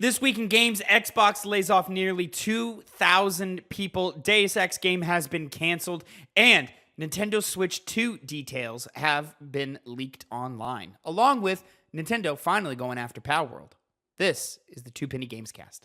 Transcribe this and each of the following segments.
This week in games, Xbox lays off nearly 2,000 people. Deus Ex game has been canceled, and Nintendo Switch 2 details have been leaked online, along with Nintendo finally going after Palworld. This is the Two Penny Gamescast.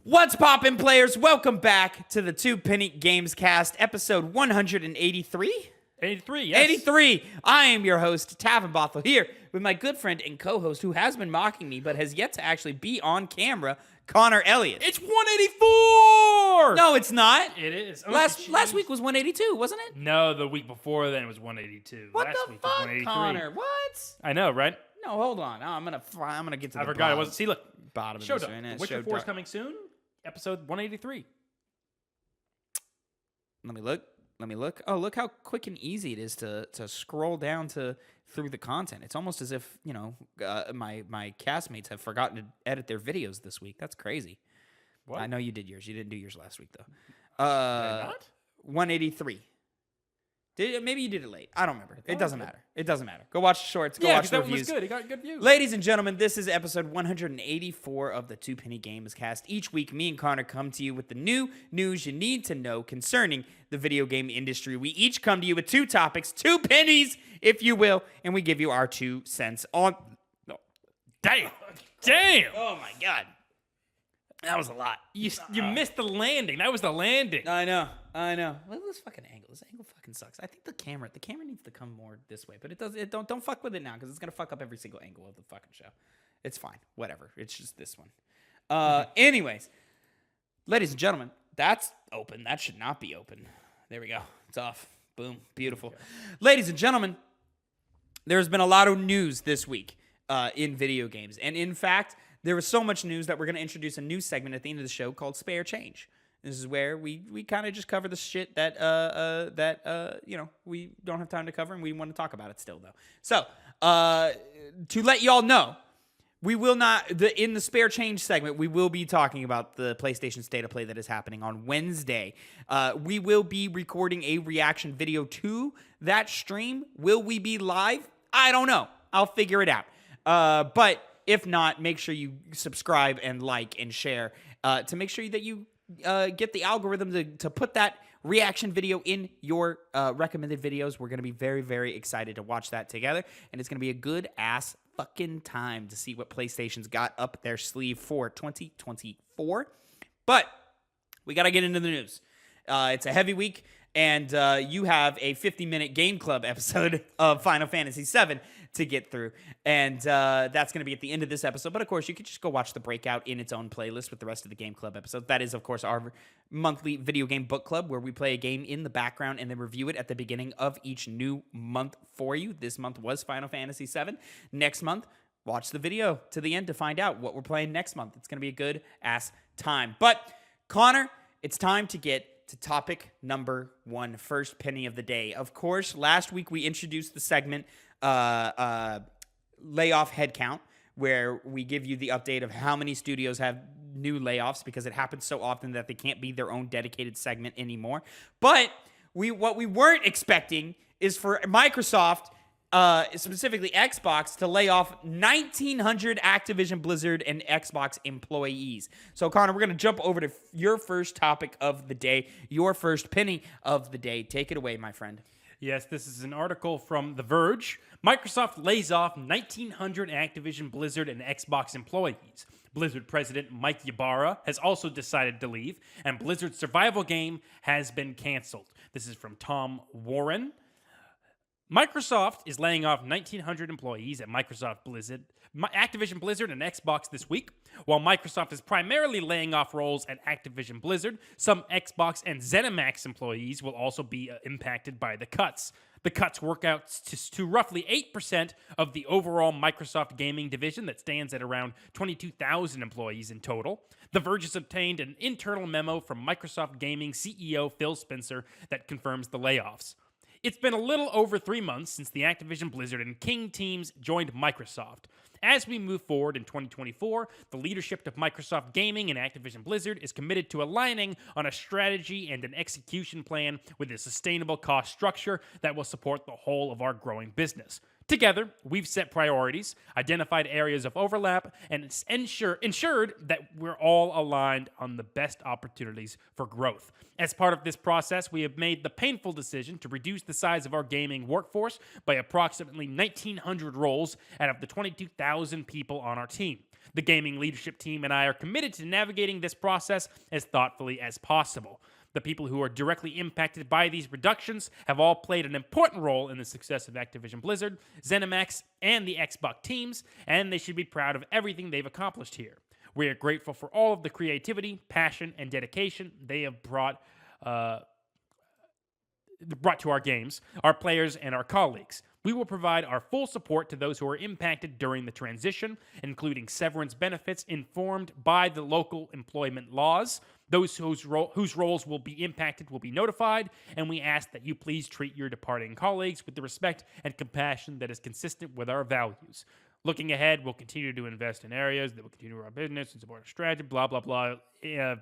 What's poppin', players? Welcome back to the Two Penny Gamescast, episode 183. 83, yes. 83. I am your host, Tavin Bothel, here with my good friend and co-host who has been mocking me but has yet to actually be on camera, Connor Elliott. It's 184! No, it's not. It is. Oh, Last week was 182, wasn't it? No, the week before then it was 182. What Last the week was fuck, 183. Connor? What? I know, right? No, hold on. I'm gonna get to the I forgot it bottom. wasn't. See, look. Bottom of Showed this up. right now. Witcher 4 is coming soon. Episode 183. Let me look. Oh, look how quick and easy it is to scroll down through the content. It's almost as if, my castmates have forgotten to edit their videos this week. That's crazy. What? I know you did yours. You didn't do yours last week, though. Did I not? 183. Maybe you did it late. I don't remember. It doesn't matter. It doesn't matter. Go watch the shorts. Go watch the that reviews. was good. It got good views. Ladies and gentlemen, this is episode 184 of the Two Penny Gamescast. Each week, me and Connor come to you with the new news you need to know concerning the video game industry. We each come to you with two topics, two pennies, if you will, and we give you our 2 cents on... Damn. Oh, my God. That was a lot. You missed the landing. That was the landing. I know. Look at this fucking angle. This angle fucking sucks. I think the camera needs to come more this way, but it does. Don't fuck with it now because it's gonna fuck up every single angle of the fucking show. It's fine. Whatever. It's just this one. Anyways, ladies and gentlemen, that's open. That should not be open. There we go. It's off. Boom. Beautiful. Ladies and gentlemen, there's been a lot of news this week in video games, and in fact, there was so much news that we're going to introduce a new segment at the end of the show called Spare Change. This is where we kind of just cover the shit that we don't have time to cover, and we want to talk about it still, though. So, to let y'all know, we will not, in the Spare Change segment, we will be talking about the PlayStation State of Play that is happening on Wednesday. We will be recording a reaction video to that stream. Will we be live? I don't know. I'll figure it out. But if not, make sure you subscribe and like and share to make sure that you get the algorithm to put that reaction video in your recommended videos. We're going to be very, very excited to watch that together, and it's going to be a good-ass fucking time to see what PlayStation's got up their sleeve for 2024. But we got to get into the news. It's a heavy week, and you have a 50-minute Game Club episode of Final Fantasy VII to get through, and that's going to be at the end of this episode. But of course, you could just go watch the breakout in its own playlist with the rest of the Game Club episodes. That is, of course, our monthly video game book club where we play a game in the background and then review it at the beginning of each new month for you. This month was Final Fantasy VII. Next month, watch the video to the end to find out what we're playing next month. It's going to be a good-ass time. But, Connor, it's time to get to topic number 1, first penny of the day. Of course, last week we introduced the segment layoff headcount, where we give you the update of how many studios have new layoffs because it happens so often that they can't be their own dedicated segment anymore. But what we weren't expecting is for Microsoft, specifically Xbox, to lay off 1,900 Activision Blizzard and Xbox employees. So, Connor, we're going to jump over to your first topic of the day, your first penny of the day. Take it away, my friend. Yes, this is an article from The Verge. Microsoft lays off 1,900 Activision Blizzard and Xbox employees. Blizzard president Mike Ybarra has also decided to leave, and Blizzard's survival game has been canceled. This is from Tom Warren. Microsoft is laying off 1,900 employees at Activision Blizzard and Xbox this week. While Microsoft is primarily laying off roles at Activision Blizzard, some Xbox and ZeniMax employees will also be impacted by the cuts. The cuts work out to roughly 8% of the overall Microsoft gaming division that stands at around 22,000 employees in total. The Verge has obtained an internal memo from Microsoft Gaming CEO Phil Spencer that confirms the layoffs. It's been a little over 3 months since the Activision Blizzard and King teams joined Microsoft. As we move forward in 2024, the leadership of Microsoft Gaming and Activision Blizzard is committed to aligning on a strategy and an execution plan with a sustainable cost structure that will support the whole of our growing business. Together, we've set priorities, identified areas of overlap, and ensured that we're all aligned on the best opportunities for growth. As part of this process, we have made the painful decision to reduce the size of our gaming workforce by approximately 1,900 roles out of the 22,000 people on our team. The gaming leadership team and I are committed to navigating this process as thoughtfully as possible. The people who are directly impacted by these reductions have all played an important role in the success of Activision Blizzard, ZeniMax, and the Xbox teams, and they should be proud of everything they've accomplished here. We are grateful for all of the creativity, passion, and dedication they have brought to our games, our players, and our colleagues. We will provide our full support to those who are impacted during the transition, including severance benefits informed by the local employment laws. Those whose roles will be impacted will be notified, and we ask that you please treat your departing colleagues with the respect and compassion that is consistent with our values. Looking ahead, we'll continue to invest in areas that will continue our business and support our strategy, blah, blah, blah,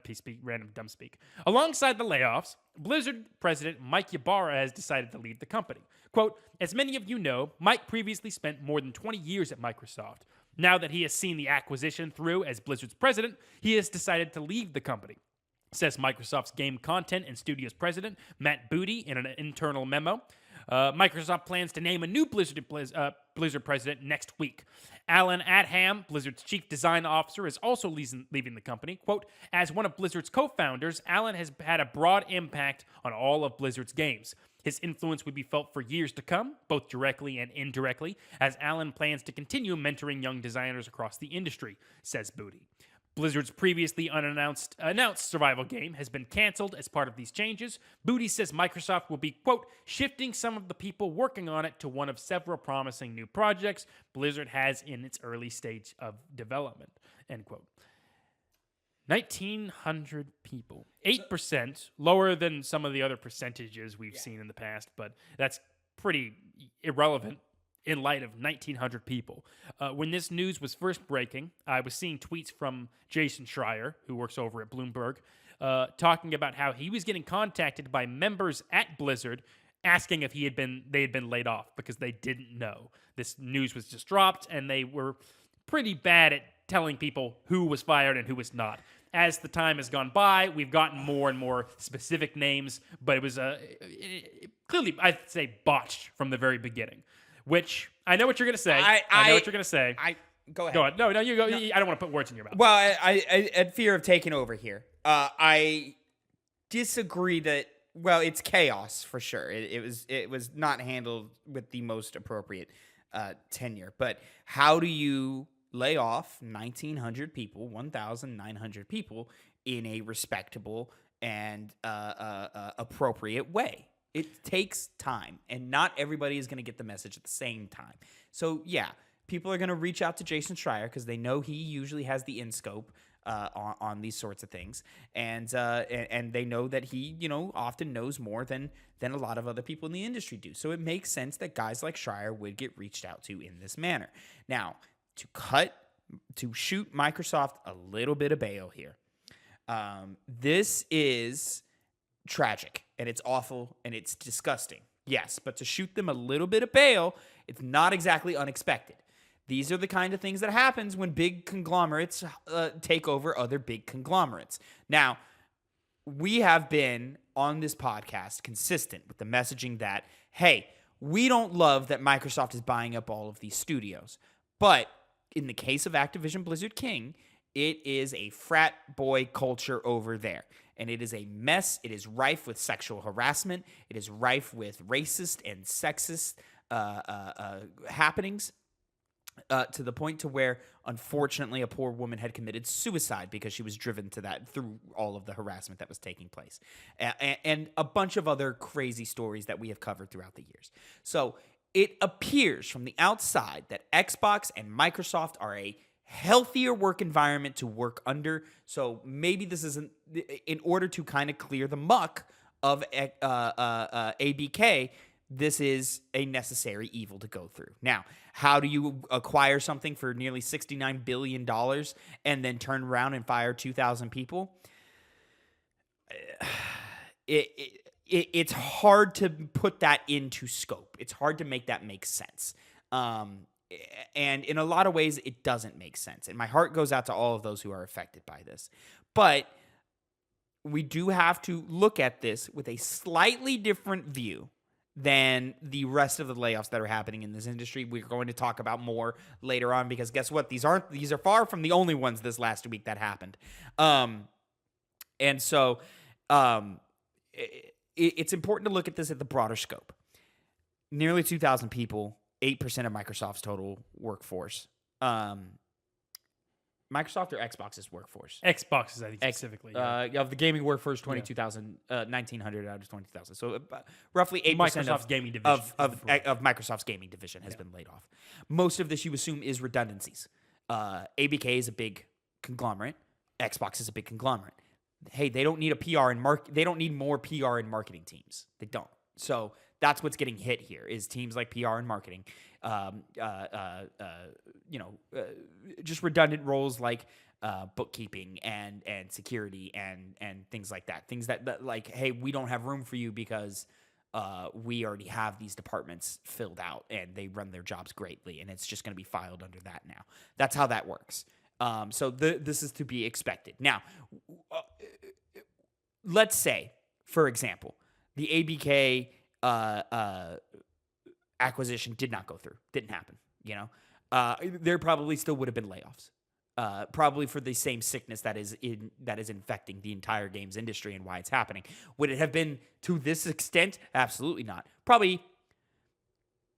peace speak, random dumb speak. Alongside the layoffs, Blizzard President Mike Ybarra has decided to leave the company. Quote, as many of you know, Mike previously spent more than 20 years at Microsoft. Now that he has seen the acquisition through as Blizzard's president, he has decided to leave the company, says Microsoft's game content and studios president, Matt Booty, in an internal memo. Microsoft plans to name a new Blizzard president next week. Alan Adham, Blizzard's chief design officer, is also leaving the company. Quote, as one of Blizzard's co-founders, Alan has had a broad impact on all of Blizzard's games. His influence would be felt for years to come, both directly and indirectly, as Alan plans to continue mentoring young designers across the industry, says Booty. Blizzard's previously announced survival game has been canceled as part of these changes. Booty says Microsoft will be, quote, shifting some of the people working on it to one of several promising new projects Blizzard has in its early stage of development, end quote. 1,900 people. 8%, lower than some of the other percentages we've seen in the past, but that's pretty irrelevant in light of 1,900 people. When this news was first breaking, I was seeing tweets from Jason Schreier, who works over at Bloomberg, talking about how he was getting contacted by members at Blizzard asking if they had been laid off because they didn't know. This news was just dropped, and they were pretty bad at telling people who was fired and who was not. As the time has gone by, we've gotten more and more specific names, but it was clearly, I'd say, botched from the very beginning. Which I know what you're going to say. I know what you're going to say. Go ahead. Go on. No, you go. No. I don't want to put words in your mouth. Well, I at fear of taking over here, I disagree that. Well, it's chaos for sure. It was not handled with the most appropriate tenure. But how do you lay off 1,900 people, 1,900 people in a respectable and appropriate way? It takes time, and not everybody is going to get the message at the same time. So, yeah, people are going to reach out to Jason Schreier because they know he usually has the in-scope on these sorts of things, and they know that he, often knows more than a lot of other people in the industry do. So it makes sense that guys like Schreier would get reached out to in this manner. Now, to shoot Microsoft a little bit of bail here, this is tragic, and it's awful, and it's disgusting. Yes, but to shoot them a little bit of bail, it's not exactly unexpected. These are the kind of things that happens when big conglomerates take over other big conglomerates. Now, we have been on this podcast consistent with the messaging that, hey, we don't love that Microsoft is buying up all of these studios. But in the case of Activision Blizzard King, it is a frat boy culture over there. And it is a mess. It is rife with sexual harassment. It is rife with racist and sexist happenings to the point to where, unfortunately, a poor woman had committed suicide because she was driven to that through all of the harassment that was taking place. And a bunch of other crazy stories that we have covered throughout the years. So it appears from the outside that Xbox and Microsoft are a healthier work environment to work under. So maybe this isn't in order to kind of clear the muck of ABK. this is a necessary evil to go through. Now, how do you acquire something for nearly $69 billion and then turn around and fire 2,000 people? It's hard to put that into scope. It's hard to make that make sense. And in a lot of ways, it doesn't make sense. And my heart goes out to all of those who are affected by this. But we do have to look at this with a slightly different view than the rest of the layoffs that are happening in this industry. We're going to talk about more later on because guess what? These are far from the only ones this last week that happened. And so it's important to look at this at the broader scope. Nearly 2,000 people, 8% of Microsoft's total workforce. Microsoft or Xbox's workforce? Xbox's, I think, specifically. Of the gaming workforce, 1,900 out of 20,000. So roughly 8% Microsoft's gaming division of Microsoft's gaming division has been laid off. Most of this, you assume, is redundancies. ABK is a big conglomerate. Xbox is a big conglomerate. Hey, they don't need a PR and they don't need more PR and marketing teams. They don't. So that's what's getting hit here is teams like PR and marketing, just redundant roles like bookkeeping and security and things like that. Things that like, hey, we don't have room for you because we already have these departments filled out and they run their jobs greatly, and it's just going to be filed under that now. That's how that works. So this is to be expected. Now, let's say, for example, the ABK acquisition did not go through, didn't happen. There probably still would have been layoffs, probably for the same sickness that is infecting the entire games industry and why it's happening. Would it have been to this extent? Absolutely not. Probably,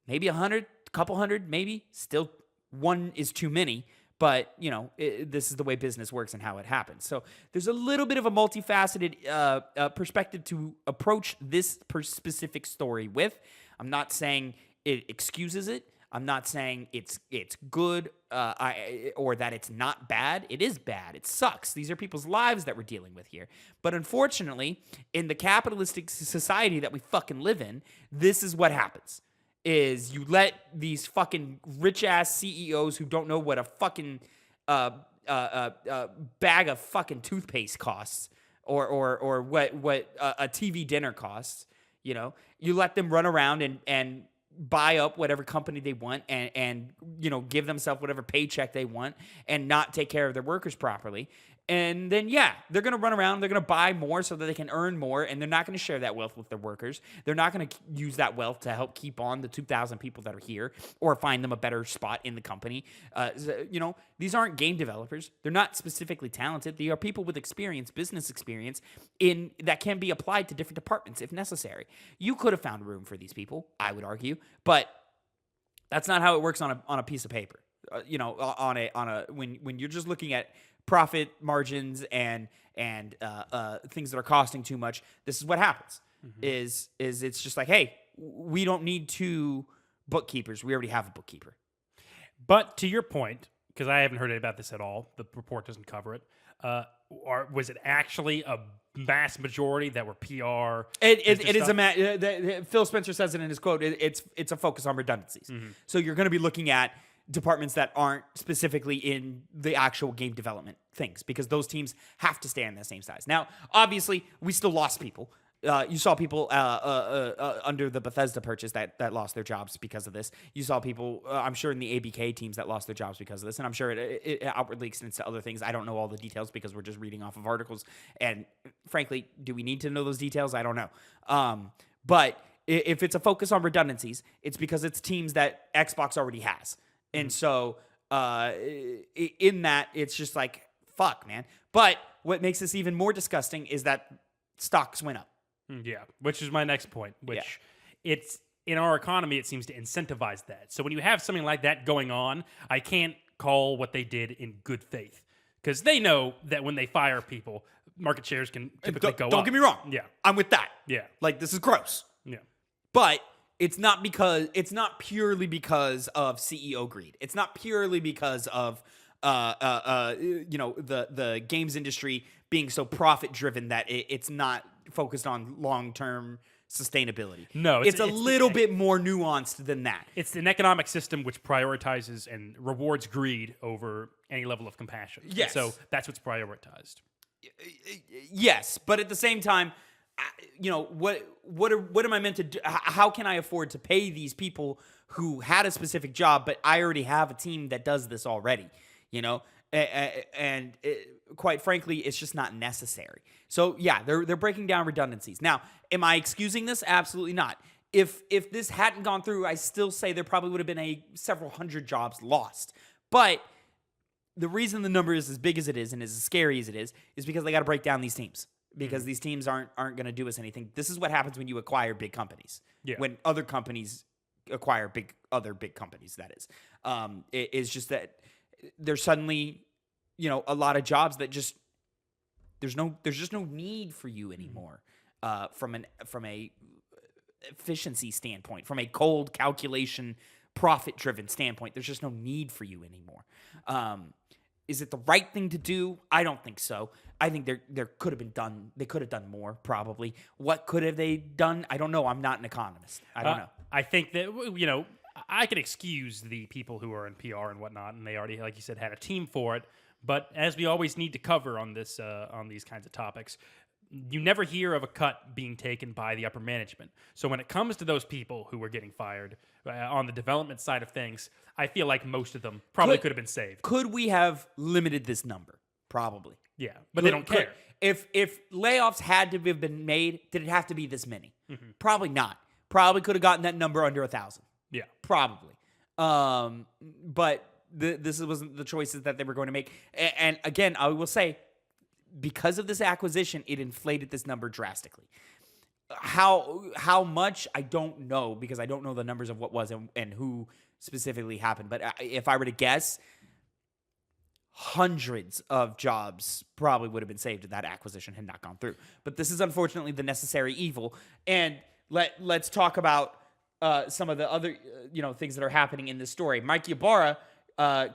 maybe 100, a couple hundred, maybe. Still, one is too many. But, this is the way business works and how it happens. So there's a little bit of a multifaceted perspective to approach this specific story with. I'm not saying it excuses it. I'm not saying it's good or that it's not bad. It is bad. It sucks. These are people's lives that we're dealing with here. But unfortunately, in the capitalistic society that we fucking live in, this is what happens. Is you let these fucking rich-ass CEOs who don't know what a fucking bag of fucking toothpaste costs or what a TV dinner costs, you let them run around and buy up whatever company they want and give themselves whatever paycheck they want and not take care of their workers properly. And then, they're going to run around. They're going to buy more so that they can earn more, and they're not going to share that wealth with their workers. They're not going to use that wealth to help keep on the 2,000 people that are here or find them a better spot in the company. These aren't game developers. They're not specifically talented. They are people with experience, business experience, that can be applied to different departments if necessary. You could have found room for these people, I would argue, but that's not how it works on a piece of paper. When you're just looking at profit margins and things that are costing too much, this is what happens. Is it's just like, hey, we don't need two bookkeepers. We already have a bookkeeper. But to your point, because I haven't heard about this at all, the report doesn't cover it. Was it actually a mass majority that were PR? It is Phil Spencer says it in his quote. It's a focus on redundancies. So you're going to be looking at departments that aren't specifically in the actual game development things because those teams have to stay on the same size. Now, obviously, we still lost people. You saw people under the Bethesda purchase that lost their jobs because of this. You saw people, I'm sure, in the ABK teams that lost their jobs because of this, and I'm sure it outwardly extends to other things. I don't know all the details because we're just reading off of articles, and frankly, do we need to know those details? I don't know. But if it's a focus on redundancies, it's because it's teams that Xbox already has. And so in that, it's just like, fuck, man. But what makes this even more disgusting is that stocks went up. Yeah, which is my next point, which it's in our economy, it seems to incentivize that. So when you have something like that going on, I can't call what they did in good faith because they know that when they fire people, market shares can typically go up. Don't get me wrong. Yeah. I'm with that. Yeah. Like, this is gross. Yeah. But it's not purely because of CEO greed. It's not purely because of the games industry being so profit driven that it's not focused on long-term sustainability. No, it's a little bit more nuanced than that. It's an economic system which prioritizes and rewards greed over any level of compassion. Yes. And so that's what's prioritized. Yes, but at the same time, what am I meant to do? How can I afford to pay these people who had a specific job, but I already have a team that does this already? And quite frankly, it's just not necessary. So yeah, they're breaking down redundancies. Now, am I excusing this? Absolutely not. If this hadn't gone through, I still say there probably would have been several hundred jobs lost. But the reason the number is as big as it is and as scary as it is because they got to break down these teams. Because these teams aren't going to do us anything. This is what happens when you acquire big companies. Yeah. When other companies acquire other big companies, that is. It is just that there's suddenly, a lot of jobs that just there's just no need for you anymore. From a efficiency standpoint, from a cold calculation, profit-driven standpoint, there's just no need for you anymore. Is it the right thing to do? I don't think so. I think there could have been done. They could have done more, probably. What could have they done? I don't know. I'm not an economist. I don't know. I think that I can excuse the people who are in PR and whatnot, and they already, like you said, had a team for it. But as we always need to cover on this on these kinds of topics, you never hear of a cut being taken by the upper management. So when it comes to those people who were getting fired on the development side of things, I feel like most of them probably could have been saved. Could we have limited this number? Probably. Yeah, but they don't care. If layoffs had to have been made, did it have to be this many? Mm-hmm. Probably not. Probably could have gotten that number under 1,000. Yeah. Probably. But this wasn't the choices that they were going to make. And again, I will say, because of this acquisition, it inflated this number drastically. How much, I don't know, because I don't know the numbers of what was and who specifically happened. But if I were to guess, hundreds of jobs probably would have been saved if that acquisition had not gone through. But this is unfortunately the necessary evil. And let's talk about some of the other things that are happening in this story. Mike Ybarra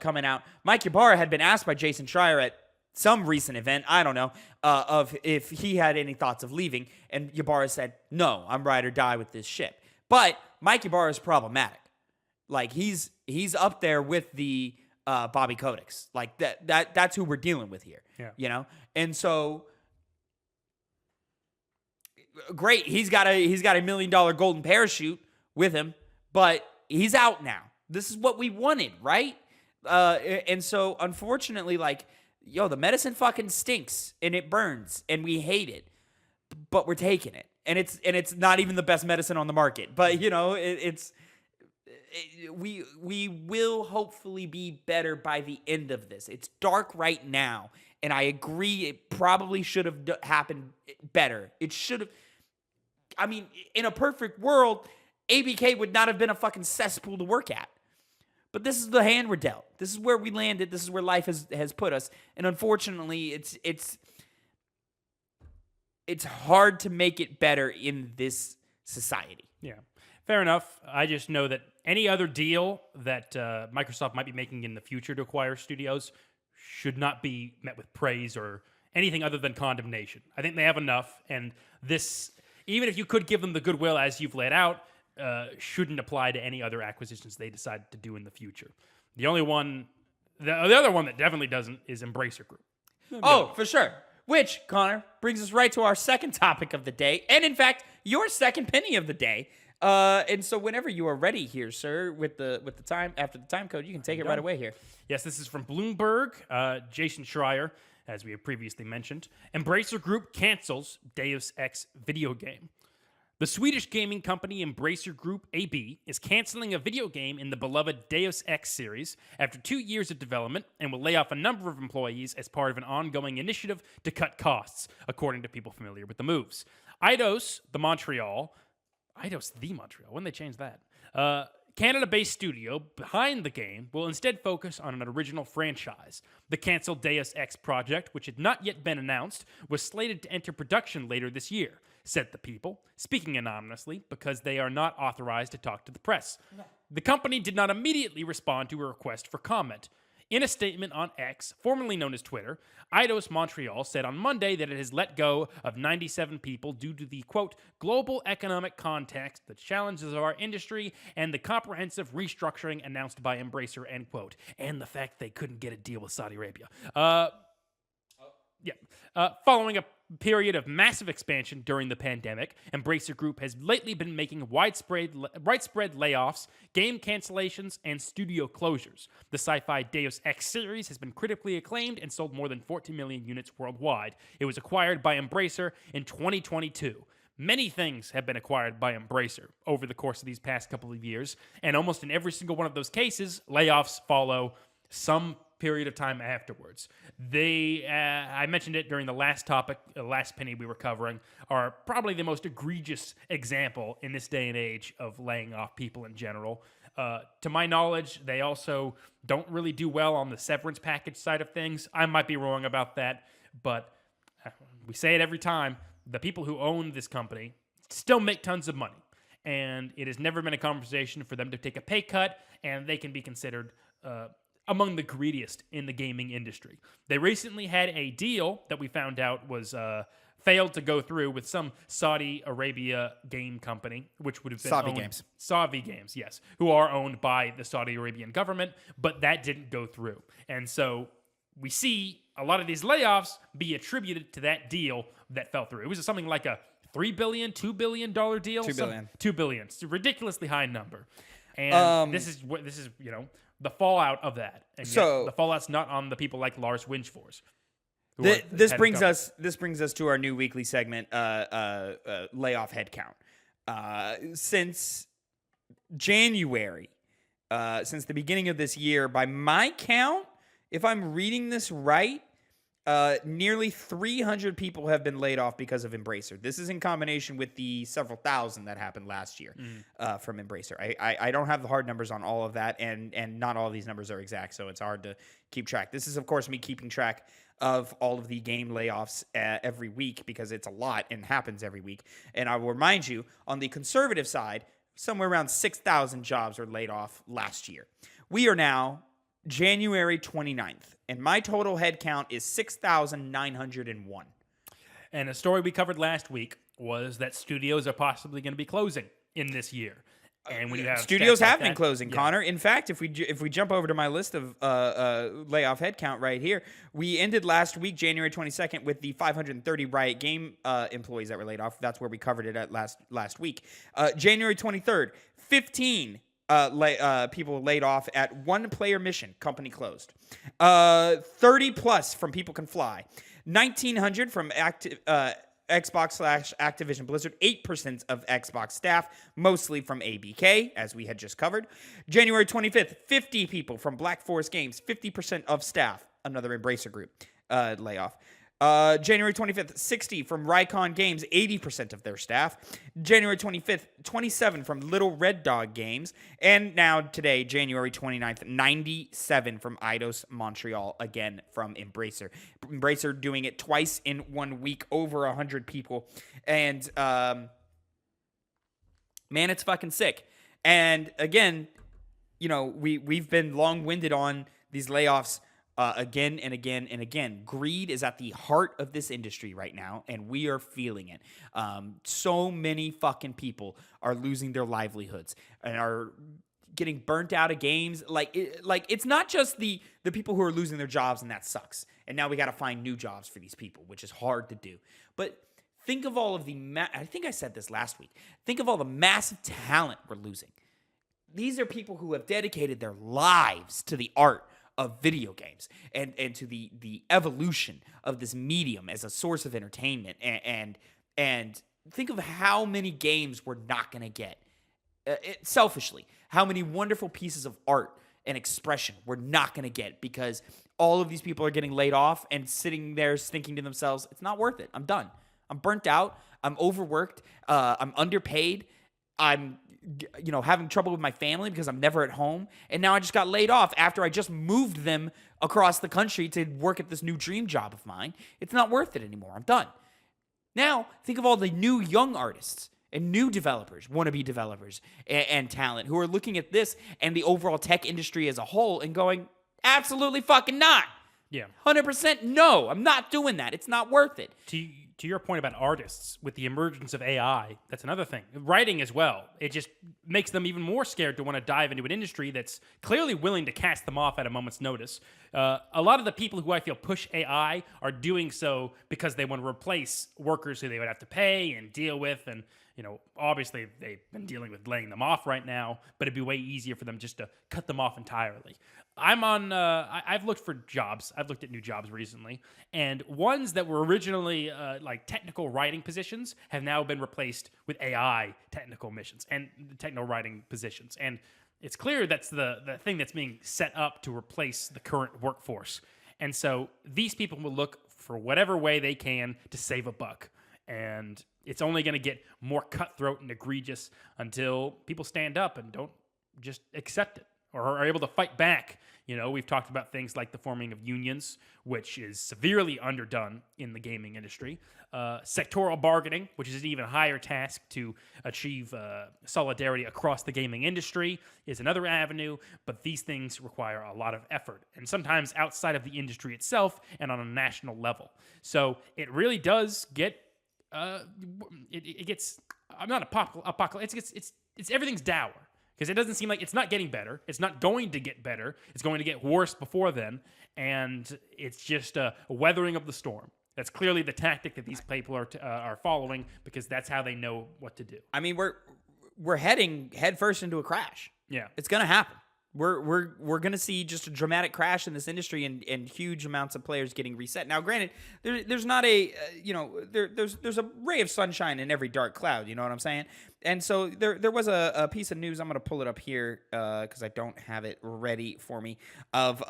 coming out. Mike Ybarra had been asked by Jason Schreier at some recent event, I don't know, of if he had any thoughts of leaving. And Ybarra said, no, I'm ride or die with this ship. But Mike Ybarra is problematic. Like, he's up there with the Bobby Kodaks. Like, that's who we're dealing with here. Yeah. And so, great, he's got a $1 million golden parachute with him, but he's out now. This is what we wanted, right? And so, unfortunately, the medicine fucking stinks and it burns and we hate it, but we're taking it. And it's not even the best medicine on the market, but we will hopefully be better by the end of this. It's dark right now, and I agree it probably should have happened better. It should have. I mean, in a perfect world, ABK would not have been a fucking cesspool to work at. But this is the hand we're dealt. This is where we landed. This is where life has put us. And unfortunately, it's hard to make it better in this society. Yeah, fair enough. I just know that any other deal that Microsoft might be making in the future to acquire studios should not be met with praise or anything other than condemnation. I think they have enough. And this, even if you could give them the goodwill as you've laid out, shouldn't apply to any other acquisitions they decide to do in the future. The other one that definitely doesn't is Embracer Group. Oh, for sure. Which, Connor, brings us right to our second topic of the day, and in fact, your second penny of the day. And so, whenever you are ready here, sir, with the time after the time code, you can take it right away here. Yes, this is from Bloomberg. Jason Schreier, as we have previously mentioned, Embracer Group cancels Deus Ex video game. The Swedish gaming company Embracer Group AB is canceling a video game in the beloved Deus Ex series after 2 years of development and will lay off a number of employees as part of an ongoing initiative to cut costs, according to people familiar with the moves. Eidos the Montreal, when did they change that? Canada-based studio behind the game will instead focus on an original franchise. The canceled Deus Ex project, which had not yet been announced, was slated to enter production later this year, said the people, speaking anonymously because they are not authorized to talk to the press. No. The company did not immediately respond to a request for comment. In a statement on X, formerly known as Twitter, Eidos Montreal said on Monday that it has let go of 97 people due to the, quote, global economic context, the challenges of our industry, and the comprehensive restructuring announced by Embracer, end quote, and the fact they couldn't get a deal with Saudi Arabia. Following a period of massive expansion during the pandemic, Embracer Group has lately been making widespread layoffs, game cancellations, and studio closures. The sci-fi Deus Ex series has been critically acclaimed and sold more than 14 million units worldwide. It was acquired by Embracer in 2022. Many things have been acquired by Embracer over the course of these past couple of years, and almost in every single one of those cases, layoffs follow some period of time afterwards. I mentioned it during the last topic, last penny we were covering, are probably the most egregious example in this day and age of laying off people in general. To my knowledge, they also don't really do well on the severance package side of things. I might be wrong about that, but we say it every time. The people who own this company still make tons of money, and it has never been a conversation for them to take a pay cut, and they can be considered among the greediest in the gaming industry. They recently had a deal that we found out was failed to go through with some Saudi Arabia game company, which would have been Savi Games, yes, who are owned by the Saudi Arabian government, but that didn't go through. And so we see a lot of these layoffs be attributed to that deal that fell through. It was something like a $3 billion, $2 billion deal? $2 billion. $2 billion. It's a ridiculously high number. And this is the fallout of that. And so the fallout's not on the people like Lars Winchfors. This brings us to our new weekly segment, layoff headcount. Since January, since the beginning of this year, by my count, if I'm reading this right, nearly 300 people have been laid off because of Embracer. This is in combination with the several thousand that happened last year from Embracer. I don't have the hard numbers on all of that, and not all of these numbers are exact, so it's hard to keep track. This is, of course, me keeping track of all of the game layoffs every week because it's a lot and happens every week. And I will remind you, on the conservative side, somewhere around 6,000 jobs were laid off last year. We are now January 29th, and my total head count is 6,901. And a story we covered last week was that studios are possibly going to be closing in this year. And when you have studios have been closing, Connor. In fact, if we jump over to my list of layoff headcount right here, we ended last week, January 22nd, with the 530 Riot Game employees that were laid off. That's where we covered it at last week. January 23rd, 15 people laid off at One Player Mission, company closed. 30 plus from People Can Fly. 1,900 from Xbox / Activision Blizzard, 8% of Xbox staff, mostly from ABK, as we had just covered. January 25th, 50 people from Black Forest Games, 50% of staff, another Embracer Group layoff. January 25th, 60 from Rycon Games, 80% of their staff. January 25th, 27 from Little Red Dog Games. And now today, January 29th, 97 from Eidos Montreal, again from Embracer. Embracer doing it twice in 1 week, over 100 people. And, man, it's fucking sick. And again, we've been long-winded on these layoffs again and again and again. Greed is at the heart of this industry right now, and we are feeling it. So many fucking people are losing their livelihoods and are getting burnt out of games. It's not just the people who are losing their jobs, and that sucks. And now we got to find new jobs for these people, which is hard to do. But think of all of I think I said this last week. Think of all the massive talent we're losing. These are people who have dedicated their lives to the art of video games and to the evolution of this medium as a source of entertainment. And think of how many games we're not going to get. Selfishly, how many wonderful pieces of art and expression we're not going to get because all of these people are getting laid off and sitting there thinking to themselves, it's not worth it. I'm done. I'm burnt out. I'm overworked. I'm underpaid. I'm having trouble with my family because I'm never at home. And now I just got laid off after I just moved them across the country to work at this new dream job of mine. It's not worth it anymore. I'm done. Now, think of all the new young artists and new developers, wannabe developers and talent who are looking at this and the overall tech industry as a whole and going, Absolutely fucking not. Yeah. 100% no. I'm not doing that. It's not worth it. To your point about artists, with the emergence of AI, that's another thing. Writing as well. It just makes them even more scared to want to dive into an industry that's clearly willing to cast them off at a moment's notice. A lot of the people who I feel push AI are doing so because they want to replace workers who they would have to pay and deal with. And, obviously they've been dealing with laying them off right now, but it'd be way easier for them just to cut them off entirely. I've looked for jobs. I've looked at new jobs recently, and ones that were originally like technical writing positions have now been replaced with AI technical missions and technical writing positions. And it's clear that's the thing that's being set up to replace the current workforce. And so these people will look for whatever way they can to save a buck. And it's only going to get more cutthroat and egregious until people stand up and don't just accept it or are able to fight back. We've talked about things like the forming of unions, which is severely underdone in the gaming industry. Sectoral bargaining, which is an even higher task to achieve solidarity across the gaming industry, is another avenue. But these things require a lot of effort, and sometimes outside of the industry itself and on a national level. So it really does get it gets. I'm not apocalypse. It's everything's dour. Because it doesn't seem like it's not getting better. It's not going to get better. It's going to get worse before then. And it's just a weathering of the storm. That's clearly the tactic that these people are following, because that's how they know what to do. I mean, we're heading headfirst into a crash. Yeah. It's going to happen. We're going to see just a dramatic crash in this industry and huge amounts of players getting reset. Now, granted, there's not a there's a ray of sunshine in every dark cloud. You know what I'm saying? And so there was a piece of news. I'm going to pull it up here because I don't have it ready for me. Of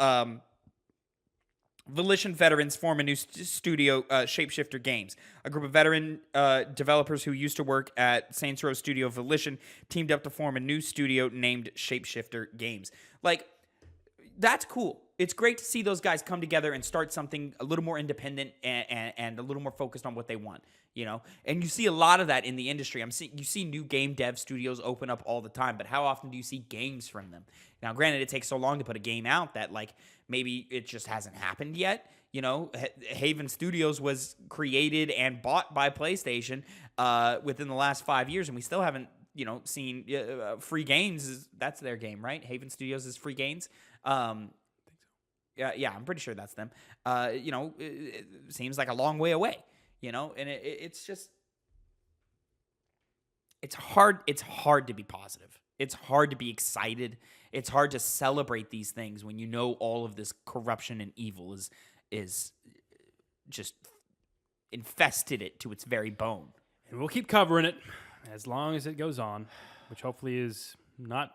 Volition veterans form a new studio, Shapeshifter Games. A group of veteran developers who used to work at Saints Row studio Volition teamed up to form a new studio named Shapeshifter Games. Like, that's cool. It's great to see those guys come together and start something a little more independent and a little more focused on what they want, And you see a lot of that in the industry. You see new game dev studios open up all the time, but how often do you see games from them? Now, granted, it takes so long to put a game out that, maybe it just hasn't happened yet. Haven Studios was created and bought by PlayStation within the last 5 years, and we still haven't, seen Free Games. That's their game, right? Haven Studios is Free Games. Yeah, I'm pretty sure that's them. It seems like a long way away, and it's just, it's hard. It's hard to be positive. It's hard to be excited. It's hard to celebrate these things when you know all of this corruption and evil is just infested it to its very bone. And we'll keep covering it as long as it goes on, which hopefully is not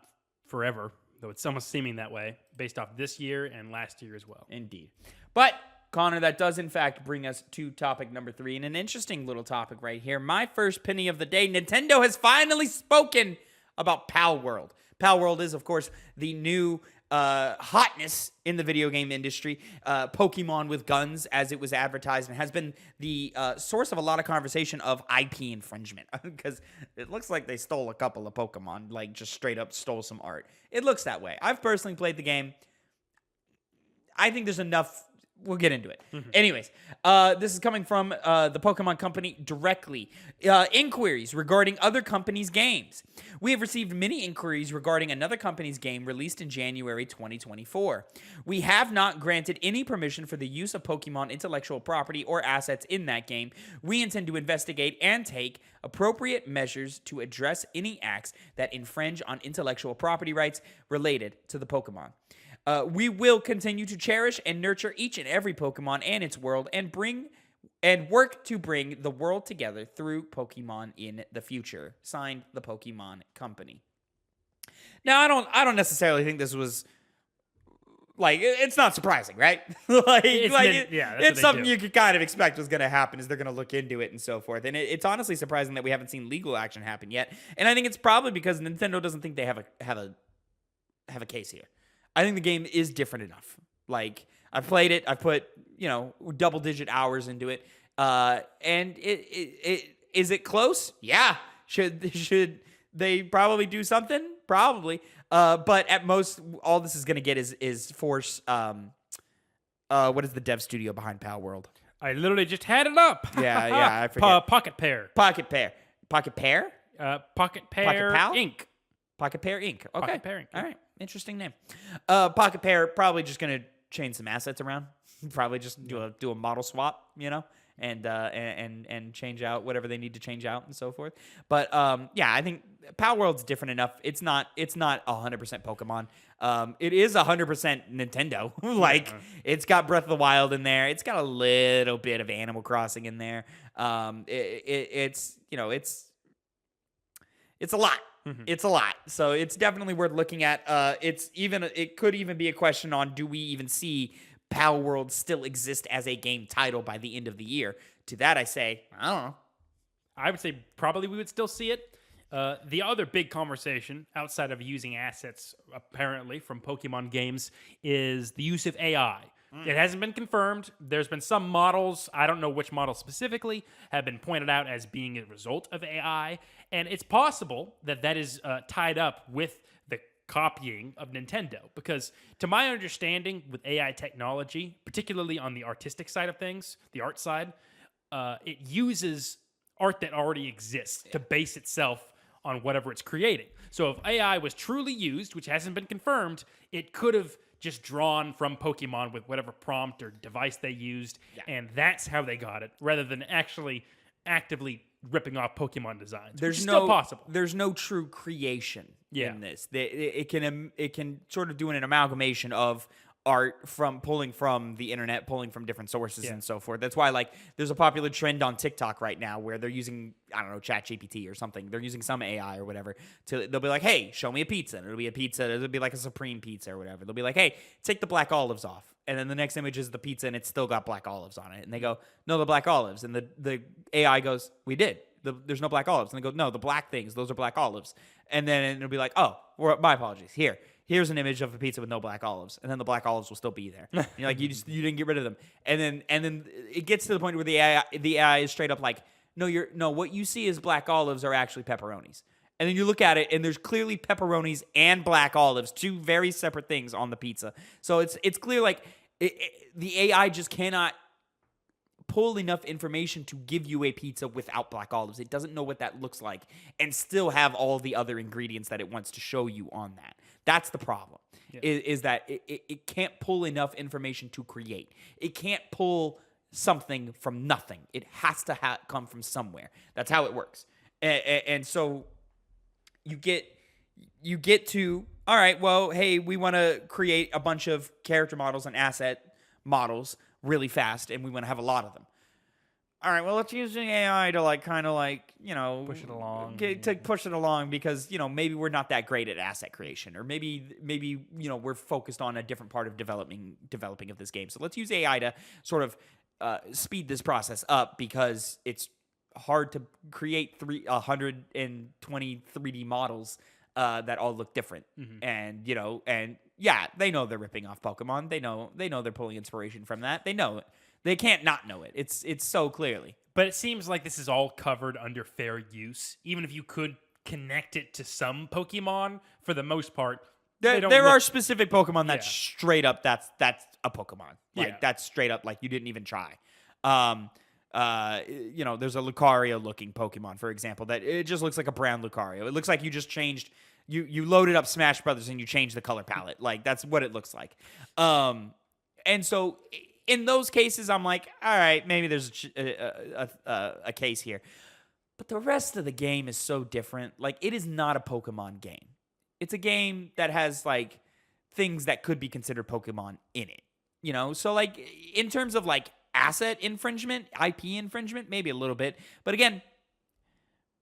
forever, though it's almost seeming that way, based off this year and last year as well. Indeed. But, Connor, that does in fact bring us to topic number 3, and an interesting little topic right here. My first penny of the day, Nintendo has finally spoken about Palworld. Palworld is, of course, the new hotness in the video game industry. Pokemon with guns, as it was advertised, and has been the source of a lot of conversation of IP infringement, because it looks like they stole a couple of Pokemon, just straight up stole some art. It looks that way. I've personally played the game. I think there's enough. We'll get into it. Mm-hmm. Anyways, this is coming from the Pokemon Company directly. Inquiries regarding other companies' games. We have received many inquiries regarding another company's game released in January 2024. We have not granted any permission for the use of Pokemon intellectual property or assets in that game. We intend to investigate and take appropriate measures to address any acts that infringe on intellectual property rights related to the Pokemon. We will continue to cherish and nurture each and every Pokemon and its world, and work to bring the world together through Pokemon in the future. Signed, the Pokemon Company. Now, I don't necessarily think this was it's not surprising, right? It's something you could kind of expect was going to happen, is they're going to look into it and so forth. And it's honestly surprising that we haven't seen legal action happen yet. And I think it's probably because Nintendo doesn't think they have a case here. I think the game is different enough. I've played it. I've put, double-digit hours into it. And is it close? Yeah. Should they probably do something? probably. But at most, all this is going to get is force. What is the dev studio behind Palworld? I literally just had it up. Yeah, I forget. Pocket Pair. Pocket Pair. Pocket Pair? Pocket Pair Pal? Inc. Pocket Pair Inc. Okay. Pocket Pair Inc. All right. Interesting name. Pocket Pair probably just going to change some assets around. Probably just do a model swap, and change out whatever they need to change out and so forth. But yeah, I think Palworld's different enough. It's not 100% Pokemon. It is 100% Nintendo. Like it's got Breath of the Wild in there. It's got a little bit of Animal Crossing in there. It's a lot. Mm-hmm. It's a lot. So it's definitely worth looking at. It could even be a question on, do we even see Palworld still exist as a game title by the end of the year? To that I say, I don't know. I would say probably we would still see it. The other big conversation outside of using assets, apparently, from Pokemon games is the use of AI. It hasn't been confirmed. There's been some models, I don't know which models specifically, have been pointed out as being a result of AI. And it's possible that that is tied up with the copying of Nintendo. Because to my understanding, with AI technology, particularly on the artistic side of things, the art side, it uses art that already exists to base itself on whatever it's creating. So if AI was truly used, which hasn't been confirmed, it could have just drawn from Pokemon with whatever prompt or device they used, and that's how they got it, rather than actually actively ripping off Pokemon designs. There's still possible. There's no true creation in this. It can sort of do an amalgamation of art from pulling from the internet, pulling from different sources and so forth. That's why, like, there's a popular trend on TikTok right now where they're using, I don't know, ChatGPT or something. They're using some AI or whatever. They'll be like, hey, show me a pizza. And it'll be a pizza. It'll be like a Supreme pizza or whatever. They'll be like, hey, take the black olives off. And then the next image is the pizza and it's still got black olives on it. And they go, no, the black olives. And the AI goes, we did. There's no black olives. And they go, no, the black things, those are black olives. And then it'll be like, oh, my apologies. Here's an image of a pizza with no black olives, and then the black olives will still be there. And you're like, you didn't get rid of them. And then it gets to the point where the AI is straight up like, no, what you see as black olives are actually pepperonis. And then you look at it, and there's clearly pepperonis and black olives, two very separate things on the pizza. So it's clear, like, the AI just cannot pull enough information to give you a pizza without black olives. It doesn't know what that looks like and still have all the other ingredients that it wants to show you on that. That's the problem, is that it can't pull enough information to create. It can't pull something from nothing. It has to come from somewhere. That's how it works. And so you get to, all right, well, hey, we want to create a bunch of character models and asset models really fast, and we want to have a lot of them. All right, well, let's use the AI to push it along because, maybe we're not that great at asset creation, or maybe we're focused on a different part of developing of this game. So let's use AI to sort of speed this process up because it's hard to create 120 3D models that all look different. Mm-hmm. And they know they're ripping off Pokemon. They know they're pulling inspiration from that. They know it. They can't not know it. It's so clearly. But it seems like this is all covered under fair use. Even if you could connect it to some Pokemon, for the most part, there are specific Pokemon that straight up that's a Pokemon. Like that's straight up like you didn't even try. There's a Lucario looking Pokemon, for example, that it just looks like a brown Lucario. It looks like you just changed. You loaded up Smash Brothers and you changed the color palette. Like that's what it looks like. And so in those cases, I'm like, all right, maybe there's a case here. But the rest of the game is so different. Like, it is not a Pokemon game. It's a game that has, like, things that could be considered Pokemon in it. So, like, in terms of, like, asset infringement, IP infringement, maybe a little bit. But again,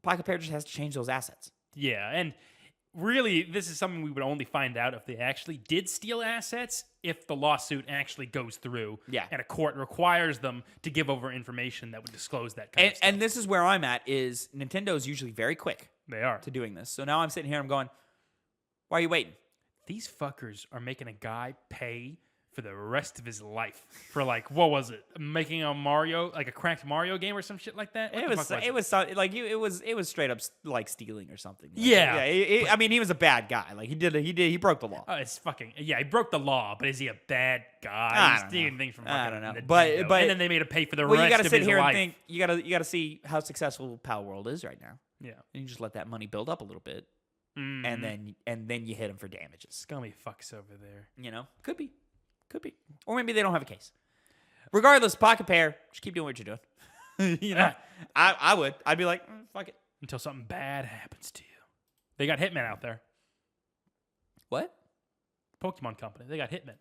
Pocket Pair just has to change those assets. Yeah, and really, this is something we would only find out if they actually did steal assets, if the lawsuit actually goes through and a court requires them to give over information that would disclose that kind of stuff. And this is where I'm at, is Nintendo is usually very quick to doing this. So now I'm sitting here, I'm going, why are you waiting? These fuckers are making a guy pay for the rest of his life for like, what was it? Making a Mario, like a cracked Mario game or some shit like that. What It the was fuck it was so- like you it was straight up like stealing or something. Like, Yeah. I mean, he was a bad guy. Like he broke the law. It's fucking he broke the law, but is he a bad guy? I He's don't stealing know. things from I fucking don't know. Nintendo. But and then they made him pay for the Well, you rest got to of sit his here life. and think. You got to see how successful Palworld is right now. Yeah, And you just let that money build up a little bit, and then you hit him for damages. scummy fucks over there. You know, could be, or maybe they don't have a case. Regardless, pocket pair. Just keep doing what you're doing. You know, I would. I'd be like, fuck it. Until something bad happens to you. They got Hitman out there. What? Pokemon Company. They got Hitman.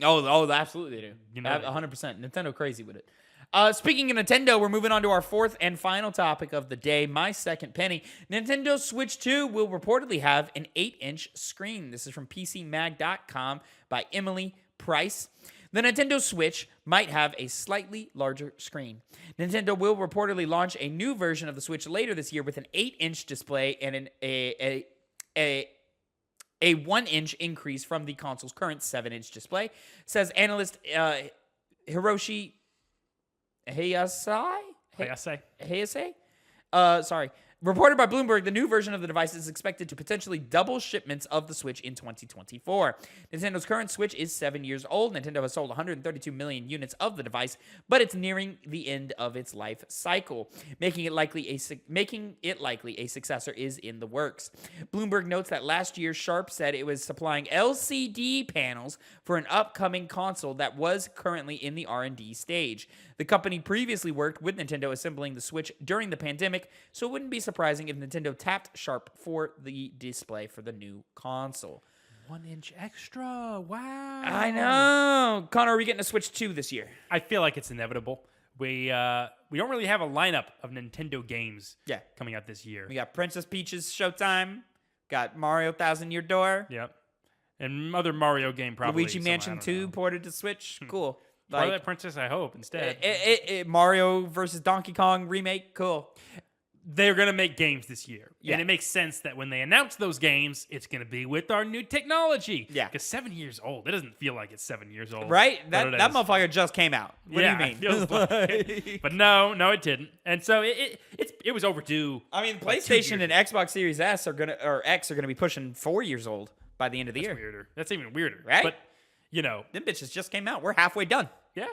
Oh, absolutely they do. You know 100%. Nintendo crazy with it. Speaking of Nintendo, we're moving on to our fourth and final topic of the day, my second penny. Nintendo Switch 2 will reportedly have an 8-inch screen. This is from PCMag.com by Emily Price. The Nintendo Switch might have a slightly larger screen. Nintendo will reportedly launch a new version of the Switch later this year with an 8-inch display and a 1-inch increase from the console's current 7-inch display, says analyst Hiroshi Hayase? Sorry. Reported by Bloomberg, the new version of the device is expected to potentially double shipments of the Switch in 2024. Nintendo's current Switch is 7 years old. Nintendo has sold 132 million units of the device, but it's nearing the end of its life cycle, making it likely a successor is in the works. Bloomberg notes that last year, Sharp said it was supplying LCD panels for an upcoming console that was currently in the R&D stage. The company previously worked with Nintendo assembling the Switch during the pandemic, so it wouldn't be surprising if Nintendo tapped Sharp for the display for the new console. 1 inch extra. Wow. I know. Connor, are we getting a Switch 2 this year? I feel like it's inevitable. We don't really have a lineup of Nintendo games coming out this year. We got Princess Peach's Showtime, got Mario Thousand Year Door. Yep. And other Mario game probably. Luigi Mansion 2 ported to Switch. Cool. Twilight Princess, I hope, instead. Mario versus Donkey Kong remake. Cool. They're going to make games this year. Yeah. And it makes sense that when they announce those games, it's going to be with our new technology. Yeah. Because 7 years old, it doesn't feel like it's 7 years old. Right? But That motherfucker just came out. What do you mean? It feels like, but no, it didn't. And so it was overdue. I mean, PlayStation and Xbox Series X are gonna be pushing 4 years old by the end of the year. Weirder. That's even weirder. Right? But, them bitches just came out. We're halfway done. Yeah.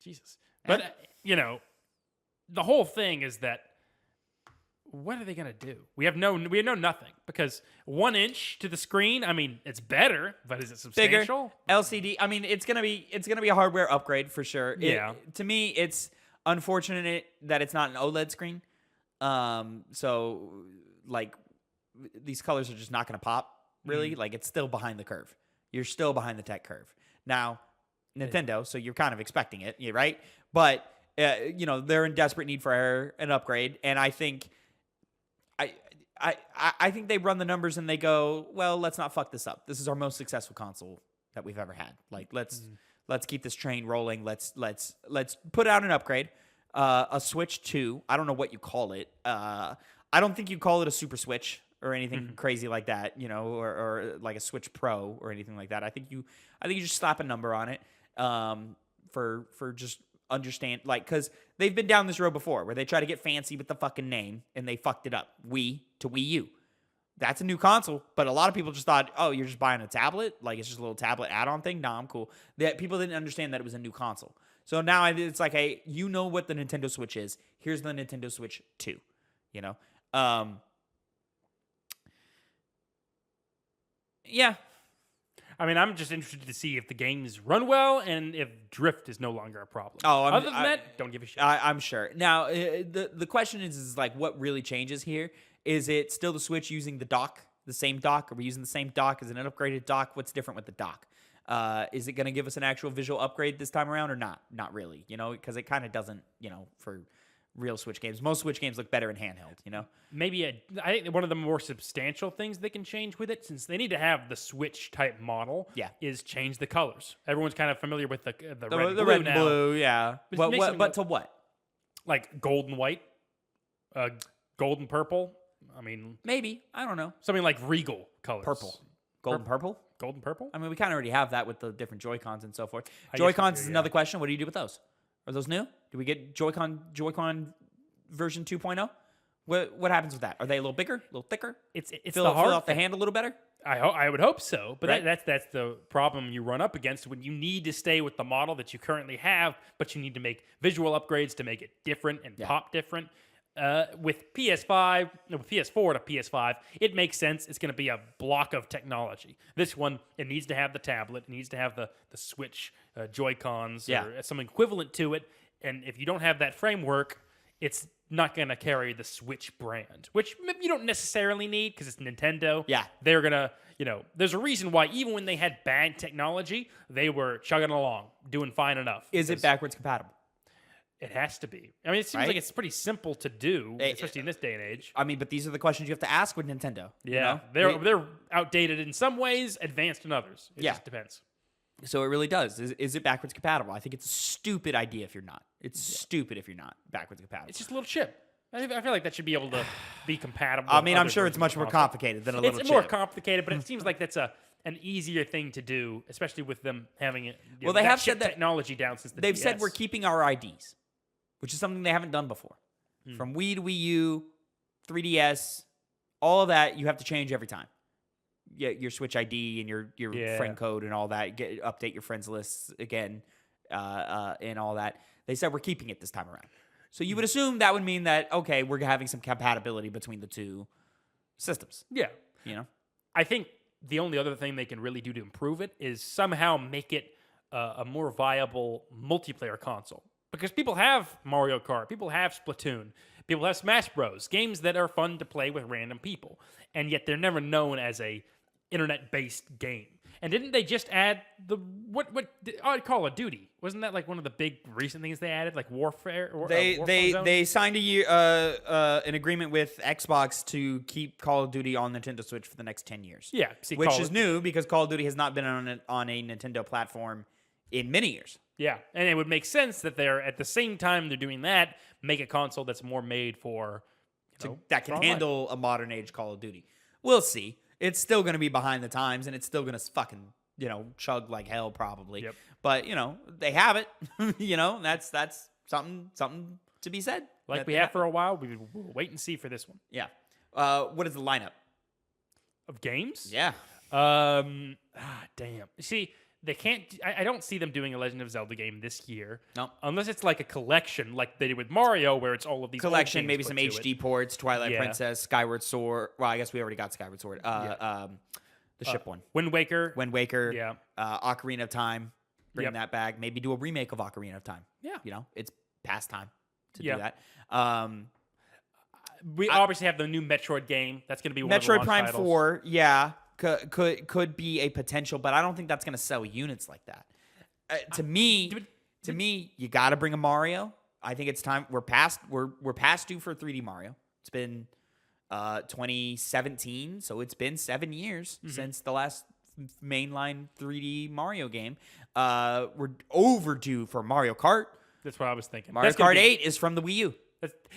Jesus. But, the whole thing is that what are they going to do? We have no nothing because 1 inch to the screen. I mean, it's better, but is it substantial? Bigger LCD. I mean, it's gonna be a hardware upgrade for sure. Yeah. To me, it's unfortunate that it's not an OLED screen. So like these colors are just not gonna pop. Really, like it's still behind the curve. You're still behind the tech curve. Now, Nintendo, so you're kind of expecting it, right? But they're in desperate need for an upgrade, and I think. I think they run the numbers and they go, well, let's not fuck this up. This is our most successful console that we've ever had. Like, let's keep this train rolling. Let's put out an upgrade, a Switch 2. I don't know what you call it. I don't think you call it a Super Switch or anything crazy like that, or like a Switch Pro or anything like that. I think you just slap a number on it for just understand, like, because they've been down this road before where they try to get fancy with the fucking name and they fucked it up. Wii to Wii U. That's a new console, but a lot of people just thought, oh, you're just buying a tablet? Like, it's just a little tablet add-on thing? Nah, I'm cool. That people didn't understand that it was a new console. So now it's like, hey, you know what the Nintendo Switch is. Here's the Nintendo Switch 2, Yeah. I mean, I'm just interested to see if the games run well and if drift is no longer a problem. Other than that, don't give a shit. I'm sure. Now, the question is like, what really changes here? Is it still the Switch using the dock, the same dock? Are we using the same dock? Is it an upgraded dock? What's different with the dock? Is it going to give us an actual visual upgrade this time around or not? Not really, because it kind of doesn't, for real Switch games. Most Switch games look better in handheld, Maybe I think one of the more substantial things they can change with it, since they need to have the Switch type model, is change the colors. Everyone's kind of familiar with the red, the blue red now. and blue, yeah. But to what? Like gold and white, gold and purple. I mean, maybe, I don't know. Something like regal colors. Purple. Golden purple? Golden purple? I mean, we kind of already have that with the different Joy-Cons and so forth. I guess Joy-Cons we do, is yeah. another question. What do you do with those? Are those new? Do we get Joy-Con version 2.0? What happens with that? Are they a little bigger, a little thicker? It's Fill the hard off the thing. hand a little better? I would hope so, but Right. that's the problem you run up against when you need to stay with the model that you currently have, but you need to make visual upgrades to make it different and pop different. With PS4 to PS5, it makes sense. It's going to be a block of technology. This one, it needs to have the tablet, it needs to have the Switch Joy-Cons or something equivalent to it. And if you don't have that framework, it's not going to carry the Switch brand, which you don't necessarily need because it's Nintendo. Yeah. They're going to, there's a reason why even when they had bad technology, they were chugging along, doing fine enough. Is it backwards compatible? It has to be. I mean, it seems like it's pretty simple to do, especially in this day and age. I mean, but these are the questions you have to ask with Nintendo. Yeah, they're outdated in some ways, advanced in others. It just depends. So it really does. Is it backwards compatible? I think it's a stupid idea if you're not. It's stupid if you're not backwards compatible. It's just a little chip. I feel like that should be able to be compatible. I mean, with I'm other sure it's versions much of more the console. complicated than a little It's chip. more complicated, but it seems like that's an easier thing to do, especially with them having it. Well, they have chip said that technology down since the They've DS. said we're keeping our IDs, which is something they haven't done before. From Wii to Wii U, 3DS, all of that you have to change every time. Yeah, your Switch ID and your friend code and all that. Update your friends lists again, and all that. They said we're keeping it this time around. So you would assume that would mean that okay, we're having some compatibility between the two systems. Yeah. I think the only other thing they can really do to improve it is somehow make it a more viable multiplayer console. Because people have Mario Kart, people have Splatoon, people have Smash Bros, games that are fun to play with random people, and yet they're never known as a internet-based game. And didn't they just add Call of Duty? Wasn't that like one of the big recent things they added, like Warfare? They signed an agreement with Xbox to keep Call of Duty on Nintendo Switch for the next 10 years. Yeah, which is new because Call of Duty has not been on a Nintendo platform in many years. Yeah, and it would make sense that they're at the same time they're doing that, make a console that's more made for that can handle a modern age Call of Duty. We'll see. It's still going to be behind the times, and it's still going to fucking chug like hell probably. Yep. But they have it. That's something to be said. Like we have for a while. We'll wait and see for this one. Yeah. What is the lineup of games? Yeah. Damn. See, they can't. I don't see them doing a Legend of Zelda game this year. No. Unless it's like a collection, like they did with Mario, where it's all of these Collection, old maybe games some put to HD it. ports, Twilight Princess, Skyward Sword. Well, I guess we already got Skyward Sword. The ship one. Wind Waker. Wind Waker. Yeah. Ocarina of Time. Bring Yep. that back. Maybe do a remake of Ocarina of Time. Yeah. It's past time to Yeah. do that. We obviously have the new Metroid game. That's going to be one of the Metroid launch Prime titles. 4, yeah, could be a potential, but I don't think that's going to sell units like that. To me, you got to bring a Mario. I think it's time. We're past due for 3D Mario. It's been 2017, so it's been 7 years since the last mainline 3D Mario game. We're overdue for Mario Kart. That's what I was thinking. Mario That's gonna Kart be- 8 is from the Wii U.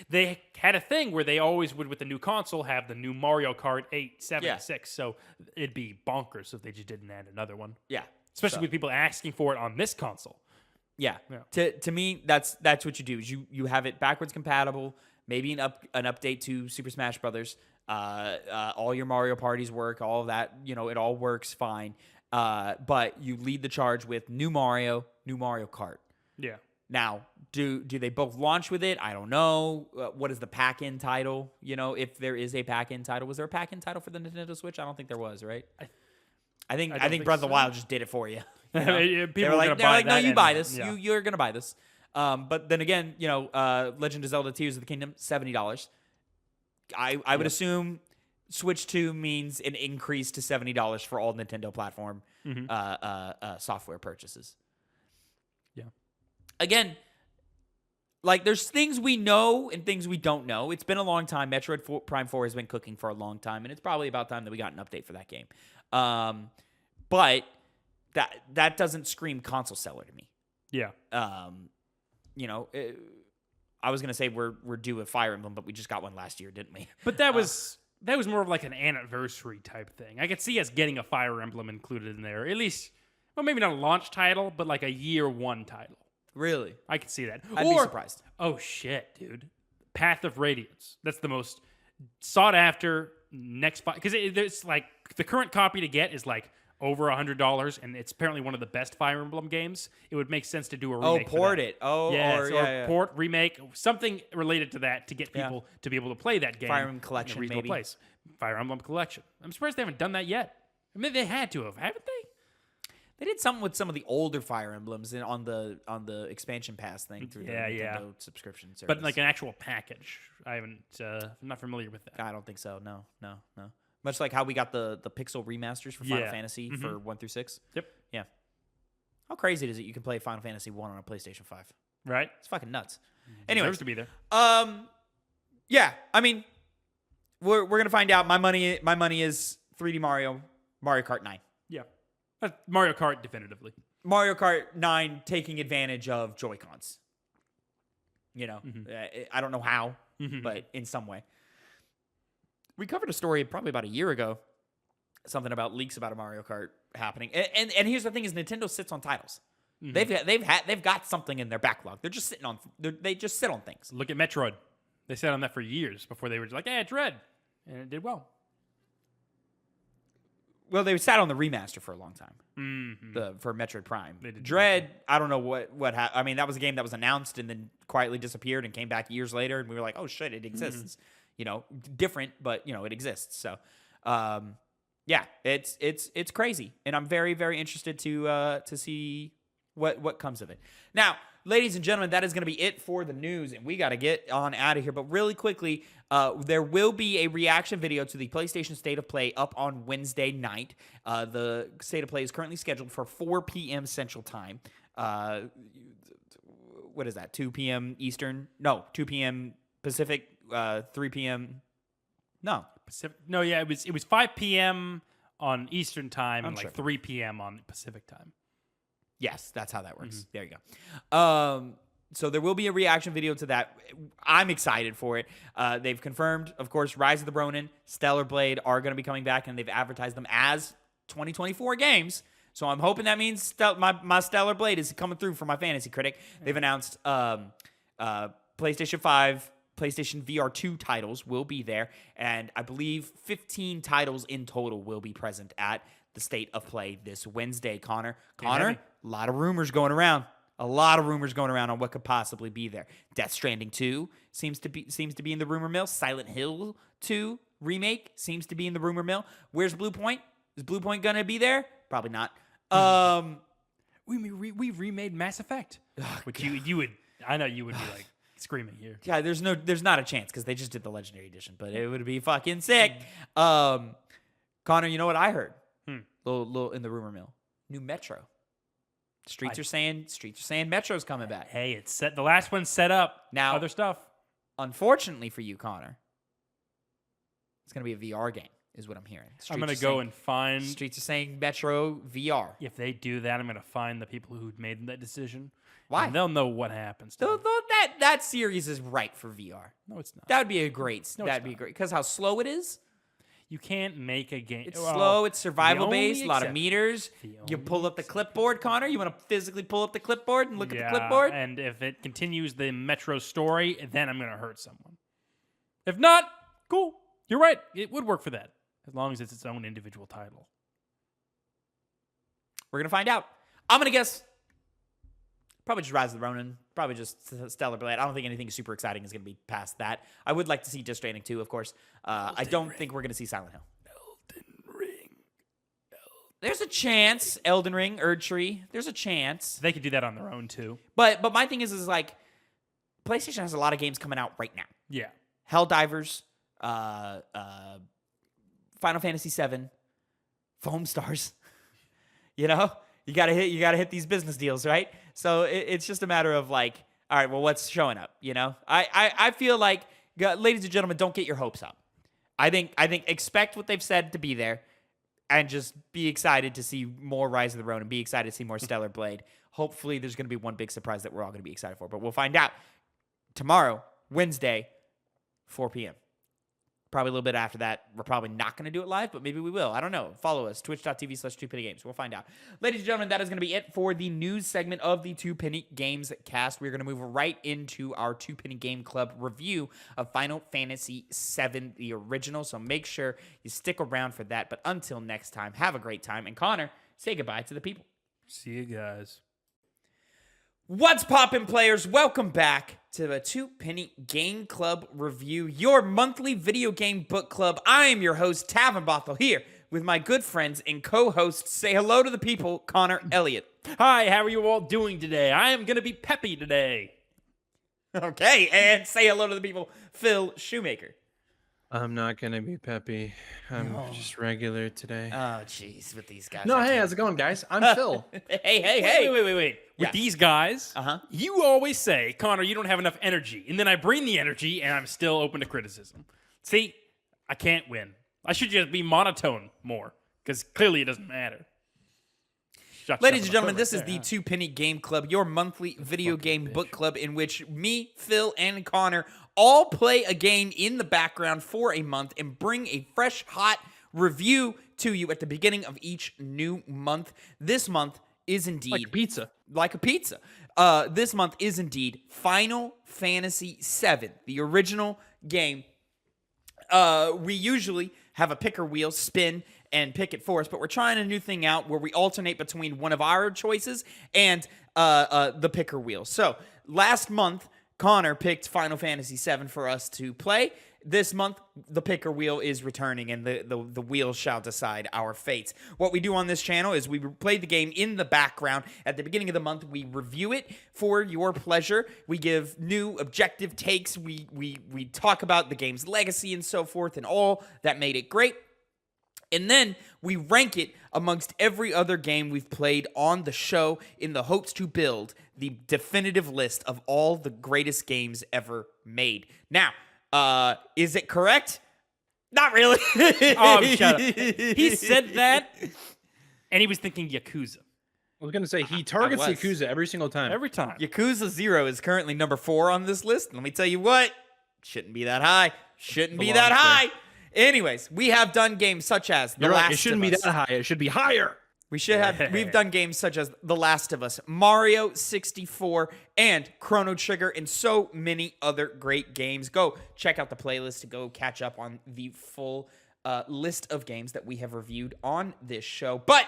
They had a thing where they always would, with the new console, have the new Mario Kart 8, 7, Yeah. 6. So it'd be bonkers if they just didn't add another one. Yeah. Especially with people asking for it on this console. Yeah. Yeah. To me, that's what you do. Is you have it backwards compatible. Maybe an update to Super Smash Brothers. All your Mario parties work. All of that. It all works fine. But you lead the charge with new Mario Kart. Yeah. Now, do they both launch with it? I don't know. What is the pack-in title? If there is a pack-in title, was there a pack-in title for the Nintendo Switch? I don't think there was, right? I think think Breath of the so. Wild just did it for you. People They were were like, gonna buy no, that you buy and- this. yeah. You're gonna buy this. But then again, Legend of Zelda: Tears of the Kingdom, $70. I would assume Switch 2 means an increase to $70 for all Nintendo platform software purchases. Yeah. Again, like there's things we know and things we don't know. It's been a long time. Metroid Prime 4 has been cooking for a long time, and it's probably about time that we got an update for that game. But that doesn't scream console seller to me. Yeah. I was gonna say we're due a Fire Emblem, but we just got one last year, didn't we? But that was that was more of like an anniversary type thing. I could see us getting a Fire Emblem included in there. At least, well, maybe not a launch title, but like a year one title. Really? I could see that. I'd be surprised. Oh, shit, dude. Path of Radiance. That's the most sought after next... Because there's like... The current copy to get is like over $100, and it's apparently one of the best Fire Emblem games. It would make sense to do a remake. Port it. Port, remake, something related to that to get people to be able to play that game. Fire Emblem Collection, in a reasonable maybe. place. Fire Emblem Collection. I'm surprised they haven't done that yet. I mean, they had to have, haven't they? They did something with some of the older Fire Emblems on the expansion pass thing through the Nintendo subscription service. But like an actual package. I'm not familiar with that. I don't think so. No. Much like how we got the pixel remasters for Final Fantasy for 1 through 6. Yep. Yeah. How crazy is it you can play Final Fantasy 1 on a PlayStation 5? Right. It's fucking nuts. Anyway, Anyways, to be there. Yeah. I mean, we're gonna find out. My money is 3D Mario Kart 9. Yeah. Mario Kart definitively. Mario Kart 9 taking advantage of Joy-Cons. You know, I don't know how, but in some way. We covered a story probably about a year ago, something about leaks about a Mario Kart happening. And here's the thing: is Nintendo sits on titles. They've got something in their backlog. They're just sitting on. They just sit on things. Look at Metroid. They sat on that for years before they were just like, "Hey, it's red," and it did well. Well, they sat on the remaster for a long time. For Metroid Prime. Dread, I don't know what happened. I mean, that was a game that was announced and then quietly disappeared and came back years later, and we were like, "Oh shit, it exists." You know, different, but you know, it exists. So, yeah, it's crazy, and I'm very, very interested to see what comes of it. Now, ladies and gentlemen, that is going to be it for the news, and we got to get on out of here. But really quickly, there will be a reaction video to the PlayStation State of Play up on Wednesday night. The State of Play is currently scheduled for 4 p.m. Central Time. What is that? 2 p.m. Eastern? No, 2 p.m. Pacific. 3 p.m. No. Pacific. No, yeah, it was 5 p.m. on Eastern Time and like 3 p.m. on Pacific Time. Yes, that's how that works. There you go. So there will be a reaction video to that. I'm excited for it. They've confirmed, of course, Rise of the Ronin, Stellar Blade are going to be coming back, and they've advertised them as 2024 games. So I'm hoping that means my Stellar Blade is coming through for my fantasy critic. They've announced PlayStation 5, PlayStation VR 2 titles will be there, and I believe 15 titles in total will be present at the State of Play this Wednesday, Connor. A lot of rumors going around. A lot of rumors going around on what could possibly be there. Death Stranding 2 seems to be in the rumor mill. Silent Hill 2 remake seems to be in the rumor mill. Where's Blue Point? Is Blue Point gonna be there? Probably not. We remade Mass Effect, which you would. I know you would be like screaming here. Yeah, there's not a chance because they just did the Legendary Edition, but it would be fucking sick. Connor, you know what I heard? Little in the rumor mill. New Metro. Streets are saying Metro's coming back. Hey, it's set. The last one's set up. Now, other stuff. Unfortunately for you, Connor, it's gonna be a VR game, is what I'm hearing. I'm gonna go and find. Streets are saying Metro VR. If they do that, I'm gonna find the people who made that decision. Why? And they'll know what happens. That series is right for VR. No, it's not. That would be a great. That'd be great because how slow it is. You can't make a game. It's slow. It's survival based. A lot of meters. You pull up the clipboard, Connor. You want to physically pull up the clipboard and look at the clipboard. And if it continues the Metro story, then I'm gonna hurt someone. If not, cool. You're right. It would work for that as long as it's its own individual title. We're gonna find out. I'm gonna guess. Probably just Rise of the Ronin. Probably just Stellar Blade. I don't think anything super exciting is going to be past that. I would like to see Death Stranding 2, of course. I don't think we're going to see Silent Hill. Elden Ring. There's a chance. Elden Ring, Erdtree. There's a chance. They could do that on their own, too. But my thing is like, PlayStation has a lot of games coming out right now. Yeah. Helldivers, Final Fantasy VII, Foam Stars. You know? You gotta hit these business deals, right? So it's just a matter of like, all right, well, what's showing up? You know, I feel like, ladies and gentlemen, don't get your hopes up. I think expect what they've said to be there, and just be excited to see more Rise of the Ronin, and be excited to see more Stellar Blade. Hopefully, there's going to be one big surprise that we're all going to be excited for, but we'll find out tomorrow, Wednesday, 4 p.m. Probably a little bit after that. We're probably not going to do it live, but maybe we will. I don't know. Follow us, twitch.tv/2pennygames. We'll find out. Ladies and gentlemen, that is going to be it for the news segment of the 2 Penny Games cast. We're going to move right into our 2 Penny Game Club review of Final Fantasy VII, the original. So make sure you stick around for that. But until next time, have a great time. And Connor, say goodbye to the people. See you guys. What's poppin', players? Welcome back to the 2 Penny Game Club review, your monthly video game book club. I am your host, Tavin Bothel, here with my good friends and co-hosts. Say hello to the people, Connor, Elliott. Hi, how are you all doing today? I am going to be peppy today. Okay, and say hello to the people, Phil Shoemaker. I'm not going to be peppy. I'm just regular today. Oh, jeez, with these guys. No, hey, how's it going, guys? I'm Phil. Hey. Wait. Yeah. With these guys, Uh-huh. you always say, Connor, you don't have enough energy. And then I bring the energy, and I'm still open to criticism. See, I can't win. I should just be monotone more, because clearly it doesn't matter. Ladies and gentlemen, this is the 2 Penny Game Club, your monthly video game book club in which me, Phil, and Connor all play a game in the background for a month and bring a fresh, hot review to you at the beginning of each new month. This month is indeed... Like pizza. Like a pizza. This month is indeed Final Fantasy VII, the original game. We usually have a picker wheel spin and pick it for us, but we're trying a new thing out where we alternate between one of our choices and the picker wheel. So last month, Connor picked Final Fantasy VII for us to play. This month, the picker wheel is returning, and the wheel shall decide our fates. What we do on this channel is we play the game in the background. At the beginning of the month, we review it for your pleasure. We give new objective takes. We talk about the game's legacy and so forth and all that made it great. And then we rank it amongst every other game we've played on the show in the hopes to build the definitive list of all the greatest games ever made. Now, is it correct? Not really. Oh, shut up. He said that, and he was thinking Yakuza. I was going to say, he targets was. Yakuza every single time. Every time. Yakuza 0 is currently number 4 on this list. Let me tell you what, shouldn't be that high. Shouldn't be that high. Anyways, we have done games such as The Last of Us. It shouldn't be that high. It should be higher. We've done games such as The Last of Us, Mario 64, and Chrono Trigger, and so many other great games. Go check out the playlist to go catch up on the full list of games that we have reviewed on this show. But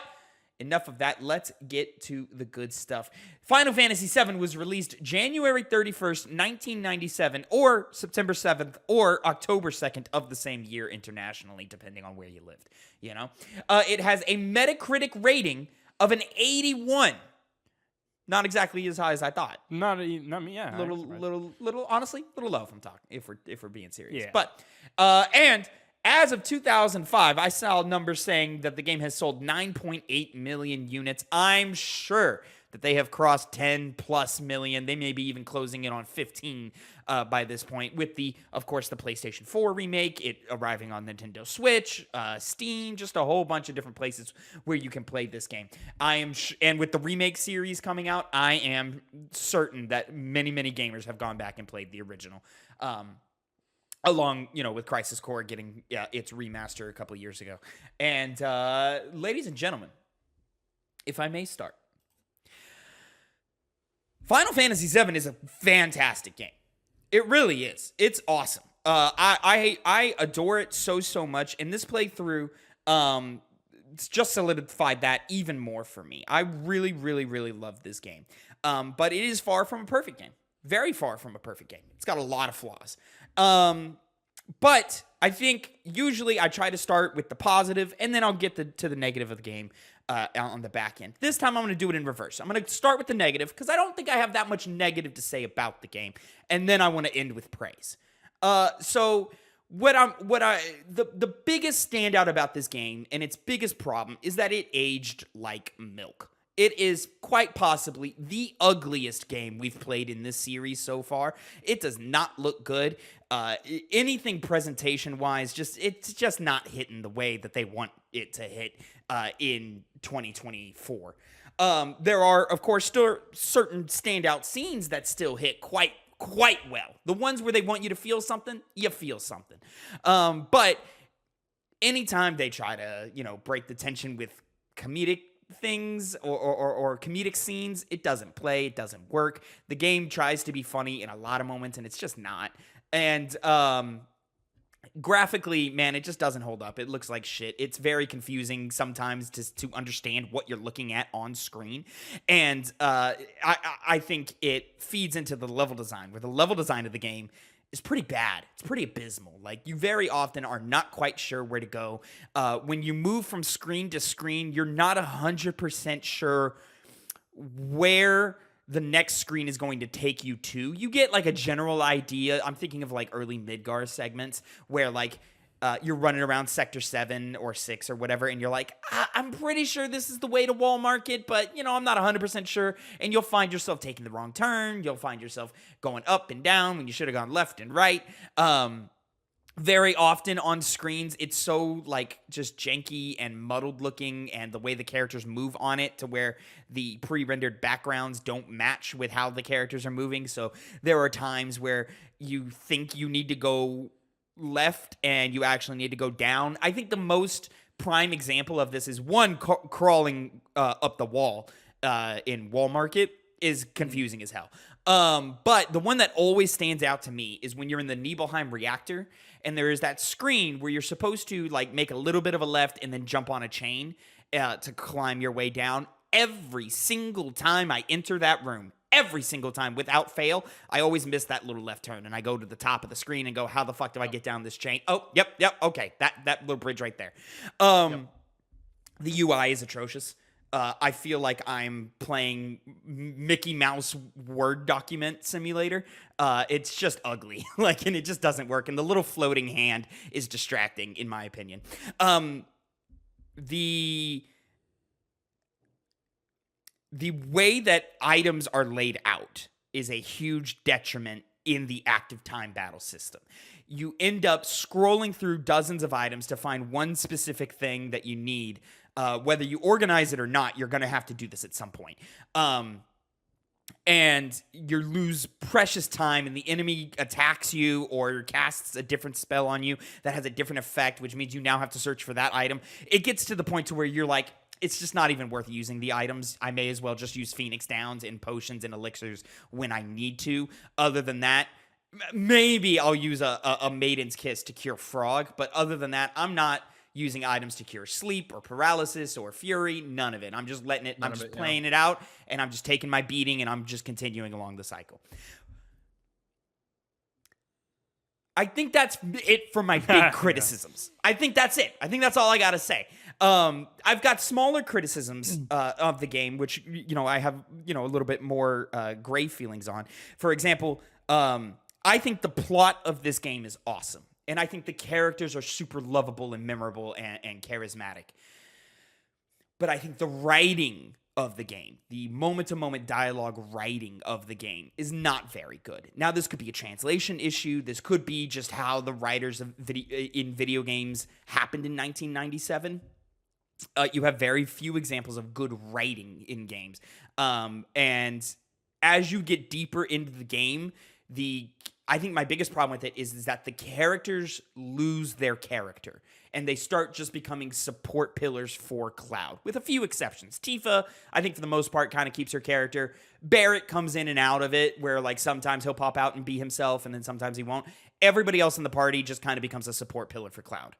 enough of that. Let's get to the good stuff. Final Fantasy VII was released January 31st, 1997, or September 7th, or October 2nd of the same year internationally, depending on where you lived. You know, it has a Metacritic rating of an 81. Not exactly as high as I thought. Not me, yeah. Little, honestly, little low if we're being serious. Yeah. But and as of 2005, I saw numbers saying that the game has sold 9.8 million units. I'm sure that they have crossed 10 plus million. They may be even closing in on 15 by this point with of course, the PlayStation 4 remake, it arriving on Nintendo Switch, Steam, just a whole bunch of different places where you can play this game. And with the remake series coming out, I am certain that many, many gamers have gone back and played the original. Along, with Crisis Core getting its remaster a couple years ago. And ladies and gentlemen, if I may start, Final Fantasy VII is a fantastic game. It really is. It's awesome. I adore it so much, and this playthrough it's just solidified that even more for me. I really, really, really love this game. But it is far from a perfect game. Very far from a perfect game. It's got a lot of flaws. But I think usually I try to start with the positive, and then I'll get to the negative of the game on the back end. This time I'm going to do it in reverse. I'm going to start with the negative because I don't think I have that much negative to say about the game, and then I want to end with praise. So the biggest standout about this game and its biggest problem is that it aged like milk. It is quite possibly the ugliest game we've played in this series so far. It does not look good. Anything presentation-wise, it's just not hitting the way that they want it to hit in 2024. There are, of course, still certain standout scenes that still hit quite quite well. The ones where they want you to feel something, you feel something. But anytime they try to, break the tension with comedic things or comedic scenes, it doesn't play, it doesn't work. The game tries to be funny in a lot of moments, and it's just not. And graphically, man, it just doesn't hold up. It looks like shit. It's very confusing sometimes to understand what you're looking at on screen. And I think it feeds into the level design, where the level design of the game is pretty bad. It's pretty abysmal. Like, you very often are not quite sure where to go. When you move from screen to screen, you're not 100% sure where the next screen is going to take you to. You get like a general idea. I'm thinking of like early Midgar segments where like you're running around sector 7 or 6 or whatever, and you're like, I'm pretty sure this is the way to Wall Market, but I'm not 100% sure. And you'll find yourself taking the wrong turn. You'll find yourself going up and down when you should have gone left and right. Very often on screens, it's so like just janky and muddled looking, and the way the characters move on it to where the pre-rendered backgrounds don't match with how the characters are moving. So there are times where you think you need to go left and you actually need to go down. I think the most prime example of this is one crawling up the wall in Wall Market is confusing as hell. But the one that always stands out to me is when you're in the Nibelheim reactor and there is that screen where you're supposed to like make a little bit of a left and then jump on a chain to climb your way down. Every single time I enter that room, every single time without fail, I always miss that little left turn, and I go to the top of the screen and go, how the fuck do I get down this chain? Oh, yep, okay, that little bridge right there. The UI is atrocious. I feel like I'm playing Mickey Mouse Word document simulator. It's just ugly, and it just doesn't work. And the little floating hand is distracting, in my opinion. The way that items are laid out is a huge detriment in the active time battle system. You end up scrolling through dozens of items to find one specific thing that you need. Whether you organize it or not, you're going to have to do this at some point. And you lose precious time, and the enemy attacks you or casts a different spell on you that has a different effect, which means you now have to search for that item. It gets to the point to where you're like, it's just not even worth using the items. I may as well just use Phoenix Downs and potions and elixirs when I need to. Other than that, maybe I'll use a Maiden's Kiss to cure Frog, but other than that, I'm not using items to cure sleep or paralysis or fury, none of it. I'm just letting it, I'm just playing it out, and I'm just taking my beating, and I'm just continuing along the cycle. I think that's it for my big criticisms. I think that's it. I think that's all I got to say. I've got smaller criticisms of the game, which, I have, a little bit more gray feelings on. For example, I think the plot of this game is awesome. And I think the characters are super lovable and memorable and charismatic. But I think the writing of the game, the moment-to-moment dialogue writing of the game, is not very good. Now, this could be a translation issue. This could be just how the writers of video games happened in 1997. You have very few examples of good writing in games. And as you get deeper into the game, I think my biggest problem with it is that the characters lose their character and they start just becoming support pillars for Cloud, with a few exceptions. Tifa, I think for the most part, kind of keeps her character. Barrett comes in and out of it, where like sometimes he'll pop out and be himself and then sometimes he won't. Everybody else in the party just kind of becomes a support pillar for Cloud.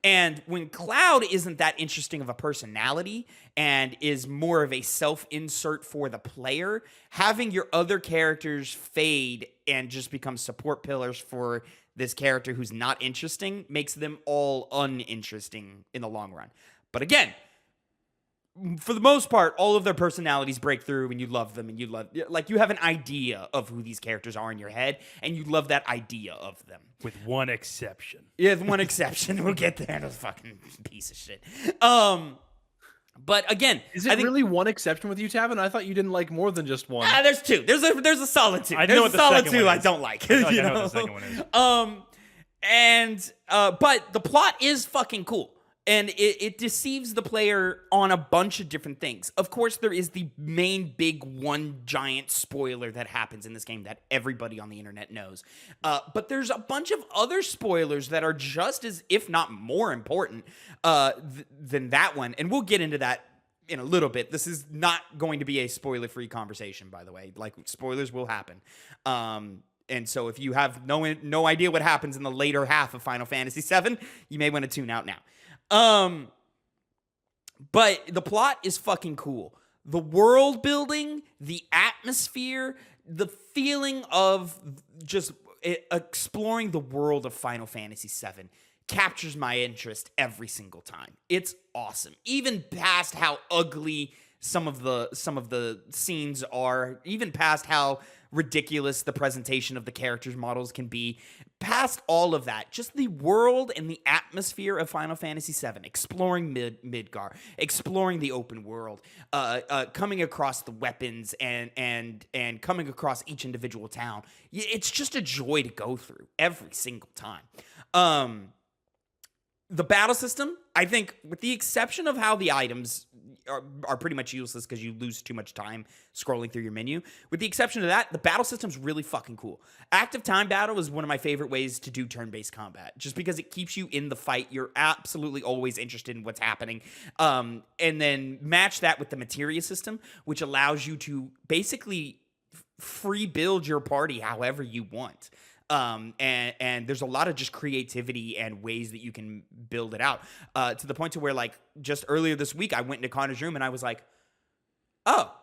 And when Cloud isn't that interesting of a personality and is more of a self-insert for the player, having your other characters fade and just become support pillars for this character who's not interesting makes them all uninteresting in the long run. But again, for the most part, all of their personalities break through and you love them, and you have an idea of who these characters are in your head and you love that idea of them. With one exception. Yeah, with one exception. We'll get there. Those fucking piece of shit. But again, is it really one exception with you, Tavin? I thought you didn't like more than just one. There's two. There's a solid two. I know there's a solid two I don't like. I know what the second one is. But the plot is fucking cool. And it deceives the player on a bunch of different things. Of course, there is the main big one giant spoiler that happens in this game that everybody on the internet knows. But there's a bunch of other spoilers that are just as, if not more important than that one. And we'll get into that in a little bit. This is not going to be a spoiler-free conversation, by the way. Like, spoilers will happen. And so if you have no idea what happens in the later half of Final Fantasy VII, you may want to tune out now. But the plot is fucking cool. The world building, the atmosphere, the feeling of just exploring the world of Final Fantasy VII captures my interest every single time. It's awesome. Even past how ugly some of the scenes are, even past how ridiculous the presentation of the characters' models can be, past all of that, just the world and the atmosphere of Final Fantasy VII, exploring Midgar, exploring the open world, coming across the weapons and coming across each individual town. It's just a joy to go through every single time. The battle system, I think, with the exception of how the items are pretty much useless because you lose too much time scrolling through your menu. With the exception of that, the battle system's really fucking cool. Active time battle is one of my favorite ways to do turn-based combat, just because it keeps you in the fight. You're absolutely always interested in what's happening. And then match that with the materia system, which allows you to basically free build your party however you want. And there's a lot of just creativity and ways that you can build it out, to the point to where, like, just earlier this week, I went into Connor's room and I was like, oh,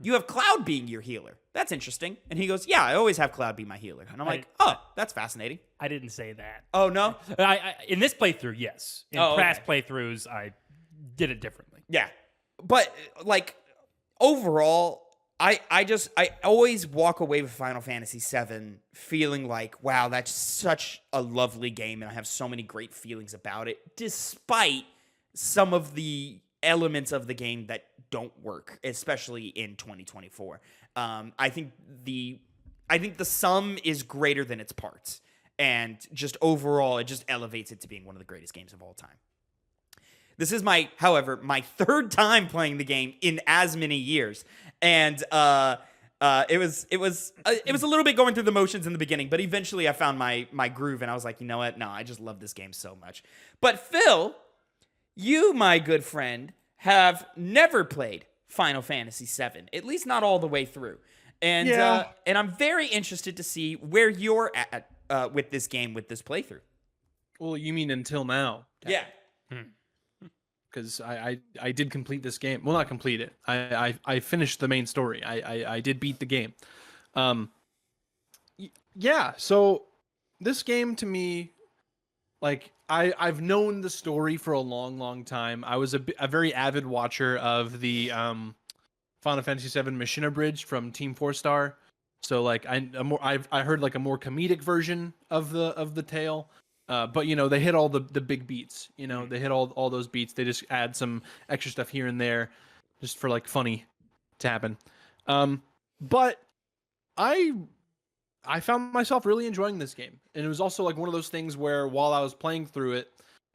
you have Cloud being your healer. That's interesting. And he goes, yeah, I always have Cloud be my healer. And I'm like, oh, that's fascinating. I didn't say that. Oh, no? I in this playthrough, yes. In past playthroughs, I did it differently. Yeah. But, like, overall, I always walk away with Final Fantasy VII feeling like, wow, that's such a lovely game, and I have so many great feelings about it, despite some of the elements of the game that don't work, especially in 2024. I think the sum is greater than its parts, and just overall, it just elevates it to being one of the greatest games of all time. This is however, my third time playing the game in as many years. And it was a little bit going through the motions in the beginning, but eventually I found my groove, and I was like, you know what? No, I just love this game so much. But Phil, you, my good friend, have never played Final Fantasy VII, at least not all the way through. And and I'm very interested to see where you're at with this game, with this playthrough. Well, you mean until now? Yeah. Because I did complete this game. Well, not complete it. I finished the main story. I did beat the game. Yeah. So this game to me, like, I've known the story for a long time. I was a very avid watcher of the Final Fantasy VII Mission Abridged from Team 4-Star. So like I heard like a more comedic version of the tale. But you know, they hit all the big beats. You know, they hit all those beats. They just add some extra stuff here and there, just for like funny to happen. But I found myself really enjoying this game, and it was also like one of those things where while I was playing through it,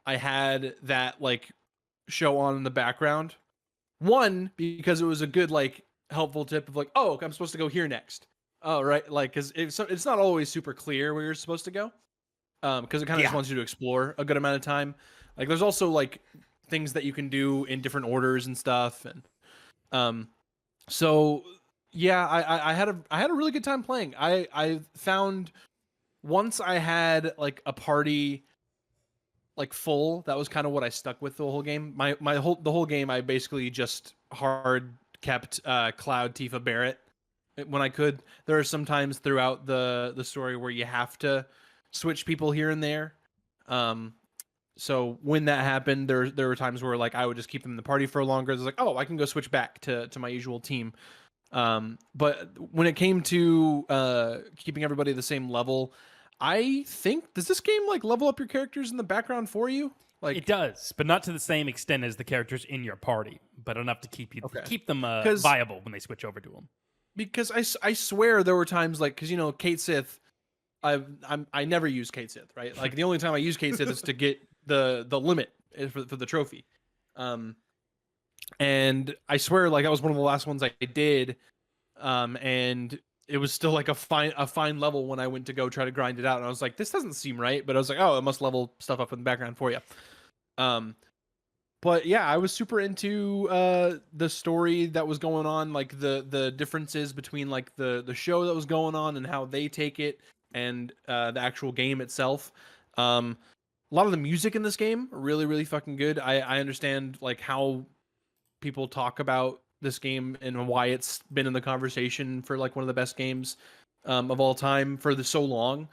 I had that like show on in the background. One, because it was a good like helpful tip of like, oh, I'm supposed to go here next. Oh, right, like because it's not always super clear where you're supposed to go. Because it kind of just wants you to explore a good amount of time. Like, there's also like things that you can do in different orders and stuff, and so yeah, I had a really good time playing. I found once I had like a party like full, that was kind of what I stuck with the whole game. The whole game, I basically just hard kept Cloud, Tifa, Barrett when I could. There are some times throughout the story where you have to switch people here and there. So when that happened, there were times where like I would just keep them in the party for longer. It's like, oh, I can go switch back to my usual team. But when it came to keeping everybody the same level, I think, does this game like level up your characters in the background for you? Like, it does, but not to the same extent as the characters in your party, but enough to keep them viable when they switch over to them. Because I swear there were times like, because you know, Kate Sith, I never use Kate Sith, right? Like the only time I use Kate Sith is to get the limit for the trophy. And I swear, like that was one of the last ones I did. And it was still like a fine level when I went to go try to grind it out. And I was like, this doesn't seem right. But I was like, oh, it must level stuff up in the background for you. But yeah, I was super into the story that was going on, like the differences between like the show that was going on and how they take it, and the actual game itself. A lot of the music in this game really, really fucking good. I understand like how people talk about this game and why it's been in the conversation for like one of the best games of all time for so long.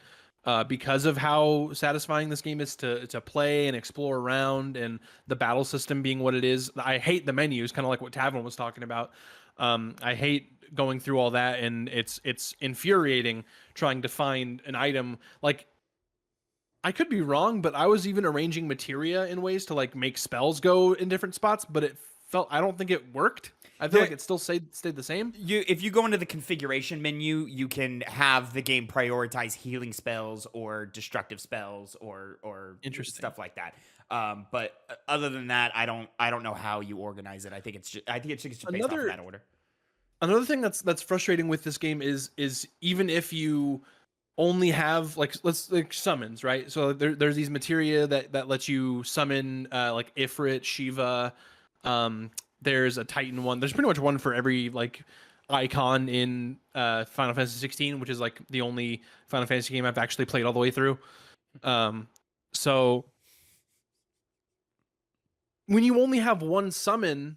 Because of how satisfying this game is to play and explore around, and the battle system being what it is. I hate the menus, kind of like what Tavin was talking about. I hate going through all that, and it's infuriating trying to find an item. Like, I could be wrong, but I was even arranging materia in ways to like make spells go in different spots, but I don't think it worked. I feel like it still stayed the same. If you go into the configuration menu, you can have the game prioritize healing spells or destructive spells or stuff like that. But other than that, I don't know how you organize it. I think it's just based off of that order. Another thing that's frustrating with this game is even if you only have like summons, right? So there's these materia that lets you summon like Ifrit, Shiva. There's a Titan one. There's pretty much one for every like icon in Final Fantasy 16, which is like the only Final Fantasy game I've actually played all the way through. So when you only have one summon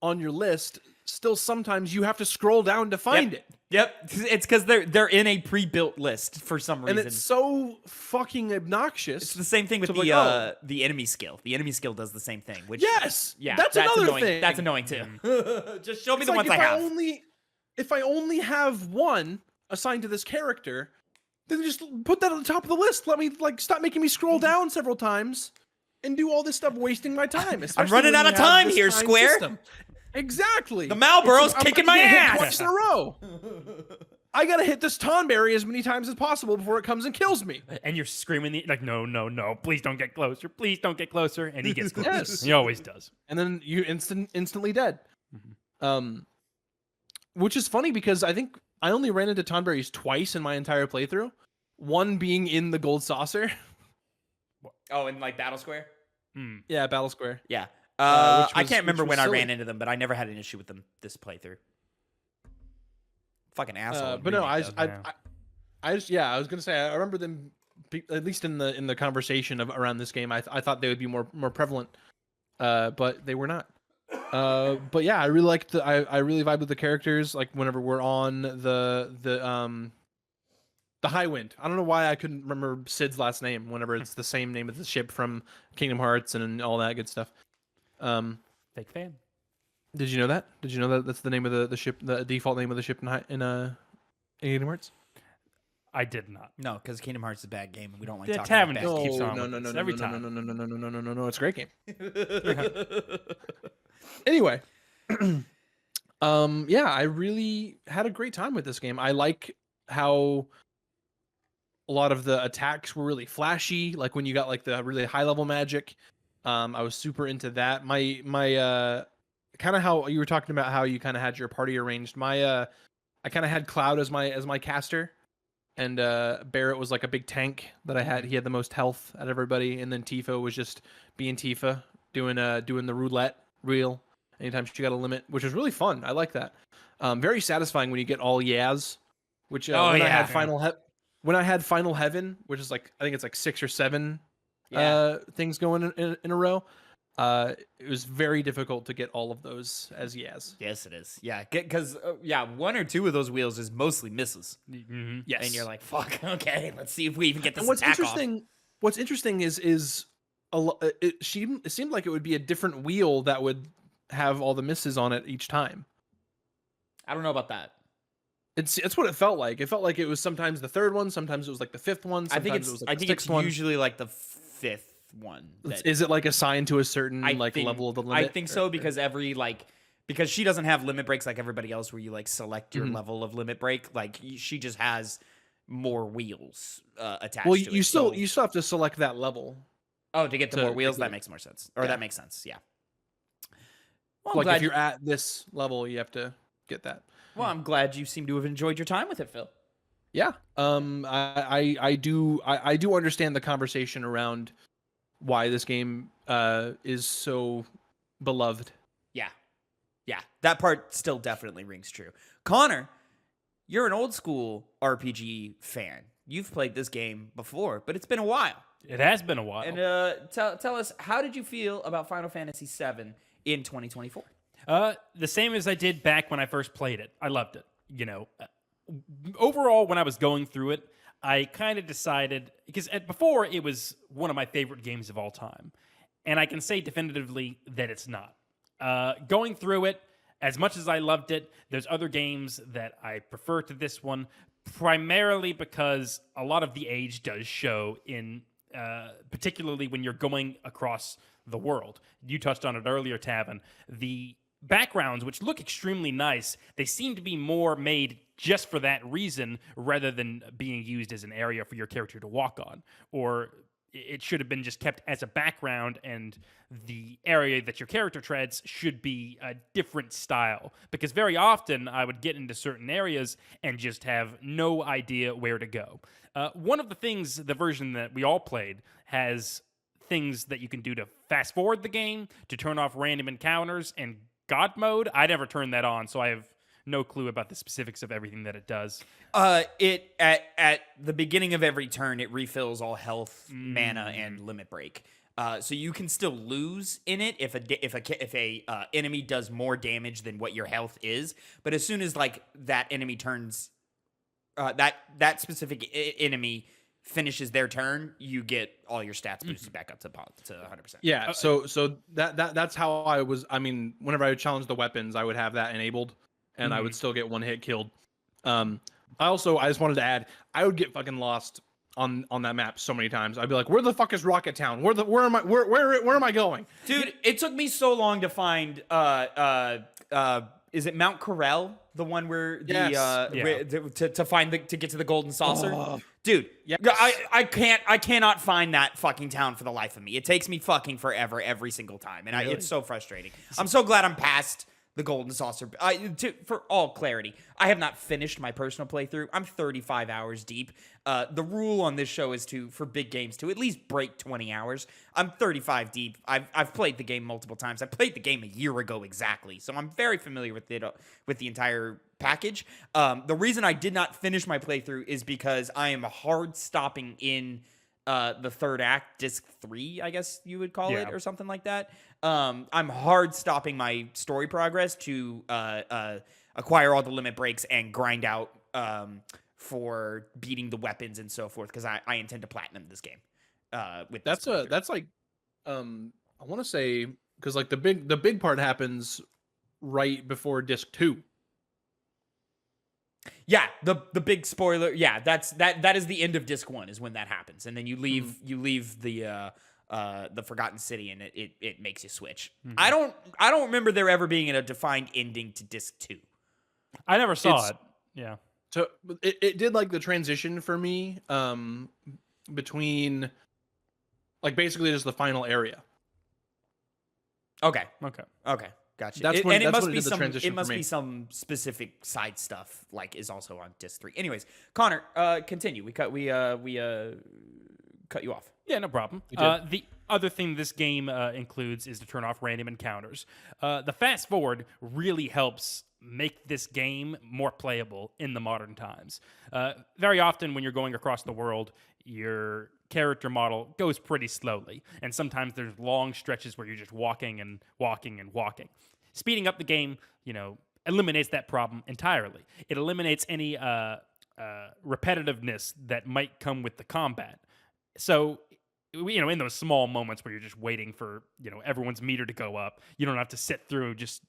on your list, still sometimes you have to scroll down to find it. Yep, it's because they're in a pre-built list for some reason, and it's so fucking obnoxious. It's the same thing with the enemy skill. The enemy skill does the same thing. Which that's another annoying. thing. That's annoying too. Just show me it's the like ones I have. If I only have one assigned to this character, then just put that at the top of the list. Let me like stop making me scroll down several times and do all this stuff, wasting my time. I'm running out of time here, Square. System. Exactly. The Malboro's kicking my ass twice in a row. I gotta hit this Tonberry as many times as possible before it comes and kills me. And you're screaming like, no, please don't get closer, please don't get closer, and he gets closer. Yes. He always does. And then you instantly dead. Which is funny because I think I only ran into Tonberries twice in my entire playthrough. One being in the gold saucer. Oh, in like Battle Square? Yeah, Battle Square. Yeah. I can't remember when I ran into them, but I never had an issue with them this playthrough. Fucking asshole. But no, I was gonna say I remember them at least in the conversation around this game. I thought they would be more prevalent, but they were not. But yeah, I really liked I really vibed with the characters. Like whenever we're on the High Wind. I don't know why I couldn't remember Sid's last name. Whenever it's the same name as the ship from Kingdom Hearts and all that good stuff. Fake fan. Did you know that? Did you know that that's the name of the ship, the default name of the ship in Kingdom Hearts? I did not. No, because Kingdom Hearts is a bad game and we don't like talking Tavin about just bad keeps games. on every time. No, it's a great game. Anyway, yeah, I really had a great time with this game. I like how a lot of the attacks were really flashy, like when you got like the really high level magic. I was super into that. My kind of how you were talking about how you kind of had your party arranged. I kind of had Cloud as my caster, and Barrett was like a big tank that I had. He had the most health out of everybody, and then Tifa was just being Tifa, doing the roulette reel anytime she got a limit, which was really fun. I like that. Very satisfying when you get all Yaz, which I had when I had Final Heaven, which is like I think it's like 6 or 7 things going in a row. It was very difficult to get all of those as Yaz. Yes, it is. Yeah, because 1 or 2 of those wheels is mostly misses. Mm-hmm. Yes, and you're like, fuck. Okay, let's see if we even get this. And what's attack interesting? Off. What's interesting is it seemed like it would be a different wheel that would have all the misses on it each time. I don't know about that. It's what it felt like. It felt like it was sometimes the 3rd one, sometimes it was like the 5th one. I think it's usually like the 5th one. Is it like assigned to a certain level of the limit? I think so because because she doesn't have limit breaks like everybody else, where you like select your level of limit break. Like she just has more wheels attached. Well, to you it, still have to select that level. Oh, to get to more wheels, complete that makes more sense. Or that makes sense, yeah. Well, Like if you're at this level, you have to get that. Well, I'm glad you seem to have enjoyed your time with it, Phil. Yeah. I do understand the conversation around why this game is so beloved. Yeah. Yeah. That part still definitely rings true. Connor, you're an old school RPG fan. You've played this game before, but it's been a while. It has been a while. And tell us, how did you feel about Final Fantasy VII in 2024? The same as I did back when I first played it. I loved it. Overall, when I was going through it, I kind of decided, because before it was one of my favorite games of all time, and I can say definitively that it's not. Going through it, as much as I loved it, there's other games that I prefer to this one, primarily because a lot of the age does show in, particularly when you're going across the world. You touched on it earlier, Tavin. The backgrounds, which look extremely nice, they seem to be more made just for that reason rather than being used as an area for your character to walk on. Or it should have been just kept as a background, and the area that your character treads should be a different style. Because very often I would get into certain areas and just have no idea where to go. One of the things, the version that we all played, has things that you can do to fast forward the game, to turn off random encounters, and God mode. I never turned that on, so I have no clue about the specifics of everything that it does. It at the beginning of every turn, it refills all health, mana, and limit break. So you can still lose in it if a enemy does more damage than what your health is. But as soon as like that enemy turns, that specific enemy finishes their turn, you get all your stats boosted back up to 100%. Yeah, so that's how I was. I mean, whenever I would challenge the weapons, I would have that enabled, and I would still get one hit killed. I just wanted to add, I would get fucking lost on that map so many times. I'd be like, where the fuck is Rocket Town? Where am I going? Dude, it took me so long to find is it Mount Corel, the one where to find to get to the golden saucer? Dude, yes. I cannot find that fucking town for the life of me. It takes me fucking forever every single time, and it's so frustrating. I'm so glad I'm past the golden saucer. For all clarity, I have not finished my personal playthrough. I'm 35 hours deep. The rule on this show is for big games to at least break 20 hours. I'm 35 deep. I've played the game multiple times. I played the game a year ago exactly, so I'm very familiar with it, with the entire package. The reason I did not finish my playthrough is because I am hard stopping in the third act, disc 3, I guess you would call it, or something like that. I'm hard stopping my story progress to acquire all the limit breaks and grind out for beating the weapons and so forth, because I intend to platinum this game. That's like I want to say, because like the big part happens right before disc 2. Yeah, the big spoiler. Yeah, that is the end of disc 1 is when that happens, and then you leave the Forgotten City, and it makes you switch. I don't remember there ever being a defined ending to disc 2. I never saw it. Yeah. So it did like the transition for me between like basically just the final area. Okay. Gotcha. It must be some specific side stuff like is also on disc 3. Anyways, Connor, continue. We cut you off. Yeah, no problem. The other thing this game includes is to turn off random encounters. The fast forward really helps make this game more playable in the modern times. Very often when you're going across the world, your character model goes pretty slowly, and sometimes there's long stretches where you're just walking and walking and walking. Speeding up the game, eliminates that problem entirely. It eliminates any repetitiveness that might come with the combat. So, in those small moments where you're just waiting for, everyone's meter to go up, you don't have to sit through just,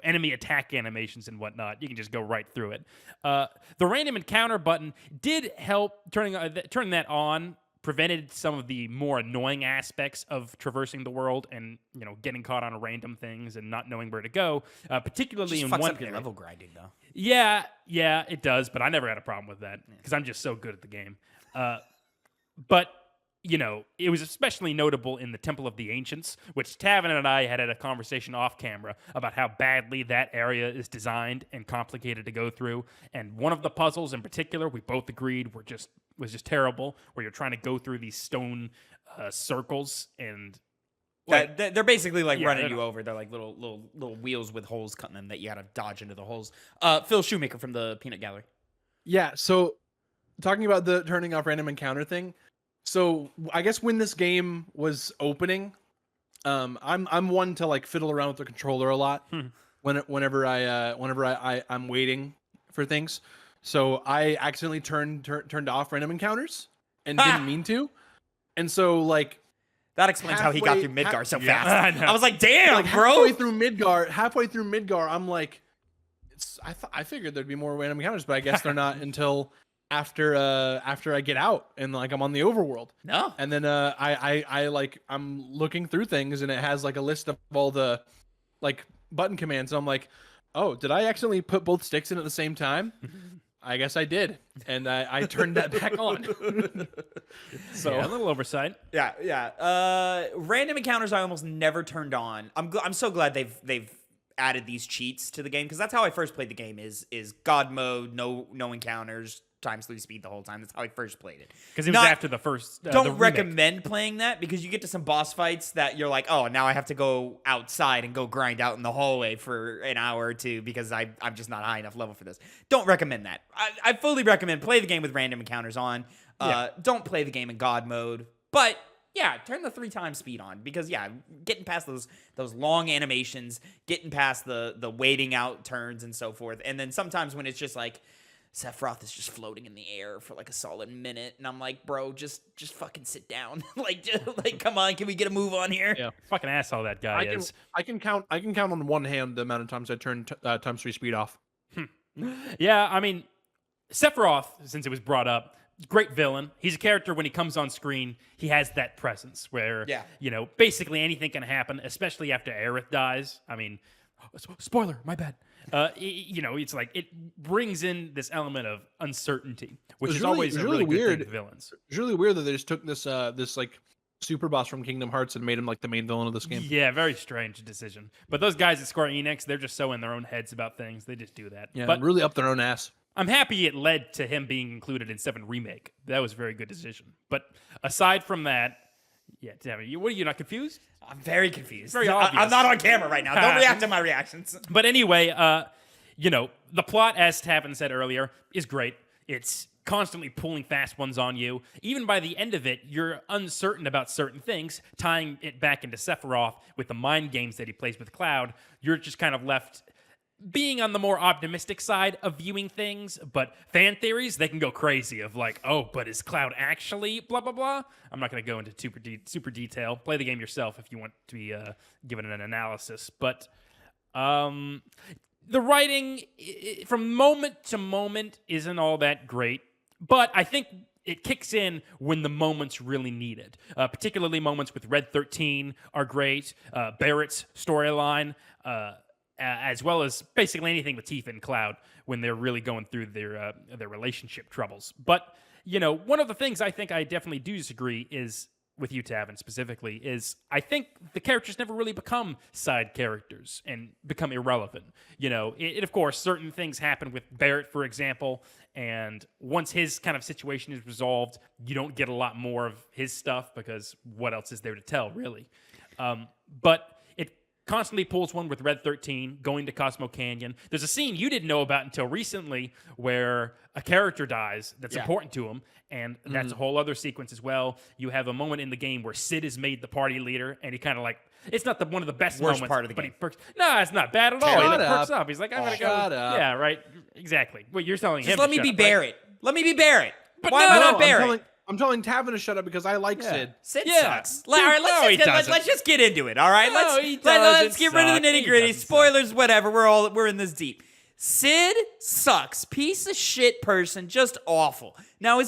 enemy attack animations and whatnot. You can just go right through it. The random encounter button did help. Turning that on prevented some of the more annoying aspects of traversing the world and, getting caught on random things and not knowing where to go, particularly in one area. Level grinding, though. Yeah, it does, but I never had a problem with that because I'm just so good at the game. But it was especially notable in the Temple of the Ancients, which Tavin and I had a conversation off camera about how badly that area is designed and complicated to go through. And one of the puzzles in particular, we both agreed was just terrible, where you're trying to go through these stone circles and they're basically like running they're you over. They're like little wheels with holes cut in them that you gotta dodge into the holes. Phil Shoemaker from the Peanut Gallery. Yeah, so talking about the turning off random encounter thing. So I guess when this game was opening, I'm one to like fiddle around with the controller a lot whenever I'm waiting for things. So I accidentally turned off random encounters and didn't mean to. And so like that explains how he got through Midgar so fast. I I was like, damn, like bro. halfway through Midgar, I'm like, I figured there'd be more random encounters, but I guess they're not until after I get out and like I'm on the overworld. No. And then I'm looking through things and it has like a list of all the like button commands. And I'm like, oh, did I accidentally put both sticks in at the same time? I guess I did. And I turned that back on. So a little oversight. Yeah. Random encounters I almost never turned on. I'm so glad they've added these cheats to the game, because that's how I first played the game is God mode, no encounters, times 3 speed the whole time. That's how I first played it. Because it was after the first. Don't recommend playing that, because you get to some boss fights that you're like, oh, now I have to go outside and go grind out in the hallway for an hour or two because I'm just not high enough level for this. Don't recommend that. I fully recommend play the game with random encounters on. Don't play the game in God mode. But yeah, turn the 3 times speed on, because getting past those long animations, getting past the waiting out turns and so forth, and then sometimes when it's just like Sephiroth is just floating in the air for like a solid minute, and I'm like, bro, just fucking sit down. like come on, can we get a move on here? Yeah, fucking asshole that guy is. I can count on one hand the amount of times I turned times 3 speed off. Yeah, I mean, Sephiroth, since it was brought up, great villain. He's a character, when he comes on screen, he has that presence where, basically anything can happen, especially after Aerith dies. I mean, spoiler, my bad. It's like it brings in this element of uncertainty, which is always a really weird thing with villains. It's really weird that they just took this like super boss from Kingdom Hearts and made him like the main villain of this game. Yeah, very strange decision. But those guys at Square Enix, they're just so in their own heads about things. They just do that. Yeah, but really up their own ass. I'm happy it led to him being included in 7 Remake. That was a very good decision. But aside from that, damn it, what are you, not confused? I'm very confused. Very obvious. I'm not on camera right now. Don't react to my reactions. But anyway, the plot, as Tavin said earlier, is great. It's constantly pulling fast ones on you. Even by the end of it, you're uncertain about certain things, tying it back into Sephiroth with the mind games that he plays with Cloud. You're just kind of left being on the more optimistic side of viewing things, but fan theories, they can go crazy of like, oh, but is Cloud actually blah, blah, blah? I'm not going to go into super detail. Play the game yourself if you want to be given an analysis. But the writing from moment to moment isn't all that great, but I think it kicks in when the moments really need it. Particularly moments with Red 13 are great. Barrett's storyline, as well as basically anything with Tifa and Cloud when they're really going through their relationship troubles. But, one of the things I think I definitely do disagree is, with you, Tavin, specifically, is I think the characters never really become side characters and become irrelevant. Of course, certain things happen with Barrett, for example, and once his kind of situation is resolved, you don't get a lot more of his stuff because what else is there to tell, really? But constantly pulls one with Red 13, going to Cosmo Canyon. There's a scene you didn't know about until recently where a character dies that's important to him, and that's a whole other sequence as well. You have a moment in the game where Sid is made the party leader, and he kind of like, it's not one of the best Worst moments, part of the but game. he perks. No, it's not bad at all. He perks up. He's like, I'm going to go. Shut up. Yeah, right. Exactly. Well, you're telling him Just to let me shut be up, right? Barrett. Let me be Barrett. But Why am I no, not Barrett? I'm telling Tavin to shut up because I like Sid. Sid Yeah. sucks. All right, No, he doesn't. let's just get into it. All right, No, he let's doesn't get rid of the suck. nitty He gritty. doesn't Spoilers, whatever. We're in this deep. Sid sucks. Piece of shit person. Just awful. Now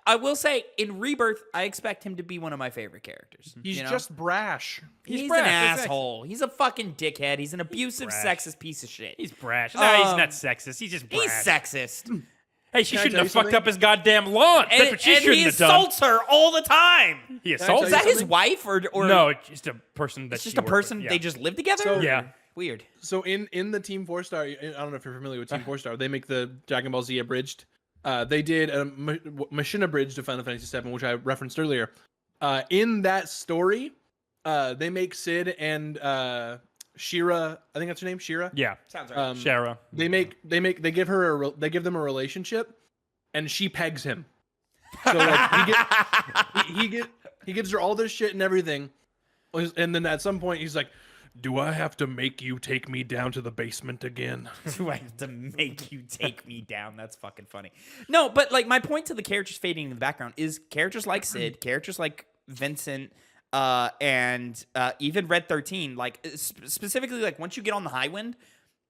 I will say in Rebirth, I expect him to be one of my favorite characters. He's just brash. He's brash, an exactly. asshole. He's a fucking dickhead. He's an abusive, brash. sexist piece of shit. He's brash. No, he's Um, not sexist. He's just brash. He's sexist. Hey, she Can I shouldn't tell have you fucked something? up his goddamn lawn. And, That's what she and shouldn't he have done. assaults her all the time. He Can I assaults tell Is you that his something? wife or No, it's just a person that It's just she a worked with. person Yeah. they just live together? So- Yeah. Weird. So in the Team 4-Star, I don't know if you're familiar with Team 4-Star. They make the Dragon Ball Z abridged. They did a machine abridged of Final Fantasy VII, which I referenced earlier. In that story, they make Sid and Shira. I think that's her name, Shira. Yeah. Sounds right. Shara. They give her they give them a relationship, and she pegs him. So like he gives her all this shit and everything, and then at some point he's like, "Do I have to make you take me down to the basement again?" Do I have to make you take me down? That's fucking funny. No, but like my point to the characters fading in the background is characters like Sid, characters like Vincent, and even Red 13. Like specifically, like once you get on the high wind,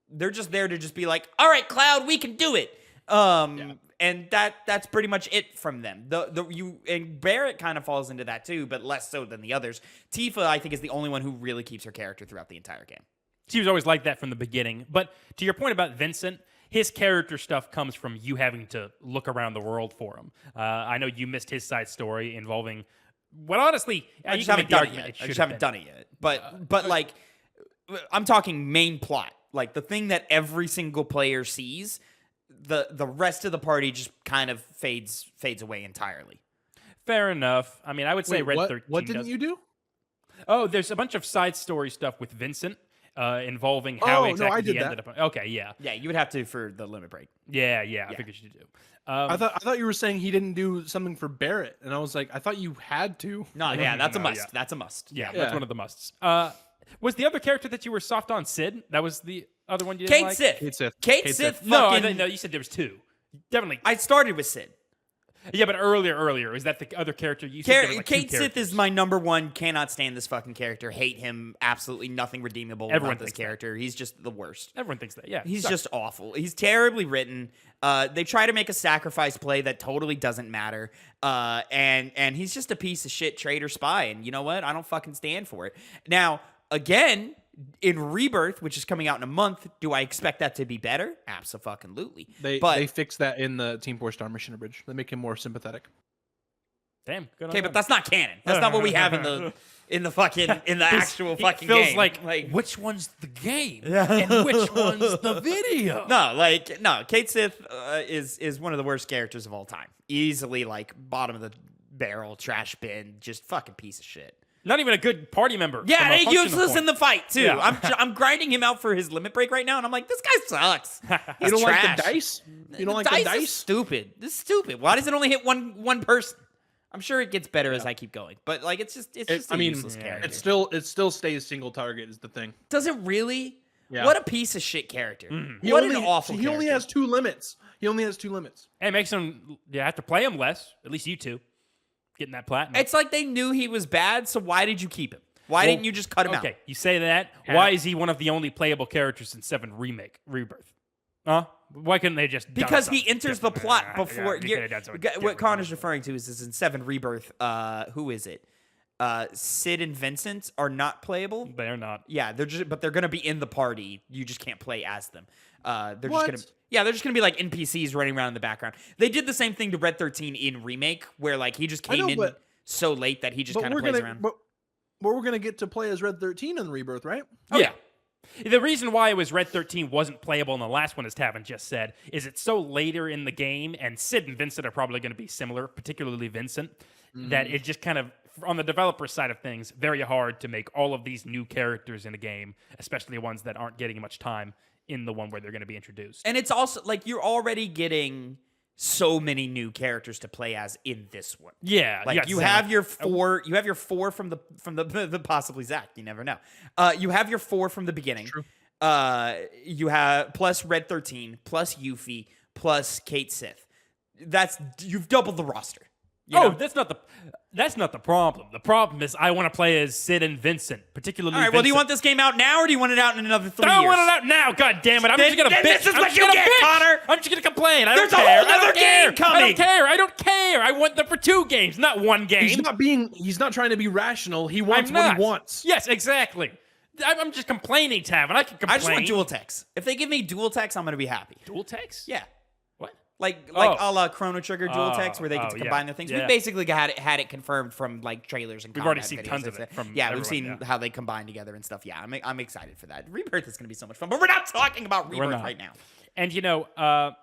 they're just there to just be like, "All right, Cloud, we can do it." And that's pretty much it from them. And Barrett kind of falls into that too, but less so than the others. Tifa, I think, is the only one who really keeps her character throughout the entire game. She was always like that from the beginning. But to your point about Vincent, his character stuff comes from you having to look around the world for him. I know you missed his side story involving, well, honestly, I you just can haven't make the done it argument yet. I should just have haven't been. done it yet. But like, I'm talking main plot. Like the thing that every single player sees. The rest of the party just kind of fades away entirely. Fair enough. I mean, I would say Red 13 What didn't does- you do? Oh, there's a bunch of side story stuff with Vincent involving how Oh, no, exactly I he did ended up. Okay, yeah. Yeah, you would have to for the limit break. Yeah. I figured you do. I thought you were saying he didn't do something for Barrett, and I was like, I thought you had to. No, yeah, that's a No, must. yeah. That's a must. Yeah, Yeah. that's one of the musts. Was the other character that you were soft on Sid? That was the other one you didn't Kate like? Sith. Kate Sith. Kate Kate Sith. Sith. No, Fucking, no, you said there was two. Definitely. I started with Sid. Yeah, but earlier. Is that the other character you said? There were like two Kate Sith characters. is my number one. Cannot stand this fucking character. Hate him. Absolutely nothing redeemable Everyone about this thinks that. character. He's just the worst. Everyone thinks that. Yeah, He's sucks. just awful. He's terribly written. They try to make a sacrifice play that totally doesn't matter. And he's just a piece of shit traitor spy. And you know what? I don't fucking stand for it. Now, again, in Rebirth, which is coming out in a month, do I expect that to be better? Absolutely. They fixed that in the Team 4-Star mission abridged. They make him more sympathetic. Damn. Good on Okay, but them. that's not canon. That's not what we have in the actual fucking It feels game. like which one's the game and which one's the video? No. Kate Sith is one of the worst characters of all time. Easily like bottom of the barrel, trash bin, just fucking piece of shit. Not even a good party member. Yeah, from a and functional useless point. in the fight too. Yeah. I'm grinding him out for his limit break right now, and I'm like, this guy sucks. You don't like trash. the dice? You don't like dice the is dice? stupid. This is stupid. Why does it only hit one person? I'm sure it gets better as I keep going, but like it's just a useless character. It still stays single target is the thing. Does it really? Yeah. What a piece of shit character. He What only, an awful He only character. has two limits. Hey, it makes him. You have to play him less. At least you two. Getting that platinum. It's like they knew he was bad, so why did you keep him? Why didn't you just cut him out? Okay, you say that. Why is he one of the only playable characters in 7 Rebirth? Huh? Why couldn't they just? done Because he something enters the different? plot Yeah, before. they could've done something What different. Connor's referring to is in 7 Rebirth. Who is it? Sid and Vincent are not playable. They're not. Yeah, but they're gonna be in the party. You just can't play as them. They're What? just gonna. They're just gonna be like NPCs running around in the background. They did the same thing to Red 13 in Remake, where like he just came in but- so late that he just But kind of we're plays gonna around. but we're gonna get to play as Red 13 in Rebirth, right? Yeah. The reason why it was Red 13 wasn't playable in the last one, as Tavin just said, is it's so later in the game, and Sid and Vincent are probably going to be similar, particularly Vincent, that it just kind of, on the developer side of things, very hard to make all of these new characters in a game, especially ones that aren't getting much time in the one where they're going to be introduced. And it's also like you're already getting so many new characters to play as in this one. Yeah, Like got you Zen. have your four. You have your four from the possibly Zach. You never know. You have your four from the beginning. True. You have plus Red 13, plus Yuffie, plus Kate Sith. You've doubled the roster. You know? That's not the problem. The problem is I want to play as Sid and Vincent, particularly. All right. Well, do you Vincent. want this game out now, or do you want it out in another 3 I years? don't want it out now. God damn it! I'm just gonna Then bitch. this is I'm what just you gonna get, bitch. Connor. I'm just gonna complain. I There's don't a care. whole I don't other care. game coming. I don't care. I don't care. I want them for 2 games, not 1 game. He's not trying to be rational. He wants I'm what not. he wants. Yes, exactly. I'm just complaining, Tavin. I can complain. I just want dual techs. If they give me dual techs, I'm gonna be happy. dual text. Yeah. What? like Oh. a la Chrono Trigger Dual Text, where they get to yeah. combine their things. Yeah. We basically had it confirmed from like trailers and We've already combat seen videos. tons of it from we've everyone, seen yeah. how they combine together and stuff. Yeah, I'm excited for that. Rebirth is going to be so much fun, but we're not talking about We're Rebirth not. right now. And the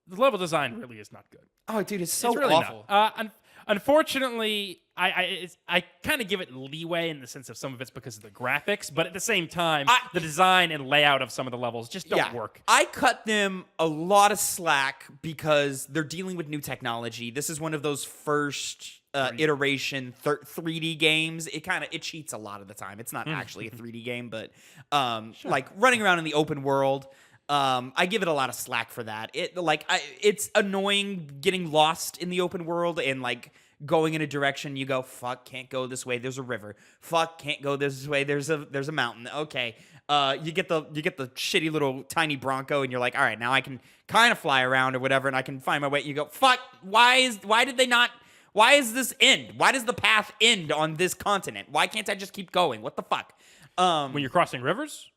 level design really is not good. Oh, dude, it's so It's really awful. not. Unfortunately, I kind of give it leeway in the sense of some of it's because of the graphics, but at the same time, the design and layout of some of the levels just don't work. I cut them a lot of slack because they're dealing with new technology. This is one of those first iteration 3D games. It cheats a lot of the time. It's not actually a 3D game, but like running around in the open world. I give it a lot of slack for that. It's annoying getting lost in the open world and like going in a direction you go, fuck, can't go this way. There's a river. Fuck, can't go this way. There's a mountain. Okay. You get the shitty little tiny Bronco and you're like, all right, now I can kind of fly around or whatever and I can find my way. You go, fuck, why is this end? Why does the path end on this continent? Why can't I just keep going? What the fuck? When you're crossing rivers?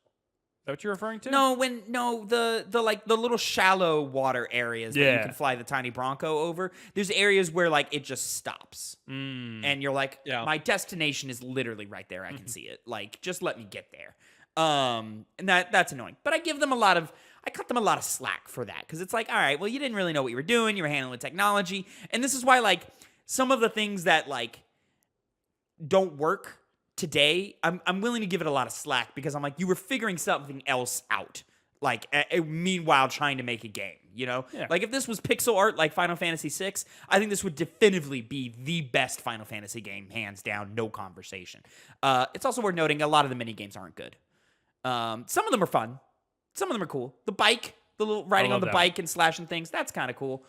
Is that what you're referring to? The little shallow water areas that you Yeah. can fly the tiny Bronco over. There's areas where like it just stops, and you're like, my destination is literally right there. I can see it. Like, just let me get there. And that's annoying. But I cut them a lot of slack for that because it's like, all right, well, you didn't really know what you were doing. You were handling technology, and this is why like some of the things that like don't work today, I'm willing to give it a lot of slack because I'm like, you were figuring something else out. Like, meanwhile, trying to make a game, you know? Yeah. Like, if this was pixel art like Final Fantasy VI, I think this would definitively be the best Final Fantasy game, hands down, no conversation. It's also worth noting a lot of the mini games aren't good. Some of them are fun. Some of them are cool. The bike, the little riding on the bike and slashing things, that's kind of cool.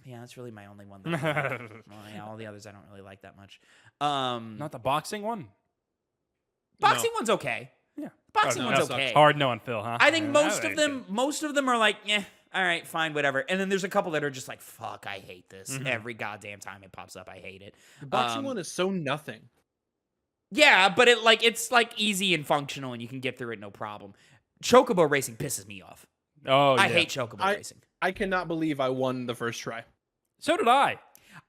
Yeah, that's really my only one. All the others I don't really like that much. Not the boxing one? Boxing one's okay. Yeah. Boxing one's okay. Hard no on Phil, huh? I think most of them are like, yeah, all right, fine, whatever. And then there's a couple that are just like, fuck, I hate this. Every goddamn time it pops up, I hate it. The boxing one is so nothing. Yeah, but it's like easy and functional, and you can get through it no problem. Chocobo racing pisses me off. Oh, yeah. I hate Chocobo racing. I cannot believe I won the first try. So did I.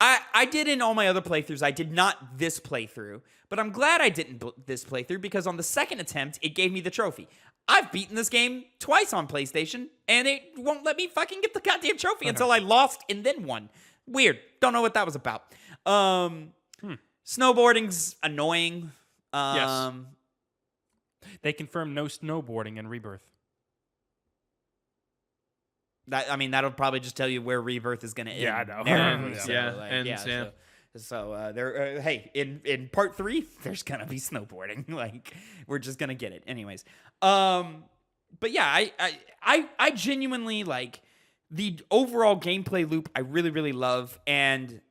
I did in all my other playthroughs. I did not this playthrough, but I'm glad I didn't this playthrough because on the second attempt, it gave me the trophy. I've beaten this game twice on PlayStation, and it won't let me fucking get the goddamn trophy until I lost and then won. Weird. Don't know what that was about. Snowboarding's annoying. Yes. They confirmed no snowboarding in Rebirth. That'll probably just tell you where Rebirth is going to end. Yeah, I know. Hey, in part 3, there's gonna be snowboarding. Like, we're just gonna get it, anyways. But yeah, I genuinely like the overall gameplay loop. I really, really love, and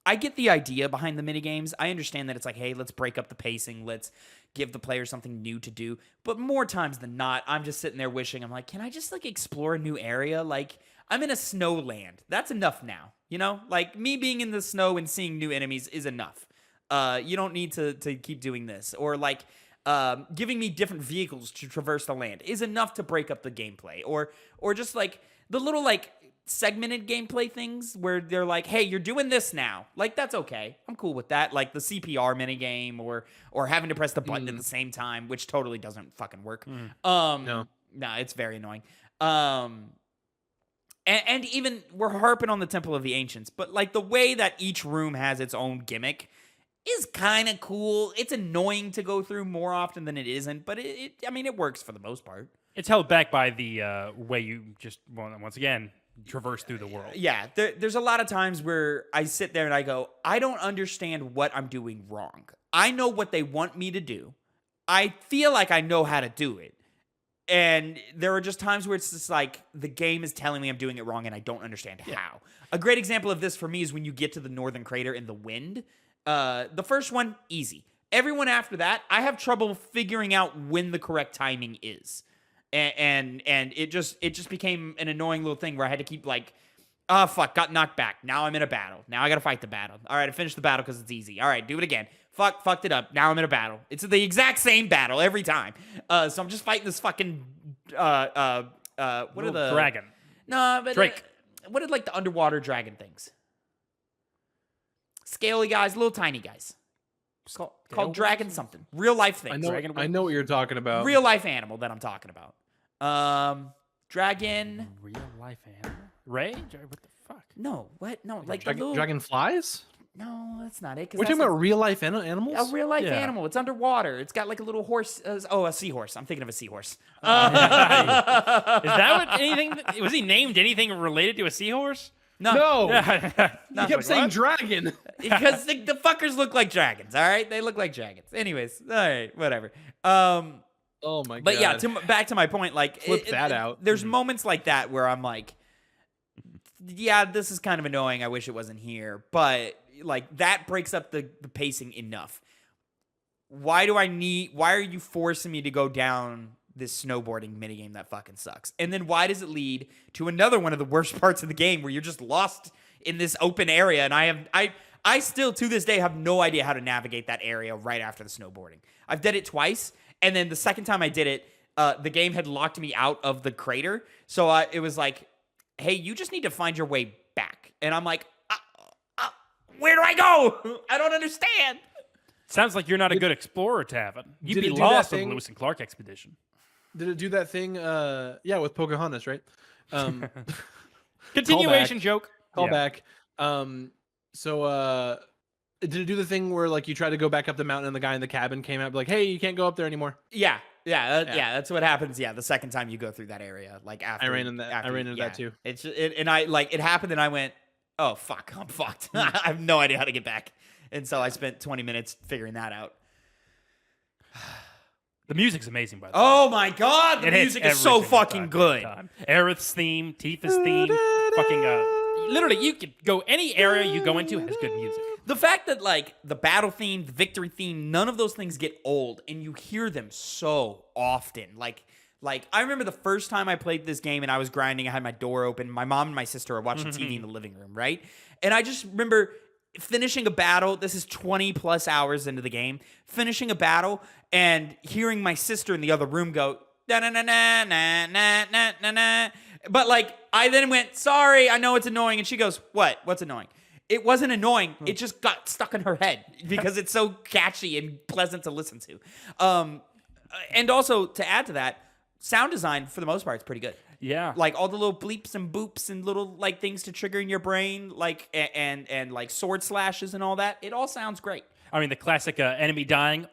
I get the idea behind the minigames. I understand that it's like, hey, let's break up the pacing. Let's give the player something new to do. But more times than not, I'm just sitting there wishing, I'm like, can I just like explore a new area? Like, I'm in a snow land. That's enough now. You know, like me being in the snow and seeing new enemies is enough. You don't need to keep doing this. Or like giving me different vehicles to traverse the land is enough to break up the gameplay. Or just like the little like segmented gameplay things where they're like, hey, you're doing this now. Like, that's okay. I'm cool with that. Like the CPR minigame or having to press the button at the same time, which totally doesn't fucking work. No, it's very annoying. And even we're harping on the Temple of the Ancients, but like the way that each room has its own gimmick is kind of cool. It's annoying to go through more often than it isn't, but it works for the most part. It's held back by the way you just, once again, traverse through the world. Yeah, there's a lot of times where I sit there and I go, I don't understand what I'm doing wrong. I know what they want me to do. I feel like I know how to do it. And there are just times where it's just like the game is telling me I'm doing it wrong and I don't understand how. A great example of this for me is when you get to the northern crater in the wind. The first one, easy. Everyone after that, I have trouble figuring out when the correct timing is. And it just became an annoying little thing where I had to keep like, oh, fuck, got knocked back. Now I'm in a battle. Now I got to fight the battle. All right, I finished the battle because it's easy. All right, do it again. Fucked it up. Now I'm in a battle. It's the exact same battle every time. So I'm just fighting this fucking what are the dragon? No, but Drake. What are like the underwater dragon things? Scaly guys, little tiny guys. Called dragon something. Real life things. I know what you're talking about. Real life animal that I'm talking about. Dragon. Real life animal. Ray? What the fuck? No, what? No, like the little. Dragonflies? No, that's not it. We're talking about real life animals? A real life Yeah. animal. It's underwater. It's got like a little horse. A seahorse. I'm thinking of a seahorse. Is that what anything? Was he named anything related to a seahorse? No. Yeah. You kept saying dragon. Because the fuckers look like dragons. All right, they look like dragons. Anyways, all right, whatever. Oh my god. But yeah, back to my point. Like, Flip that out. There's moments like that where I'm like, yeah, this is kind of annoying. I wish it wasn't here. But like that breaks up the pacing enough. Why are you forcing me to go down this snowboarding minigame that fucking sucks? And then why does it lead to another one of the worst parts of the game where you're just lost in this open area? And I still to this day have no idea how to navigate that area right after the snowboarding. I've did it twice, and then the second time I did it, the game had locked me out of the crater. So it was like, hey, you just need to find your way back. And I'm like, where do I go? I don't understand. Sounds like you're not a good explorer, Tavin. You'd Did be it do that lost on the thing- Lewis and Clark expedition. Did it do that thing? Yeah, with Pocahontas, right? Continuation joke. Call Yeah. back. So did it do the thing where like you tried to go back up the mountain and the guy in the cabin came out like, hey, you can't go up there anymore? Yeah, that's what happens. Yeah, the second time you go through that area, like after I ran into that too. And I like it happened, and I went, oh fuck, I'm fucked. I have no idea how to get back, and so I spent 20 minutes figuring that out. The music's amazing, by the way. Oh my god, the It hits music is every so single fucking good. time. Aerith's theme, Tifa's theme, fucking literally you could go any area you go into has good music. The fact that like the battle theme, the victory theme, none of those things get old, and you hear them so often. Like I remember the first time I played this game and I was grinding. I had my door open. My mom and my sister were watching TV in the living room, right? And I just remember finishing a battle. This is 20 plus hours into the game. Finishing a battle and hearing my sister in the other room go na na na na na na na na na. But like I then went, sorry, I know it's annoying, and she goes, what? What's annoying? It wasn't annoying. It just got stuck in her head because it's so catchy and pleasant to listen to. And also to add to that, sound design for the most part is pretty good. Yeah. Like all the little bleeps and boops and little like things to trigger in your brain, like and like sword slashes and all that. It all sounds great. I mean, the classic enemy dying.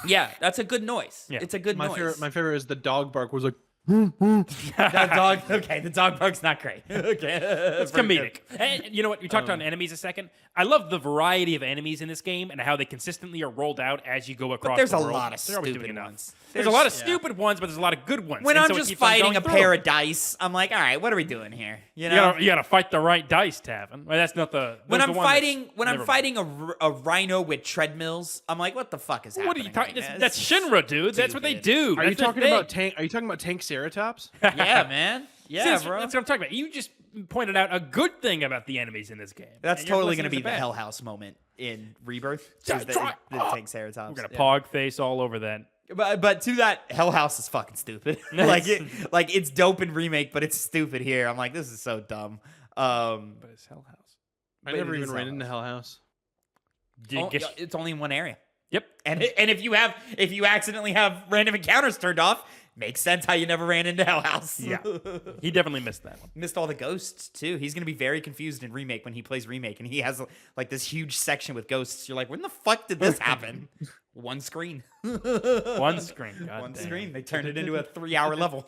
Yeah, that's a good noise. Yeah. It's a good My noise. favorite is the dog bark was like, That dog. Okay, the dog bark's not great. Okay, It's comedic. And you know what? You talked on enemies a second. I love the variety of enemies in this game and how they consistently are rolled out as you go across But there's the a world. lot of They're always stupid doing enough. ones. There's a lot of stupid ones, but there's a lot of good ones. When And I'm so it just keeps on fighting going a through. pair of dice, I'm like, all right, what are we doing here? You know, You gotta fight the right dice, Tavin. Well, that's not the. when that's I'm the one that's- fighting never mind. a rhino with treadmills, I'm like, what the fuck is happening? What are you talking? right now? That's Shinra, dude. That's what they stupid. do. Are you That's their talking thing. about tank? Are you talking about Tank Ceratops? Yeah, man. Yeah, That's, bro. that's what I'm talking about. You just pointed out a good thing about the enemies in this game. That's And you're totally going to listening be the bad. Hell House moment in Rebirth. Just is try- the Tank Ceratops. We're gonna Yeah. pog face all over that. But to that, Hell House is fucking stupid. like it's dope in remake, but it's stupid here. I'm like, this is so dumb. But it's Hell House. I But never it even is ran Hell into Hell House. It's only in one area. Yep. And if you accidentally have random encounters turned off, makes sense how you never ran into Hell House. Yeah. He definitely missed that one. Missed all the ghosts too. He's gonna be very confused in remake when he plays remake, and he has like this huge section with ghosts. You're like, when the fuck did this happen? One screen. One screen. God One damn. screen. They turned it into a 3-hour level.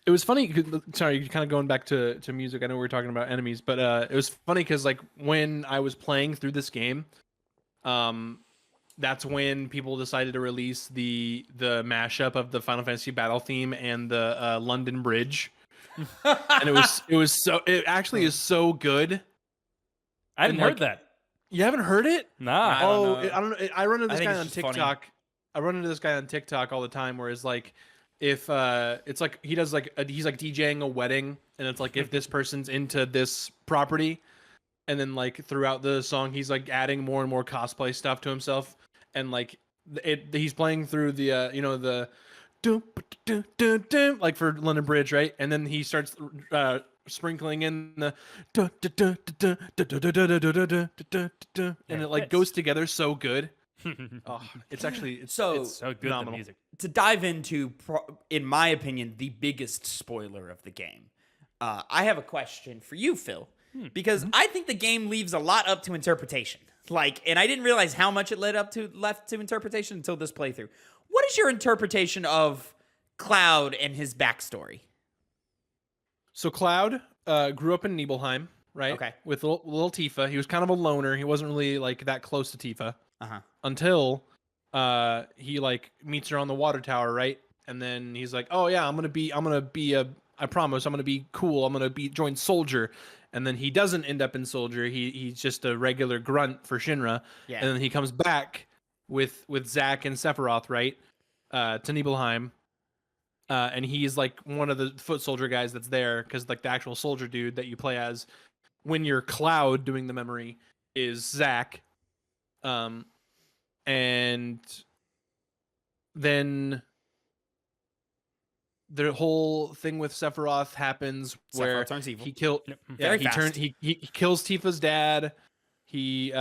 It was funny. Sorry, kind of going back to music. I know we were talking about enemies, but it was funny because like when I was playing through this game, that's when people decided to release the mashup of the Final Fantasy battle theme and the London Bridge, and it actually is so good. I hadn't And, heard like, that. You haven't heard it? Nah. I don't know. I don't know. I run into I this think guy it's on just funny. TikTok. I run into this guy on TikTok all the time, where it's like, if it's like he does like he's like DJing a wedding, and it's like if this person's into this property, and then like throughout the song he's like adding more and more cosplay stuff to himself, and like he's playing through the like for London Bridge, right? And then he starts sprinkling in the and it like goes together so good. Oh, it's So It's so good, phenomenal. the music. to dive into, in my opinion, the biggest spoiler of the game, I have a question for you, Phil, because I think the game leaves a lot up to interpretation. And I didn't realize how much it left to interpretation until this playthrough. What is your interpretation of Cloud and his backstory? So Cloud grew up in Nibelheim, right? Okay. With little Tifa. He was kind of a loner. He wasn't really like that close to Tifa until he like meets her on the water tower, right? And then he's like, "Oh yeah, I'm gonna be I promise I'm gonna be cool. I'm gonna join Soldier." And then he doesn't end up in Soldier. He's just a regular grunt for Shinra. Yeah. And then he comes back with Zack and Sephiroth, right? To Nibelheim. And he's like one of the foot soldier guys that's there, because like the actual soldier dude that you play as when you're Cloud doing the memory is Zack. And then the whole thing with Sephiroth happens where Sephiroth turns evil. he killed. Very he fast. he kills Tifa's dad. He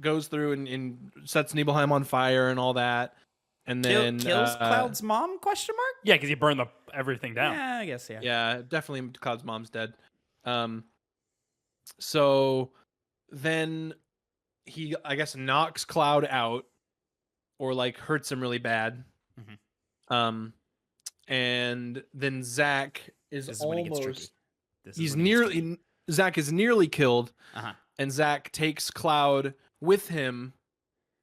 goes through and sets Nibelheim on fire and all that. And then kills Cloud's mom? Question mark? Yeah, because he burned everything down. Yeah, I guess. Yeah. Yeah, definitely Cloud's mom's dead. So then he, I guess, knocks Cloud out, or like hurts him really bad. And then Zack is This is when it gets tricky. almost. This is He's when it gets tricky. Zack is nearly killed, Uh-huh. and Zack takes Cloud with him,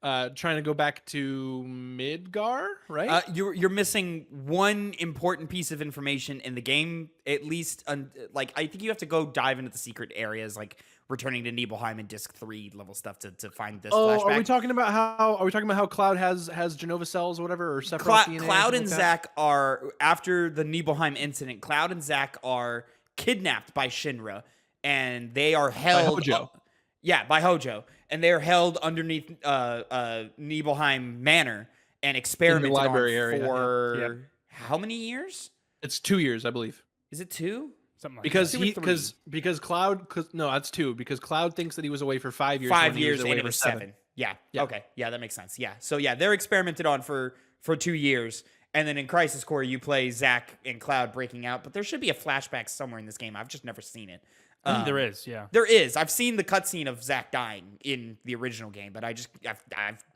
trying to go back to Midgar, right? You're missing one important piece of information in the game, at least. I think you have to go dive into the secret areas, like returning to Nibelheim and Disc 3 level stuff to find this flashback. Are we talking about how Cloud has Genova cells or whatever, or Sephiroth DNA? Cloud and like that? Zack are, after the Nibelheim incident, Cloud and Zack are kidnapped by Shinra, and they are held. Hojo. By Hojo, and they're held underneath Nibelheim Manor and experimented library on area, for yeah. Yep. how many years? It's 2 years, I believe. Is it 2? Something like Because that. because Cloud, no, that's 2. Because Cloud thinks that he was away for 5 years. 5 when he years, was away and it for was 7. Yeah. Yeah. Okay. Yeah, that makes sense. Yeah. So yeah, they're experimented on for 2 years, and then in Crisis Core you play Zack and Cloud breaking out. But there should be a flashback somewhere in this game. I've just never seen it. There is, yeah. There is. I've seen the cutscene of Zack dying in the original game, but I've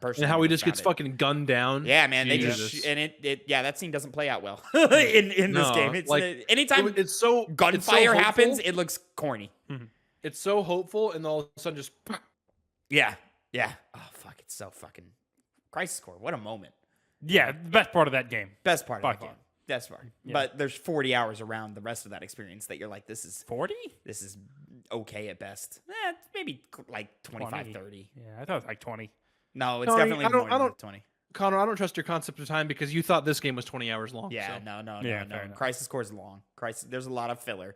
personally And how he never just gets found it. fucking gunned down. Yeah, man. They Jesus. just and that scene doesn't play out well in this No, game. It's like, anytime it's so gunfire hopeful. happens, it looks corny. It's so hopeful, and all of a sudden just. Yeah. Oh fuck! It's so fucking Crisis Core. What a moment. Yeah, the best part of that game. Best part of Fuck the yeah. game. Best part. Yeah. But there's 40 hours around the rest of that experience that you're like, this is 40? okay at best. Maybe like 25, 20. 30. Yeah, I thought it was like 20. No, it's No, definitely I more don't- than 20. Connor, I don't trust your concept of time, because you thought this game was 20 hours long. Yeah, so. no. Yeah, fair enough. Crisis Core is long. There's a lot of filler.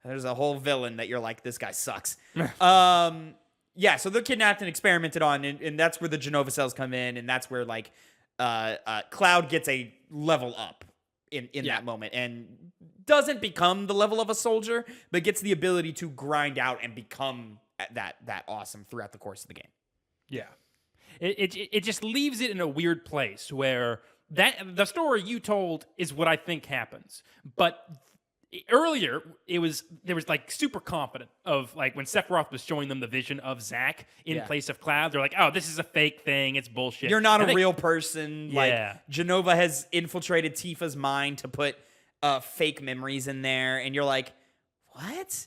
There's a whole villain that you're like, this guy sucks. Yeah, so they're kidnapped and experimented on, and that's where the Genova cells come in, and that's where like Cloud gets a level up in that moment, and doesn't become the level of a soldier, but gets the ability to grind out and become that awesome throughout the course of the game. Yeah. It just leaves it in a weird place where the story you told is what I think happens. But earlier, there was like super confident of like when Sephiroth was showing them the vision of Zack in place of Cloud. They're like, oh, this is a fake thing. It's bullshit. You're not a real person. Yeah. Like Genova has infiltrated Tifa's mind to put fake memories in there, and you're like, what?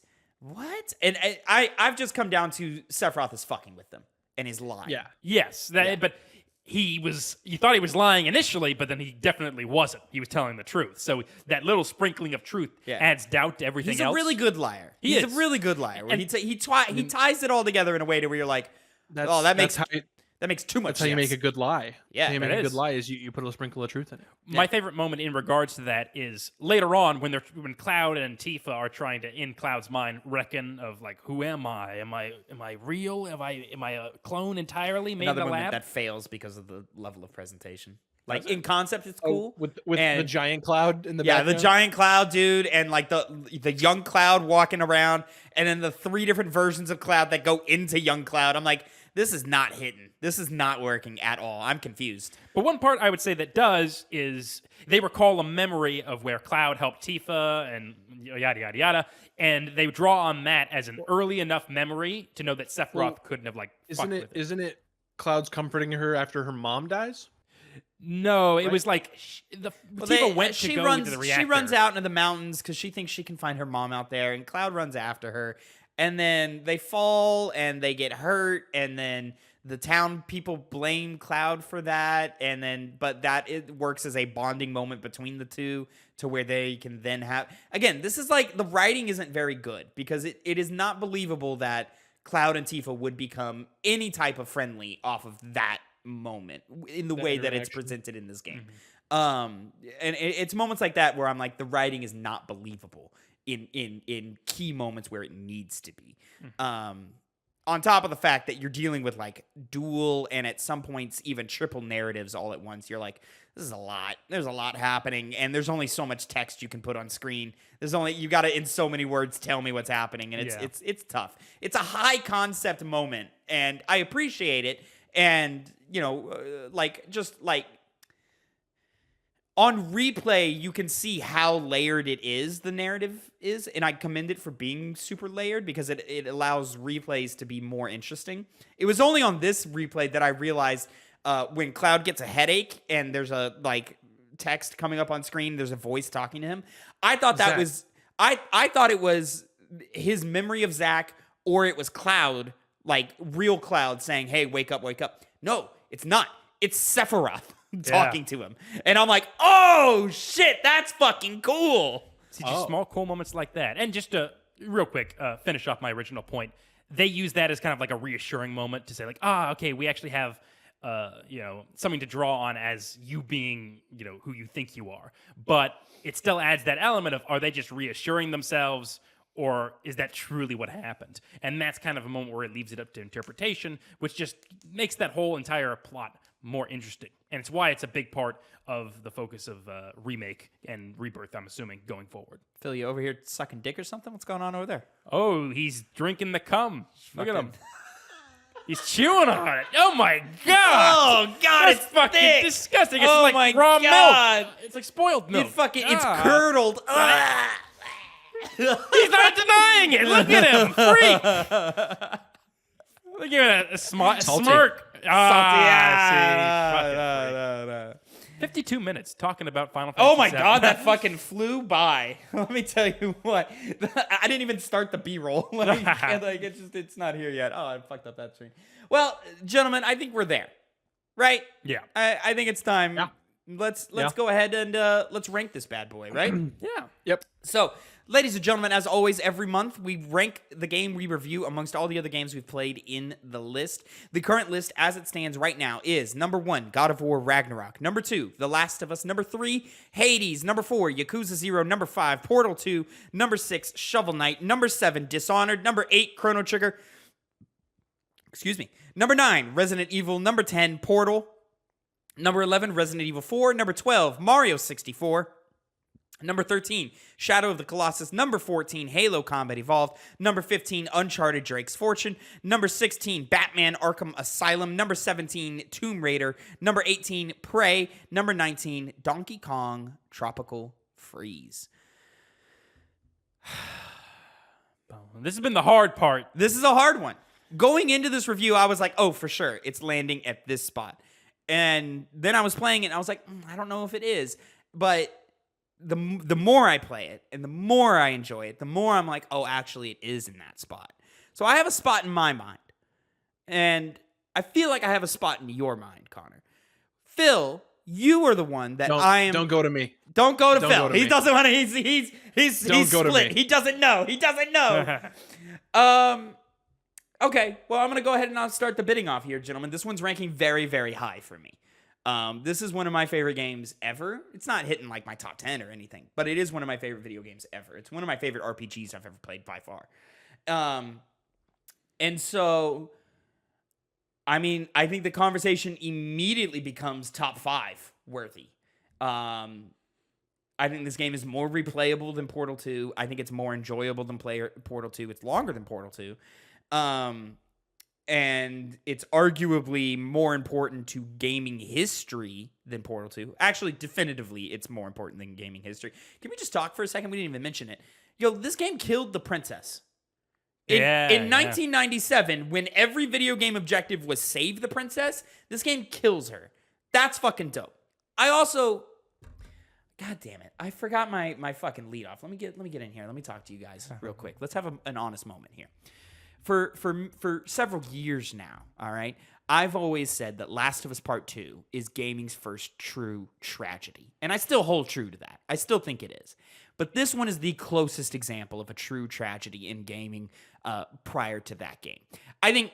And I've just come down to Sephiroth is fucking with them and he's lying. Yeah. Yes, but you thought he was lying initially, but then he definitely wasn't. He was telling the truth. So that little sprinkling of truth adds doubt to everything He's else. a really good liar. He He's is. a really good liar. Where And- he ties it all together in a way to where you're like, that makes too much That's how you sense. make a good lie. Yeah, how you that make a is. good lie is you put a sprinkle of truth in it. My favorite moment in regards to that is later on when Cloud and Tifa are trying to, in Cloud's mind, reckon of like, who am I? Am I real? Am I a clone entirely made Another in a moment lab? that fails because of the level of presentation. Like in concept, it's cool. With the And- giant cloud in the Yeah, background? the giant Cloud, dude, and like the young Cloud walking around, and then the 3 different versions of Cloud that go into young Cloud. I'm like, this is not hitting. This is not working at all. I'm confused. But one part I would say that does is they recall a memory of where Cloud helped Tifa and yada, yada, yada. And they draw on that as an early enough memory to know that Sephiroth couldn't have, like, fucked with it. Isn't it Cloud's comforting her after her mom dies? No, it was like Tifa went she to go runs, into the reactor. She runs out into the mountains because she thinks she can find her mom out there, and Cloud runs after her. And then they fall and they get hurt, and then the town people blame Cloud for that, and then it works as a bonding moment between the two to where they can then have again. This is like the writing isn't very good because it is not believable that Cloud and Tifa would become any type of friendly off of that moment in the way that it's presented in this game. And it's moments like that where I'm like, the writing is not believable in key moments where it needs to be. On top of the fact that you're dealing with like dual and at some points even triple narratives all at once. You're like, this is a lot. There's a lot happening, and there's only so much text you can put on screen. You got to in so many words tell me what's happening, and it's tough. It's a high concept moment, and I appreciate it. And on replay, you can see how layered it is, the narrative is, and I commend it for being super layered because it allows replays to be more interesting. It was only on this replay that I realized when Cloud gets a headache and there's a text coming up on screen, there's a voice talking to him. I thought that was I thought it was his memory of Zack, or it was Cloud, like real Cloud saying, "Hey, wake up, wake up." No, it's not. It's Sephiroth talking to him. And I'm like, oh, shit, that's fucking cool. See, just small, cool moments like that. And just to, real quick, finish off my original point, they use that as kind of like a reassuring moment to say, like, okay, we actually have, something to draw on as you being, who you think you are. But it still adds that element of, are they just reassuring themselves, or is that truly what happened? And that's kind of a moment where it leaves it up to interpretation, which just makes that whole entire plot more interesting. And it's why it's a big part of the focus of Remake and Rebirth, I'm assuming, going forward. Phil, you over here sucking dick or something? What's going on over there? Oh, he's drinking the cum. Look at him. He's chewing on it. Oh, my God. Oh, God, That's it's fucking thick. disgusting. It's Oh, like my raw God. milk. It's like spoiled milk. It's curdled. He's not denying it. Look at him. Freak. Look at a smirk. No. 52 minutes talking about Final Fantasy Oh my VII. God, that fucking flew by. Let me tell you what. I didn't even start the B-roll. It's not here yet. Oh, I fucked up that screen. Well, gentlemen, I think we're there. Right? Yeah. I think it's time. Yeah. Let's go ahead and let's rank this bad boy, right? Yeah. Yep. So, ladies and gentlemen, as always, every month we rank the game we review amongst all the other games we've played in the list. The current list, as it stands right now, is number 1, God of War Ragnarok. Number 2, The Last of Us. Number 3, Hades. Number 4, Yakuza 0. Number 5, Portal 2. Number 6, Shovel Knight. Number 7, Dishonored. Number 8, Chrono Trigger. Excuse me. Number 9, Resident Evil. Number 10, Portal. Number 11, Resident Evil 4. Number 12, Mario 64. Number 13, Shadow of the Colossus. Number 14, Halo Combat Evolved. Number 15, Uncharted Drake's Fortune. Number 16, Batman Arkham Asylum. Number 17, Tomb Raider. Number 18, Prey. Number 19, Donkey Kong Tropical Freeze. This has been the hard part. This is a hard one. Going into this review, I was like, oh, for sure, it's landing at this spot. And then I was playing it, and I was like, I don't know if it is. But the more I play it and the more I enjoy it, the more I'm like, oh, actually, it is in that spot. So I have a spot in my mind. And I feel like I have a spot in your mind, Connor. Phil, you are the one that Don't go to me. Don't go to Don't Phil. go to He me. doesn't want to. He's Don't go to split. me. He doesn't know. He doesn't know. Okay, well, I'm going to go ahead and I'll start the bidding off here, gentlemen. This one's ranking very, very high for me. This is one of my favorite games ever. It's not hitting like my top 10 or anything, but it is one of my favorite video games ever. It's one of my favorite RPGs I've ever played by far. And so, I mean, I think the conversation immediately becomes top 5 worthy. I think this game is more replayable than Portal 2. I think it's more enjoyable than Portal 2. It's longer than Portal 2. And it's arguably more important to gaming history than Portal 2. Actually, definitively, it's more important than gaming history. Can we just talk for a second? We didn't even mention it. Yo, this game killed the princess. In 1997, when every video game objective was save the princess, this game kills her. That's fucking dope. I also... God damn it. I forgot my fucking lead off. Let me get in here. Let me talk to you guys real quick. Let's have an honest moment here. For several years now, all right, I've always said that Last of Us Part 2 is gaming's first true tragedy. And I still hold true to that. I still think it is. But this one is the closest example of a true tragedy in gaming prior to that game. I think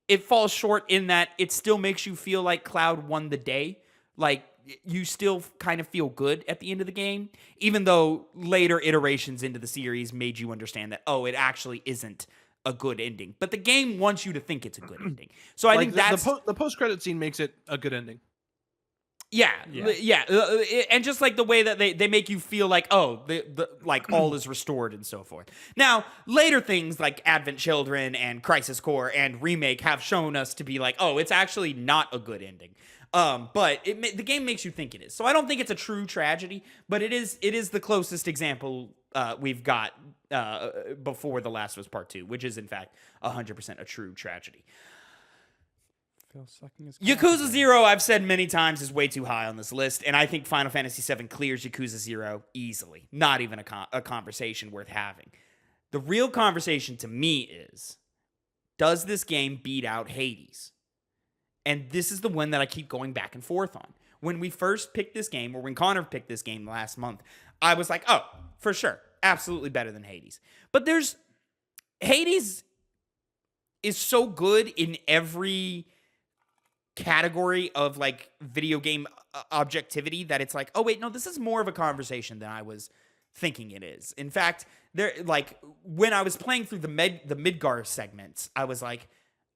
it falls short in that it still makes you feel like Cloud won the day. Like, you still kind of feel good at the end of the game, even though later iterations into the series made you understand that, oh, it actually isn't a good ending. But the game wants you to think it's a good ending. So I think that's... The post-credit scene makes it a good ending. Yeah. And just like the way that they make you feel like, oh, like all is restored and so forth. Now, later things like Advent Children and Crisis Core and Remake have shown us to be like, oh, it's actually not a good ending. But the game makes you think it is. So I don't think it's a true tragedy, but it is the closest example we've got before The Last of Us Part 2, which is in fact 100% a true tragedy. Yakuza 0, I've said many times, is way too high on this list, and I think Final Fantasy VII clears Yakuza 0 easily. Not even a conversation worth having. The real conversation to me is, does this game beat out Hades? And this is the one that I keep going back and forth on. When we first picked this game, or when Connor picked this game last month, I was like, oh, for sure. Absolutely better than Hades. But Hades is so good in every category of like video game objectivity that it's like, oh wait, no, this is more of a conversation than I was thinking it is. In fact, when I was playing through the Midgar segments, I was like,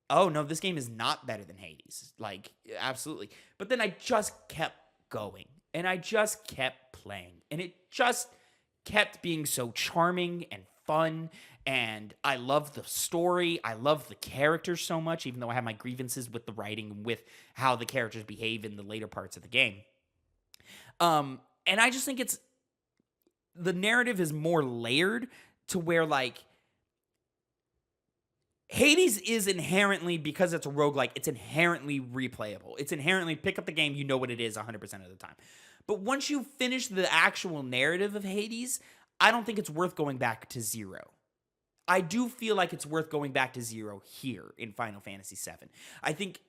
oh no, this game is not better than Hades. Like, absolutely. But then I just kept going, and I just kept playing, and it just kept being so charming and fun, and I love the story. I love the characters so much, even though I have my grievances with the writing and with how the characters behave in the later parts of the game. And I just think the narrative is more layered to where, like, Hades is inherently, because it's a roguelike, it's inherently replayable. It's inherently pick up the game, you know what it is 100% of the time. But once you finish the actual narrative of Hades, I don't think it's worth going back to 0. I do feel like it's worth going back to 0 here in Final Fantasy VII. I think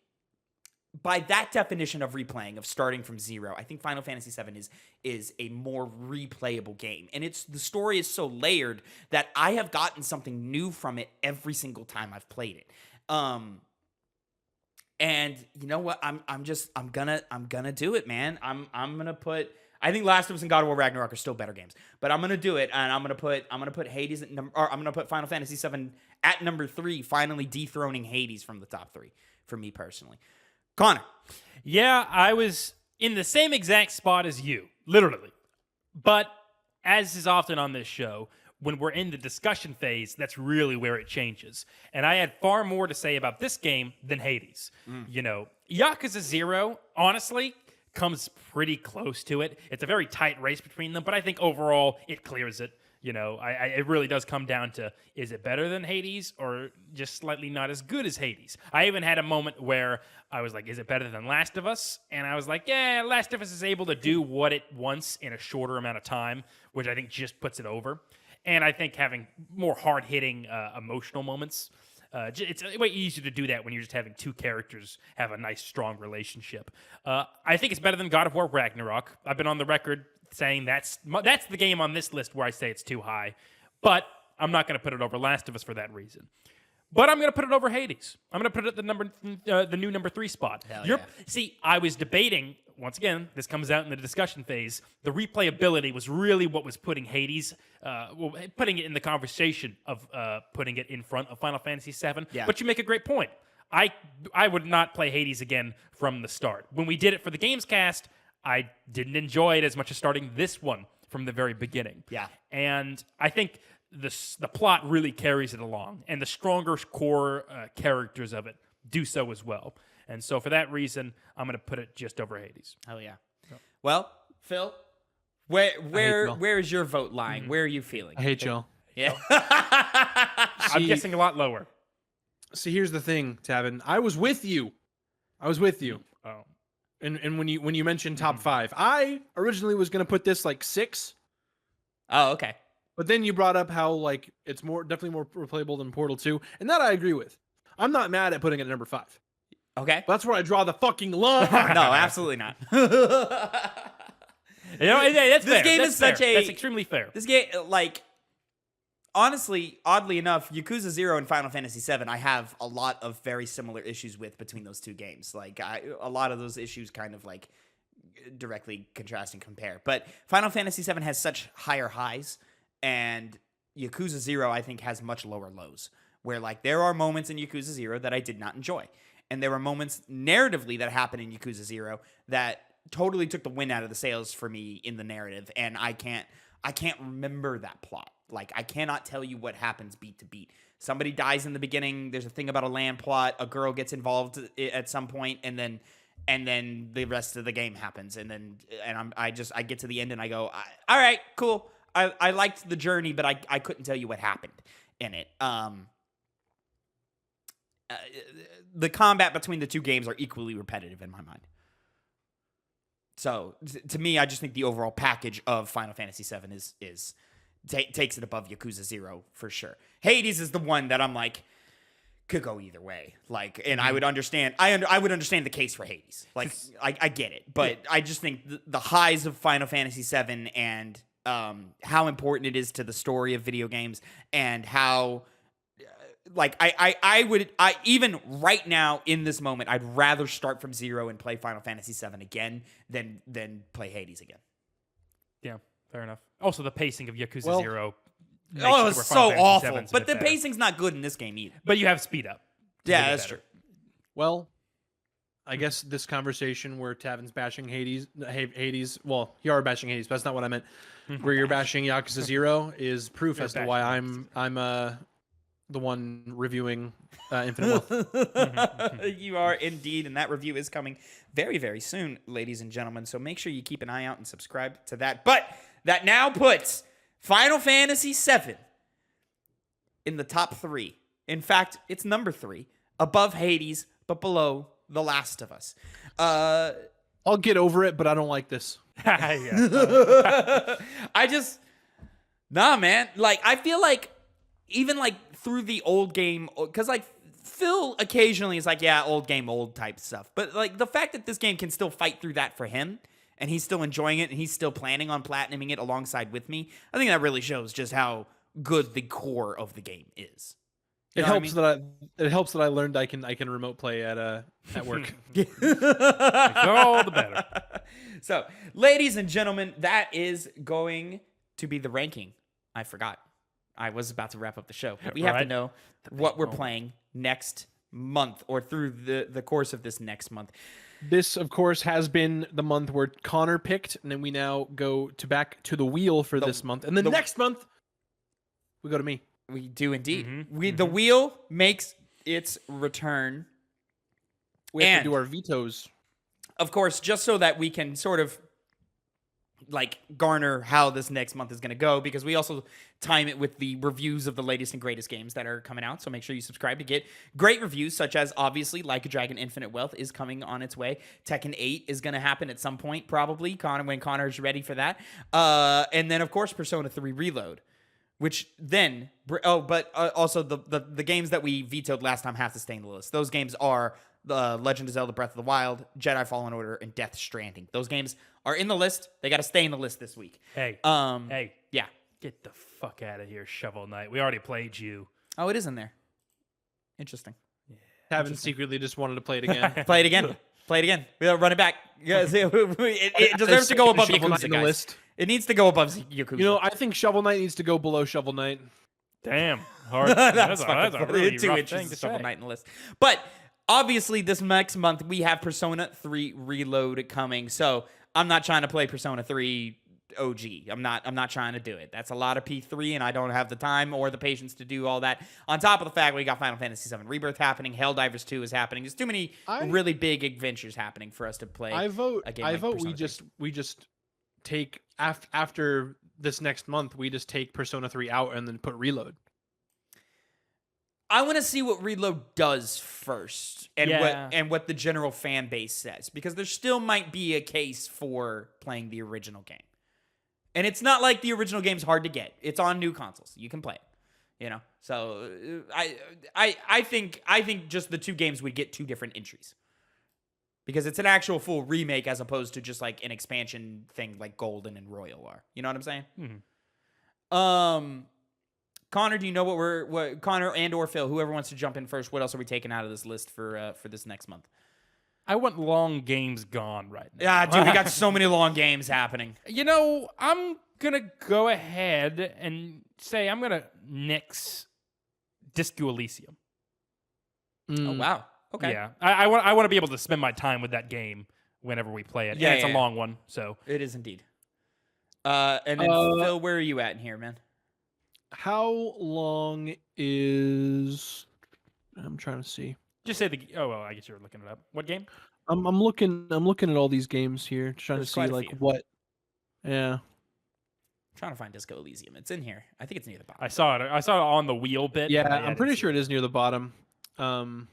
by that definition of replaying, of starting from 0, I think Final Fantasy VII is a more replayable game. And the story is so layered that I have gotten something new from it every single time I've played it. And you know what? I'm gonna do it, man. I'm gonna put, I think Last of Us and God of War Ragnarok are still better games, but I'm gonna do it, and I'm gonna put Hades at I'm gonna put Final Fantasy VII at number 3, finally dethroning Hades from the top 3 for me personally. Connor. Yeah, I was in the same exact spot as you, literally. But as is often on this show, when we're in the discussion phase, that's really where it changes. And I had far more to say about this game than Hades. You know, Yakuza 0, honestly, comes pretty close to it. It's a very tight race between them, but I think overall it clears it. You know, it really does come down to, is it better than Hades or just slightly not as good as Hades? I even had a moment where I was like, is it better than Last of Us? And I was like, yeah, Last of Us is able to do what it wants in a shorter amount of time, which I think just puts it over. And I think having more hard-hitting emotional moments, it's way easier to do that when you're just having two characters have a nice, strong relationship. I think it's better than God of War Ragnarok. I've been on the record saying that's the game on this list where I say it's too high. But I'm not going to put it over Last of Us for that reason. But I'm going to put it over Hades. I'm going to put it at the new number 3 spot. See, I was debating, once again, this comes out in the discussion phase, the replayability was really what was putting Hades, putting it in the conversation of putting it in front of Final Fantasy VII. Yeah. But you make a great point. I would not play Hades again from the start. When we did it for the Gamescast, I didn't enjoy it as much as starting this one from the very beginning. Yeah. And I think the plot really carries it along, and the stronger core characters of it do so as well. And so for that reason, I'm going to put it just over Hades. Oh yeah. Well, Phil, where is your vote lying? Where are you feeling? I hate y'all. Yeah. I'm guessing a lot lower. See, here's the thing, Tavin. I was with you. Oh. And when you mentioned top 5, I originally was gonna put this like 6, Oh, okay. but then you brought up how like it's definitely more replayable than Portal 2, and that I agree with. I'm not mad at putting it at number 5. Okay. But that's where I draw the fucking line. No, absolutely not. You know, that's This fair. game That's is such fair. a- That's extremely fair. This game, like, honestly, oddly enough, Yakuza 0 and Final Fantasy 7, I have a lot of very similar issues with between those two games. Like, a lot of those issues kind of like directly contrast and compare. But Final Fantasy 7 has such higher highs, and Yakuza 0, I think, has much lower lows. Where, like, there are moments in Yakuza 0 that I did not enjoy. And there were moments narratively that happened in Yakuza 0 that totally took the wind out of the sails for me in the narrative. And I can't remember that plot. Like, I cannot tell you what happens beat to beat. Somebody dies in the beginning. There's a thing about a land plot. A girl gets involved at some point, and then the rest of the game happens. And I get to the end and I go, all right, cool. I liked the journey, but I couldn't tell you what happened in it. The combat between the two games are equally repetitive in my mind. So to me, I just think the overall package of Final Fantasy VII takes it above Yakuza 0 for sure. Hades is the one that I'm like, could go either way. Like, and I would understand. I would understand the case for Hades. Like, I get it, but I just think the highs of Final Fantasy VII and how important it is to the story of video games, and how like I would even right now in this moment, I'd rather start from 0 and play Final Fantasy VII again than play Hades again. Yeah, fair enough. Also, the pacing of Yakuza 0. makes Oh, it it's where so Final Fantasy awful. 7's a But bit the better. pacing's not good in this game either. But you have speed up. Yeah, that's true. Well, I guess this conversation where Tavin's bashing Hades, well, you are bashing Hades, but that's not what I meant. Where you're bashing Yakuza 0 is proof You're as to why bashing I'm the one reviewing Infinite Wealth. You are indeed, and that review is coming very, very soon, ladies and gentlemen. So make sure you keep an eye out and subscribe to that. But that now puts Final Fantasy VII in the top 3. In fact, it's number 3, above Hades, but below The Last of Us. I'll get over it, but I don't like this. Yeah. Nah, man. Like, I feel like even like through the old game, because like Phil occasionally is like, yeah, old game, old type stuff. But like the fact that this game can still fight through that for him, and he's still enjoying it, and he's still planning on platinuming it alongside with me, I think that really shows just how good the core of the game is. You It know what I helps mean? it helps that I learned I can remote play at work. All the better. So, ladies and gentlemen, that is going to be the ranking. I forgot. I was about to wrap up the show. But we have to Right. know what we're playing next month, or through the course of this next month. This, of course, has been the month where Connor picked, and then we now go back to the wheel for this month. And then next month, we go to me. We do indeed. Mm-hmm. The wheel makes its return. We have And- to do our vetoes. Of course, just so that we can sort of like garner how this next month is going to go, because we also time it with the reviews of the latest and greatest games that are coming out. So make sure you subscribe to get great reviews, such as obviously Like a Dragon Infinite Wealth is coming on its way. Tekken 8 is going to happen at some point, probably when Connor's ready for that. And then of course Persona 3 Reload, which then also the games that we vetoed last time have to stay in the list. Those games are Legend of Zelda Breath of the Wild, Jedi Fallen Order, and Death Stranding. Those games are in the list. They got to stay in the list this week. Hey. Yeah. Get the fuck out of here, Shovel Knight. We already played you. Oh, it is in there. Interesting. Tavin secretly just wanted to play it again. Play it again. Play it again. We gotta run it back. It deserves to go above Shovel Knight Yakuza, in the guys. list. It needs to go above Yakuza. You know, I think Shovel Knight needs to go below Shovel Knight. Damn. Hard. that's that's a fucking really two rough inches thing of to Shovel say. Knight in the list. But obviously, this next month we have Persona 3 Reload coming, so I'm not trying to play Persona 3 OG. I'm not trying to do it. That's a lot of P3, and I don't have the time or the patience to do all that. On top of the fact we got Final Fantasy VII Rebirth happening, Helldivers 2 is happening. There's too many really big adventures happening for us to play. I vote. A game I like vote. Persona 3. We just take after this next month. We just take Persona 3 out and then put Reload. I want to see what Reload does first, and Yeah. what the general fan base says, because there still might be a case for playing the original game. And it's not like the original game's hard to get. It's on new consoles. You can play it. You know? So I think just the two games would get two different entries. Because it's an actual full remake as opposed to just like an expansion thing like Golden and Royal are. You know what I'm saying? Mm-hmm. Connor, do you know what Connor and or Phil, whoever wants to jump in first, what else are we taking out of this list for this next month? I want long games gone right now. Yeah, dude, we got so many long games happening. You know, I'm going to go ahead and say I'm going to nix Disco Elysium. Oh, wow. Okay. Yeah. I want to be able to spend my time with that game whenever we play it. Yeah, and it's yeah. a long one, so. It is indeed. And then Phil, where are you at in here, man? How long is? I'm trying to see. Just say the. Oh well, I guess you're looking it up. What game? I'm looking at all these games here, trying There's to see quite a like few. what. Yeah. I'm trying to find Disco Elysium. It's in here. I think it's near the bottom. I saw it. I saw it on the wheel bit. Yeah, but I I'm didn't pretty see sure it is near the bottom. There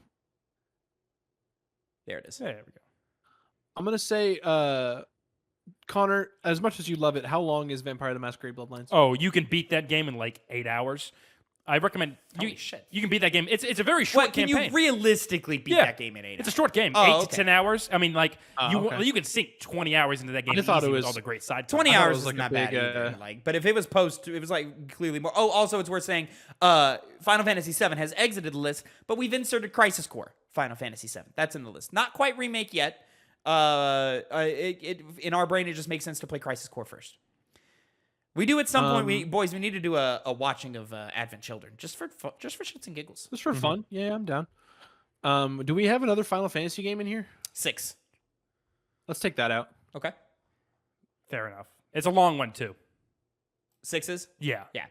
it is. There we go. I'm gonna say, Connor, as much as you love it, how long is Vampire the Masquerade Bloodlines? Oh, you can beat that game in like 8 hours. I recommend. Holy shit. You can beat that game. It's a very short What, can campaign. you realistically beat Yeah. that game in 8 hours? It's a short game, Oh, 8 okay. to 10 hours. I mean, like okay. you can sink 20 hours into that game. I thought it easy with was all the great side. 20 I thought it hours was is like a not big, bad either. Like, but if it was it was like clearly more. Oh, also it's worth saying, Final Fantasy VII has exited the list, but we've inserted Crisis Core Final Fantasy VII. That's in the list. Not quite remake yet. In our brain, it just makes sense to play Crisis Core first. We do at some point. We need to do a watching of Advent Children just for shits and giggles. Just for fun. Yeah, I'm down. Do we have another Final Fantasy game in here? 6. Let's take that out. Okay. Fair enough. It's a long one too. 6s. Yeah. Yeah.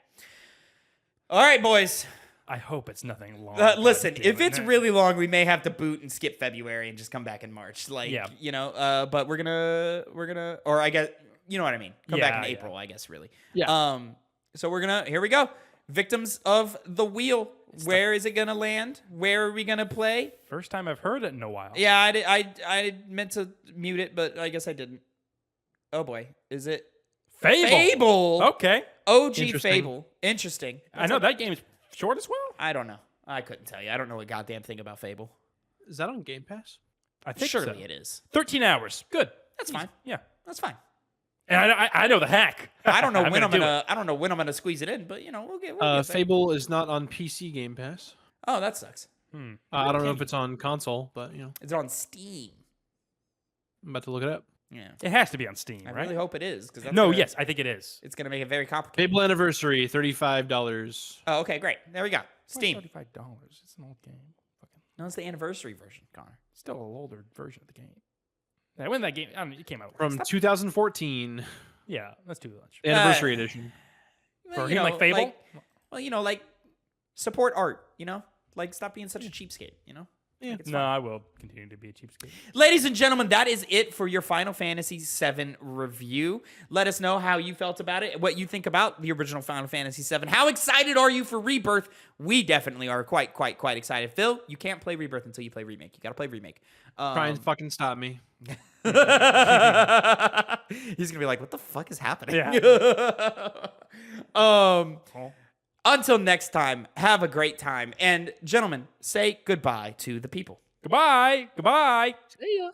All right, boys. I hope it's nothing long. Listen, God if damn it's it. really long, we may have to boot and skip February and just come back in March. Like, Yeah. you know, but we're gonna, or I guess, you know what I mean. Come back in Yeah, April, I guess, really. Yeah. So here we go. Victims of the Wheel. Where is it gonna land? Where are we gonna play? First time I've heard it in a while. Yeah, I meant to mute it, but I guess I didn't. Oh boy, is it Fable. Fable? Okay. OG Interesting. Fable. Interesting. I know that game's short as well. I don't know. I couldn't tell you. I don't know a goddamn thing about Fable. Is that on Game Pass? I think Surely so. it is. 13 hours. Good. That's fine. Yeah. That's fine. And I know the hack. I don't know when I'm do gonna. it. I don't know when I'm gonna squeeze it in, but you know we'll get there. Fable is not on PC Game Pass. Oh, that sucks. I don't know if it's on console, but you know, It's on Steam. I'm about to look it up. Yeah, It has to be on Steam, I right? really hope it is because No, yes, I think it is. it's gonna make it very complicated. Fable Anniversary, $35. Oh, okay, great. There we go. Steam. $35. It's an old game. Fucking No, it's the anniversary version, Connor. still an older version of the game. Yeah, when that game, I don't know, it came out From 2014, Yeah, that's too much. the Anniversary Edition. For a you game know, like Fable? well, you know, like support art. You know, like stop being such a cheapskate. You know. Yeah. Like, it's No, fine. I will continue to be a cheapskate. Ladies and gentlemen, that is it for your Final Fantasy VII review. Let us know how you felt about it, what you think about the original Final Fantasy VII. How excited are you for Rebirth? We definitely are quite excited. Phil, you can't play Rebirth until you play Remake. You got to play Remake. Try and fucking stop me. He's going to be like, what the fuck is happening? Yeah. Until next time, have a great time. And gentlemen, say goodbye to the people. Goodbye. Goodbye. See ya.